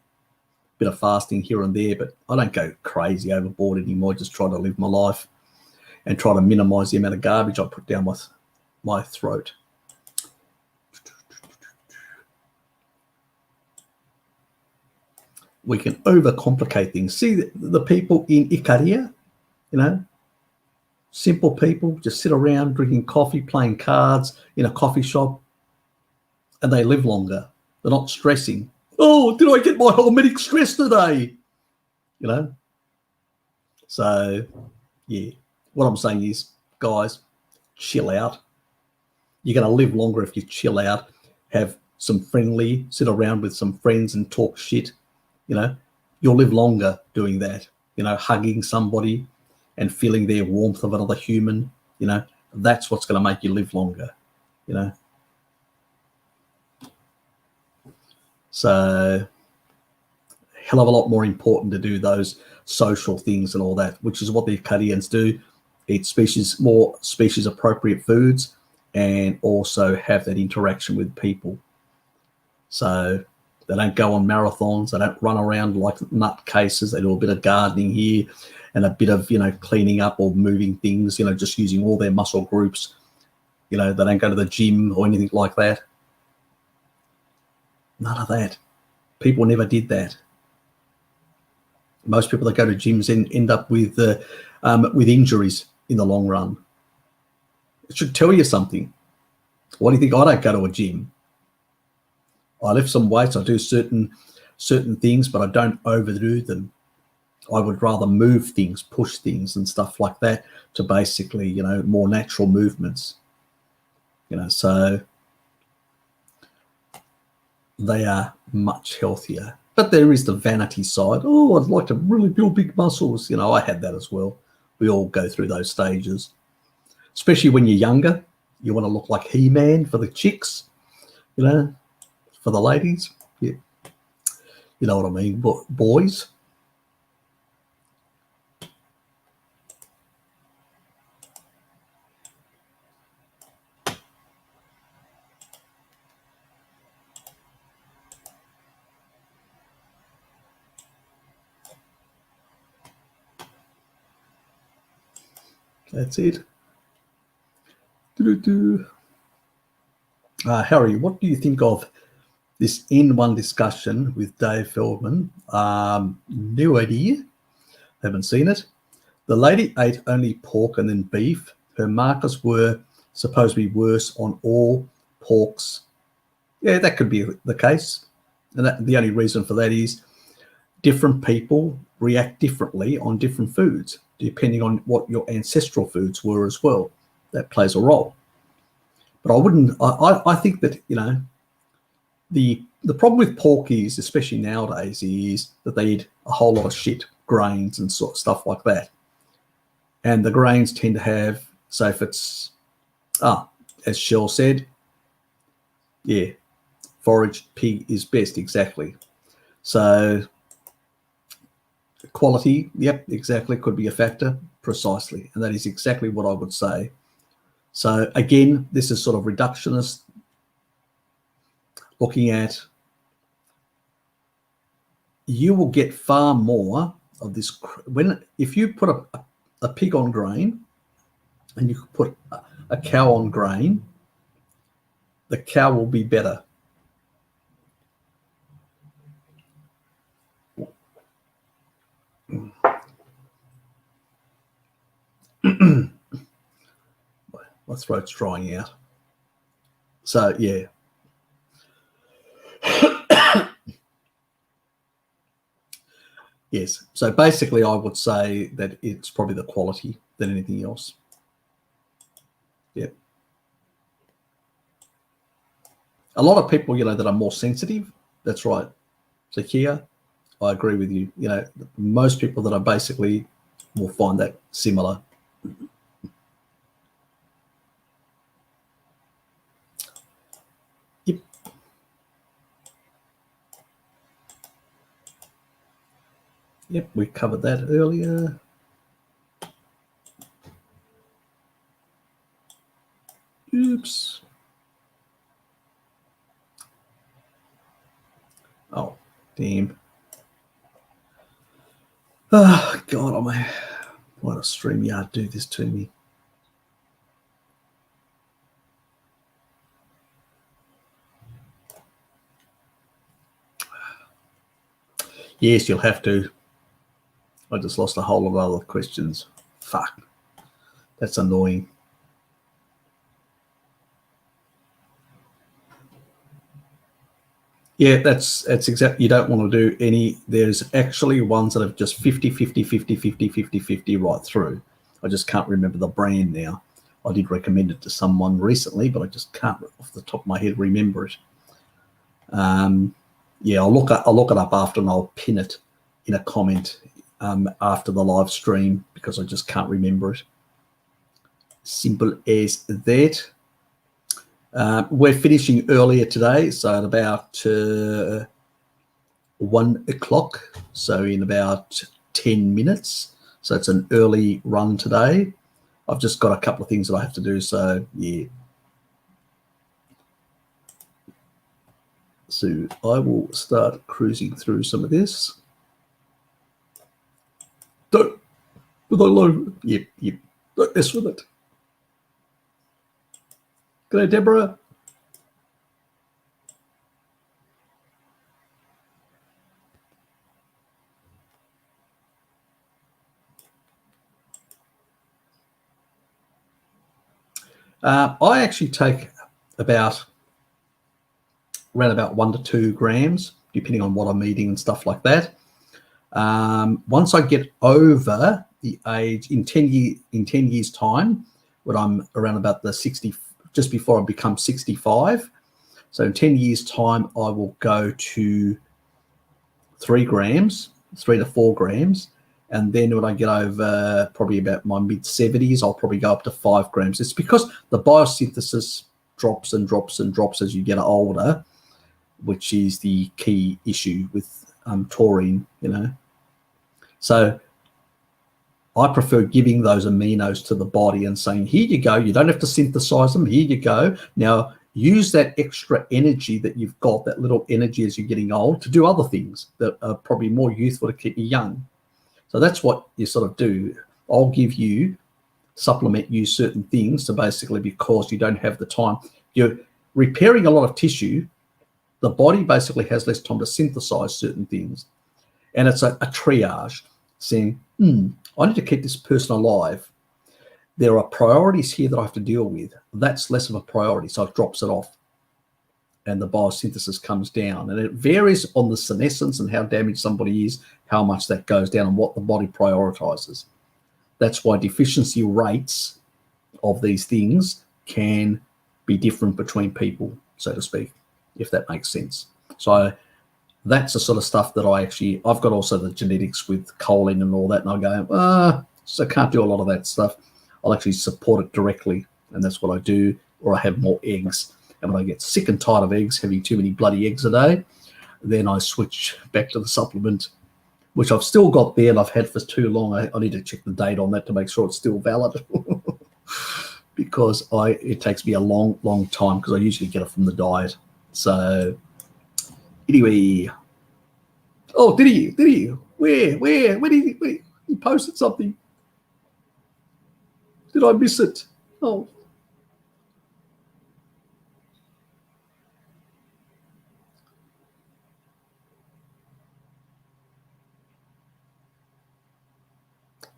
bit of fasting here and there, but I don't go crazy overboard anymore. I just try to live my life and try to minimize the amount of garbage I put down my throat. We can overcomplicate things. See the people in Ikaria, simple people just sit around drinking coffee, playing cards in a coffee shop, and they live longer. They're not stressing. Oh, did I get my hormetic stress today? So, yeah, what I'm saying is, guys, chill out. You're going to live longer if you chill out, have some sit around with some friends and talk shit. You'll live longer doing that. Hugging somebody and feeling their warmth of another human, that's what's going to make you live longer, So, hell of a lot more important to do those social things and all that, which is what the Acadians do. Eat more species appropriate foods and also have that interaction with people. So they don't go on marathons. They don't run around like nutcases. They do a bit of gardening here and a bit of, cleaning up or moving things, just using all their muscle groups. They don't go to the gym or anything like that. None of that. People never did that. Most people that go to gyms end up with injuries in the long run. It should tell you something. Why do you think I don't go to a gym? I lift some weights. I do certain things, but I don't overdo them. I would rather move things, push things and stuff like that to basically, more natural movements. So they are much healthier. But there is the vanity side. Oh, I'd like to really build big muscles. I had that as well. We all go through those stages, especially when you're younger. You want to look like He-Man for the chicks, for the ladies. Yeah. You know what I mean, boys. That's it. Harry, what do you think of this in-one discussion with Dave Feldman? No idea. Haven't seen it. The lady ate only pork and then beef. Her markers were supposed to be worse on all porks. Yeah, that could be the case. And the only reason for that is different people react differently on different foods, depending on what your ancestral foods were as well. That plays a role. But I think that, the problem with pork is, especially nowadays, is that they eat a whole lot of shit, grains and sort of stuff like that. And the grains tend to have, so if it's, as Shell said, yeah, foraged pig is best, exactly. So quality, yep, exactly, could be a factor, precisely. And that is exactly what I would say. So again, this is sort of reductionist, looking at, you will get far more of this if you put a pig on grain and you put a cow on grain, the cow will be better. My throat's drying out. So, yeah. Yes. So basically, I would say that it's probably the quality than anything else. Yeah. A lot of people, that are more sensitive. That's right. So here, I agree with you. Most people that are basically will find that similar. Yep. Yep, we covered that earlier. Oops. Oh, damn. Oh, God, why does StreamYard do this to me? Yes, you'll have to. I just lost a whole lot of other questions. Fuck. That's annoying. Yeah, that's exactly, you don't want to do any, there's actually ones that have just 50, 50, 50, 50, 50, 50 right through. I just can't remember the brand now. I did recommend it to someone recently, but I just can't off the top of my head remember it. Yeah, I'll look it up after and I'll pin it in a comment after the live stream because I just can't remember it. Simple as that. We're finishing earlier today, so at about 1 o'clock, so in about 10 minutes. So it's an early run today. I've just got a couple of things that I have to do, so yeah. So I will start cruising through some of this. Don't Yep. Don't mess with it. G'day, Deborah. I actually take around about 1 to 2 grams, depending on what I'm eating and stuff like that. Once I get over the age, in 10 years time, when I'm around about the 60, just before I become 65, so in 10 years time, I will go to 3 to 4 grams. And then when I get over probably about my mid-70s, I'll probably go up to 5 grams. It's because the biosynthesis drops and drops and drops as you get older, which is the key issue with taurine, So I prefer giving those aminos to the body and saying, here you go. You don't have to synthesize them. Here you go. Now, use that extra energy that you've got, that little energy as you're getting old, to do other things that are probably more useful to keep you young. So that's what you sort of do. I'll supplement you certain things to basically, because you don't have the time. You're repairing a lot of tissue. The body basically has less time to synthesize certain things. And it's a triage, saying, I need to keep this person alive. There are priorities here that I have to deal with. That's less of a priority, so it drops it off. And the biosynthesis comes down. And it varies on the senescence and how damaged somebody is, how much that goes down and what the body prioritizes. That's why deficiency rates of these things can be different between people, so to speak, if that makes sense. So that's the sort of stuff that I've got also the genetics with choline and all that, and I go, so I can't do a lot of that stuff. I'll actually support it directly, and that's what I do, or I have more eggs. And when I get sick and tired of eggs, having too many bloody eggs a day, then I switch back to the supplement, which I've still got there and I've had for too long. I need to check the date on that to make sure it's still valid because it takes me a long, long time because I usually get it from the diet. So anyway, did he? Where did he posted something? Did I miss it? Oh.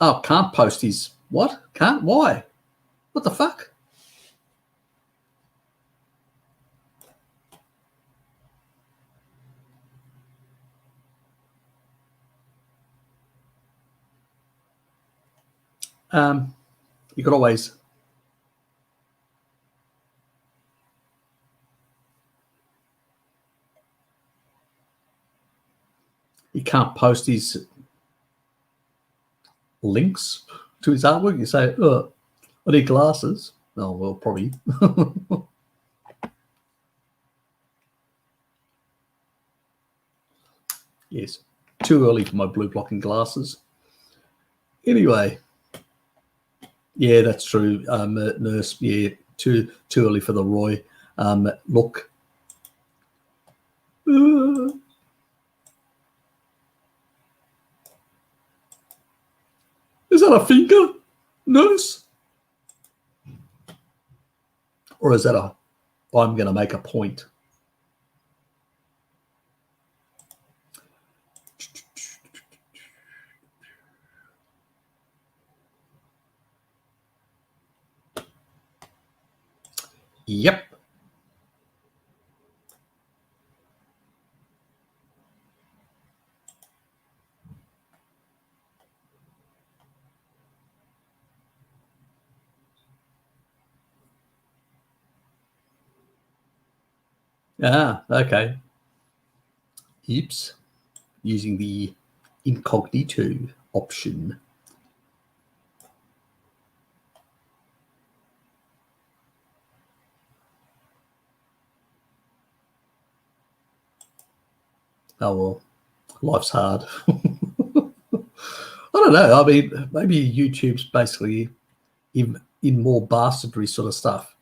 Oh, can't post his what? Can't? Why? What the fuck? You could always. He can't post his links to his artwork. You say, I need glasses. Oh, well, probably. Yes, too early for my blue blocking glasses. Anyway, yeah, that's true. Nurse, yeah, too early for the Roy. Look. Is that a finger, Nurse? Or is that I'm going to make a point? Yep. Okay. Oops. Using the incognito option. Oh, well. Life's hard. I don't know. I mean, maybe YouTube's basically in more bastardry sort of stuff.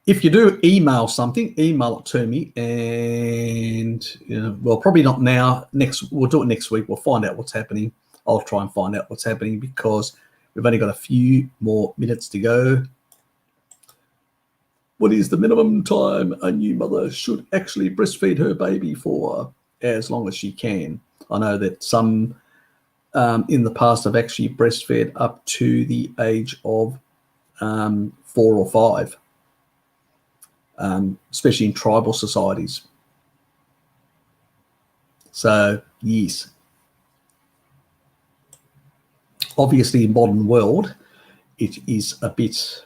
If you do email something, email it to me, and well, probably not now. We'll do it next week. We'll find out what's happening. I'll try and find out what's happening because we've only got a few more minutes to go. What is the minimum time a new mother should actually breastfeed her baby for? As long as she can. I know that some in the past have actually breastfed up to the age of 4 or 5, especially in tribal societies. So, yes. Obviously, in modern world, it is a bit,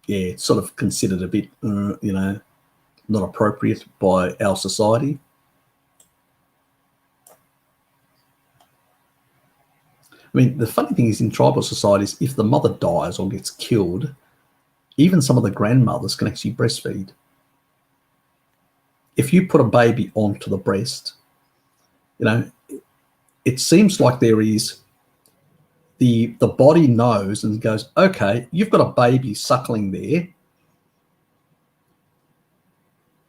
it's sort of considered a bit, not appropriate by our society. I mean, the funny thing is in tribal societies, if the mother dies or gets killed, even some of the grandmothers can actually breastfeed. If you put a baby onto the breast, it seems like there is the body knows and goes, okay, you've got a baby suckling there.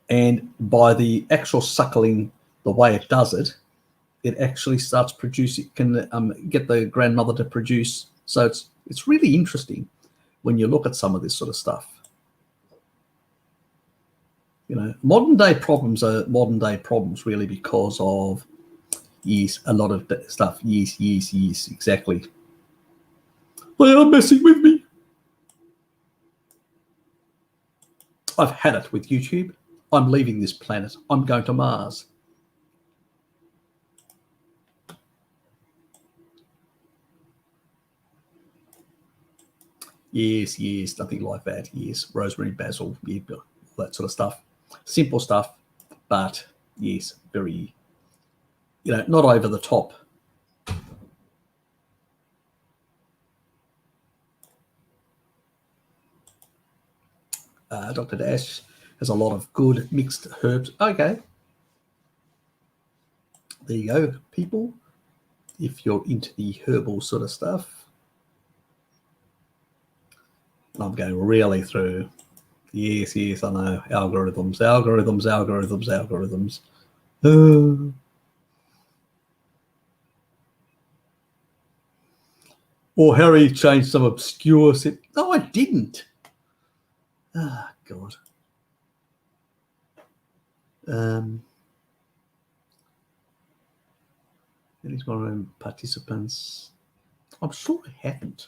And by the actual suckling, the way it does it, it actually starts producing, can get the grandmother to produce. So it's really interesting when you look at some of this sort of stuff. Modern day problems are modern day problems really because of, yes, a lot of stuff. Yes, exactly. They are messing with me. I've had it with YouTube. I'm leaving this planet. I'm going to Mars. Yes, nothing like that. Yes, rosemary, basil, yeah, all that sort of stuff. Simple stuff, but yes, very, not over the top. Dr. Dash has a lot of good mixed herbs. Okay. There you go, people. If you're into the herbal sort of stuff. I'm going really through. Yes, I know. Algorithms. Or Harry changed some obscure... No, I didn't. Ah, God. These my own participants. I'm sure I haven't.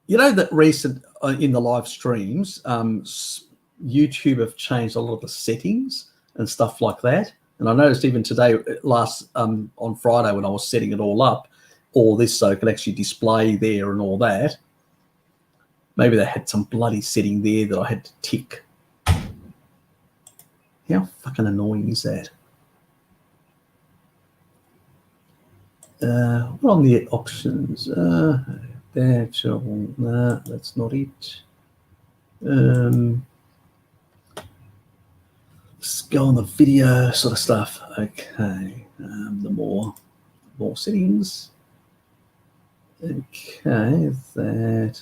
That recent in the live streams, YouTube have changed a lot of the settings and stuff like that. And I noticed even today, on Friday when I was setting it all up, all this so it could actually display there and all that. Maybe they had some bloody setting there that I had to tick. How fucking annoying is that? What on the options? No, that's not it. Let's go on the video sort of stuff. Okay, the more settings. Okay, that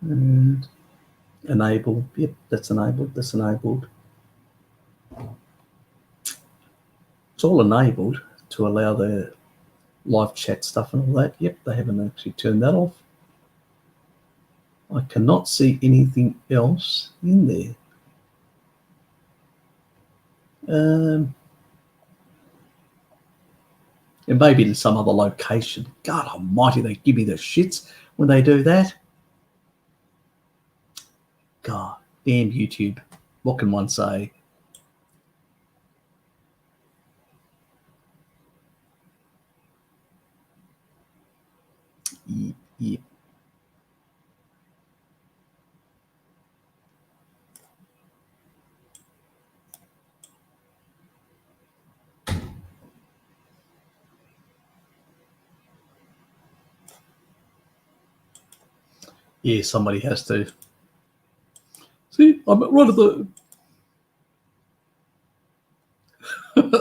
and enable. Yep, that's enabled. That's enabled. It's all enabled to allow the live chat stuff and all that. Yep, they haven't actually turned that off. I cannot see anything else in there. And maybe in some other location. God almighty, they give me the shits when they do that. God, damn YouTube. What can one say? Yep. Yeah, somebody has to. See, I'm right at the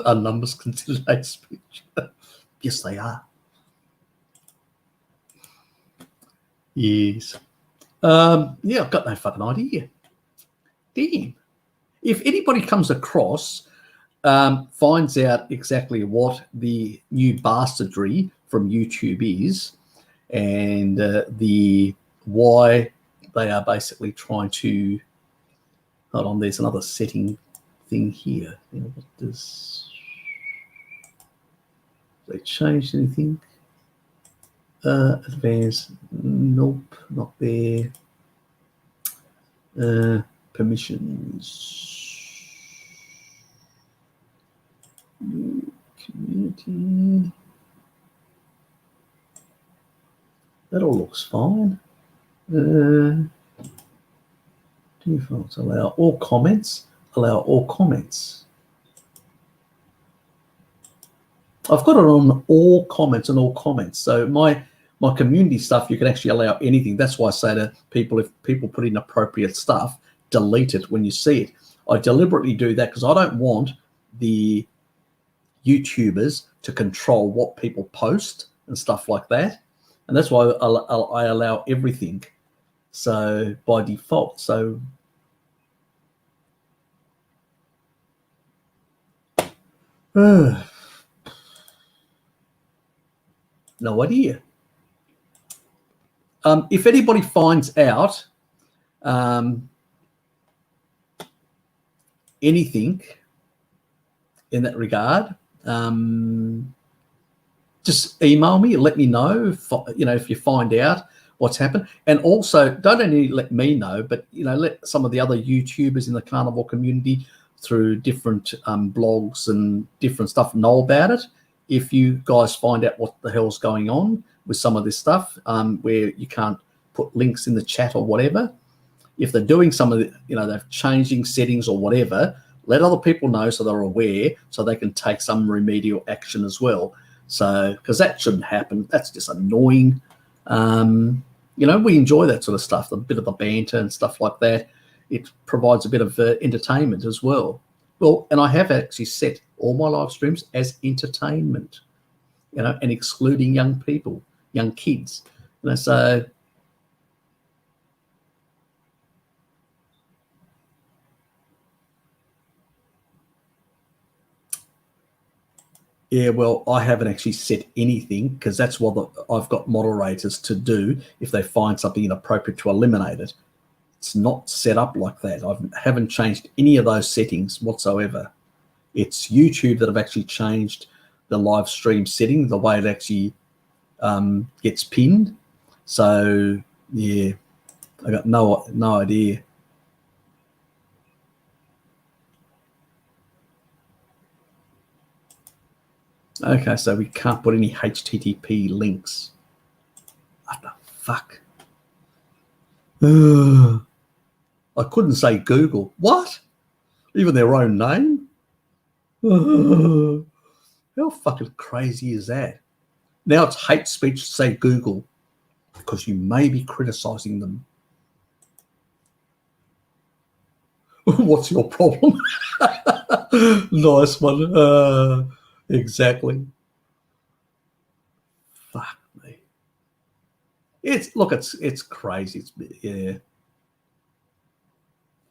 are numbers considered hate speech? Yes, they are. Yes. Yeah, I've got no fucking idea. Damn. If anybody comes across, finds out exactly what the new bastardry from YouTube is, and the why they are basically trying to. Hold on, there's another setting thing here. What does they changed anything? Advanced, nope, not there. Permissions, community. That all looks fine. Defaults allow all comments. Allow all comments. I've got it on all comments and all comments. So my community stuff, you can actually allow anything. That's why I say to people, if people put in appropriate stuff, delete it when you see it. I deliberately do that because I don't want the YouTubers to control what people post and stuff like that. And that's why I allow everything. So by default, so no idea. If anybody finds out anything in that regard, just email me and let me know if you find out what's happened. And also, don't only let me know, but let some of the other YouTubers in the carnivore community through different blogs and different stuff know about it. If you guys find out what the hell's going on with some of this stuff, where you can't put links in the chat or whatever, if they're doing some of the, they're changing settings or whatever, let other people know so they're aware, so they can take some remedial action as well. So, because that shouldn't happen. That's just annoying. We enjoy that sort of stuff, a bit of the banter and stuff like that. It provides a bit of entertainment as well. Well, and I have actually set all my live streams as entertainment, and excluding young people, young kids. So yeah, well, I haven't actually set anything because that's what I've got moderators to do if they find something inappropriate to eliminate it. It's not set up like that. I haven't changed any of those settings whatsoever. It's YouTube that have actually changed the live stream setting, the way it actually gets pinned. So, yeah, I got no idea. Okay, so we can't put any HTTP links. What the fuck? I couldn't say Google. What? Even their own name? How fucking crazy is that? Now it's hate speech to say Google because you may be criticizing them. What's your problem? Nice one. Exactly. Fuck me. It's crazy. Yeah,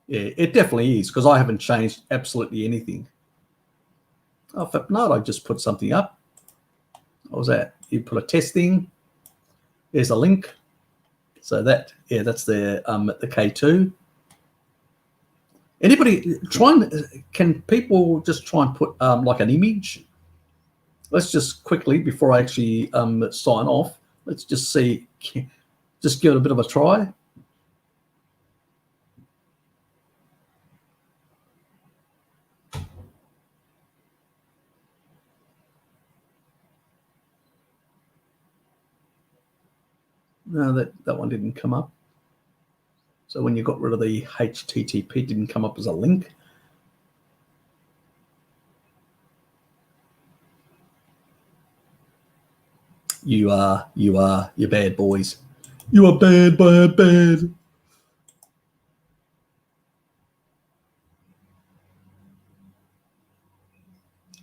it definitely is because I haven't changed absolutely anything. Oh, if not, I just put something up. What was that? You put a test thing. There's a link. So that's the K2. Anybody can people just try and put like an image? Let's just quickly, before I actually sign off, let's just see, just give it a bit of a try. No, that one didn't come up. So when you got rid of the HTTP, it didn't come up as a link. You bad boys. You are bad, bad, bad.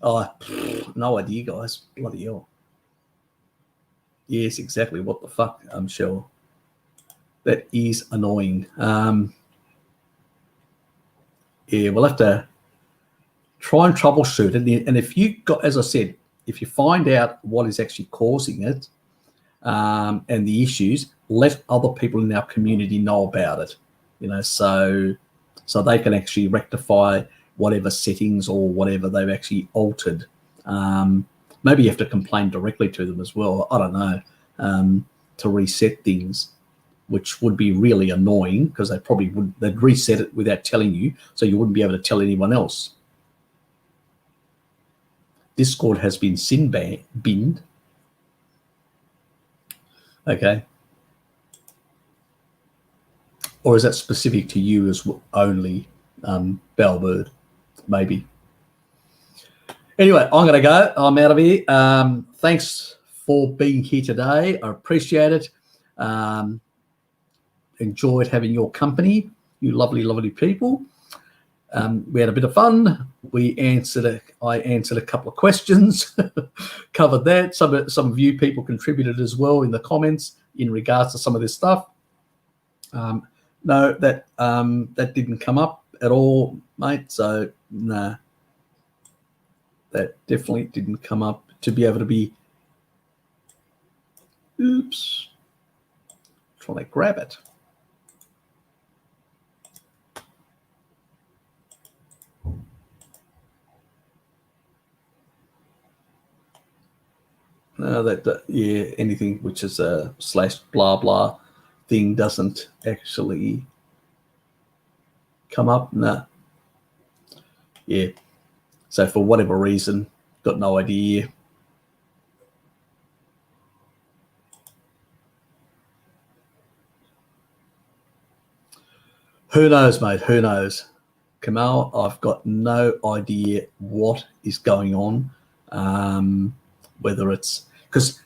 Oh, no idea, guys. Bloody hell. Yes, exactly. What the fuck? I'm sure. That is annoying. Yeah, we'll have to try and troubleshoot it. And if you got, as I said, if you find out what is actually causing it and the issues, let other people in our community know about it. You know, so they can actually rectify whatever settings or whatever they've actually altered. Maybe you have to complain directly to them as well. I don't know, to reset things, which would be really annoying because they'd reset it without telling you, so you wouldn't be able to tell anyone else. Discord has been binned. Okay. Or is that specific to you as only, Bowerbird? Maybe. Anyway, I'm going to go. I'm out of here. Thanks for being here today. I appreciate it. Enjoyed having your company, you lovely, lovely people. We had a bit of fun. I answered a couple of questions, covered that. Some of you people contributed as well in the comments in regards to some of this stuff. No, that didn't come up at all, mate. So nah, that definitely didn't come up to be able to be. Oops, trying to grab it. No, yeah, anything which is a / blah blah thing doesn't actually come up. No. Yeah. So for whatever reason, got no idea. Who knows, mate? Who knows? Kamal, I've got no idea what is going on. Whether it's because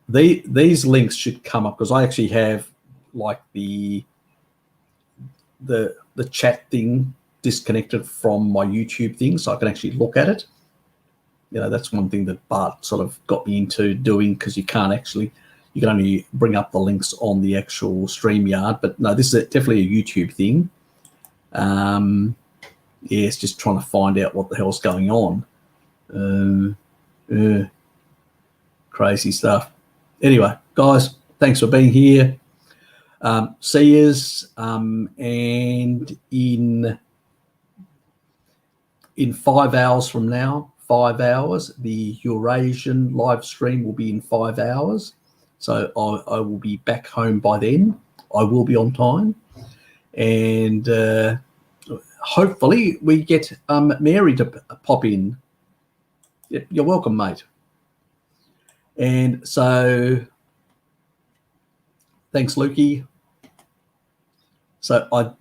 these links should come up, because I actually have like the chat thing disconnected from my YouTube thing, so I can actually look at it. You know, that's one thing that Bart sort of got me into doing, because you can only bring up the links on the actual StreamYard. But no, this is definitely a YouTube thing. Yeah, it's just trying to find out what the hell's going on. Crazy stuff. Anyway, guys, thanks for being here. See yous. And in 5 hours from now, 5 hours, the Eurasian live stream will be in 5 hours. So I will be back home by then. I will be on time. And hopefully we get Mary to pop in. You're welcome, mate. And so thanks, Lukey. So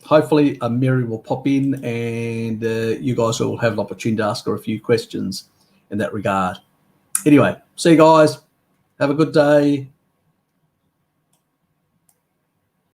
hopefully Mary will pop in, and you guys will have an opportunity to ask her a few questions in that regard. Anyway, see you guys. Have a good day.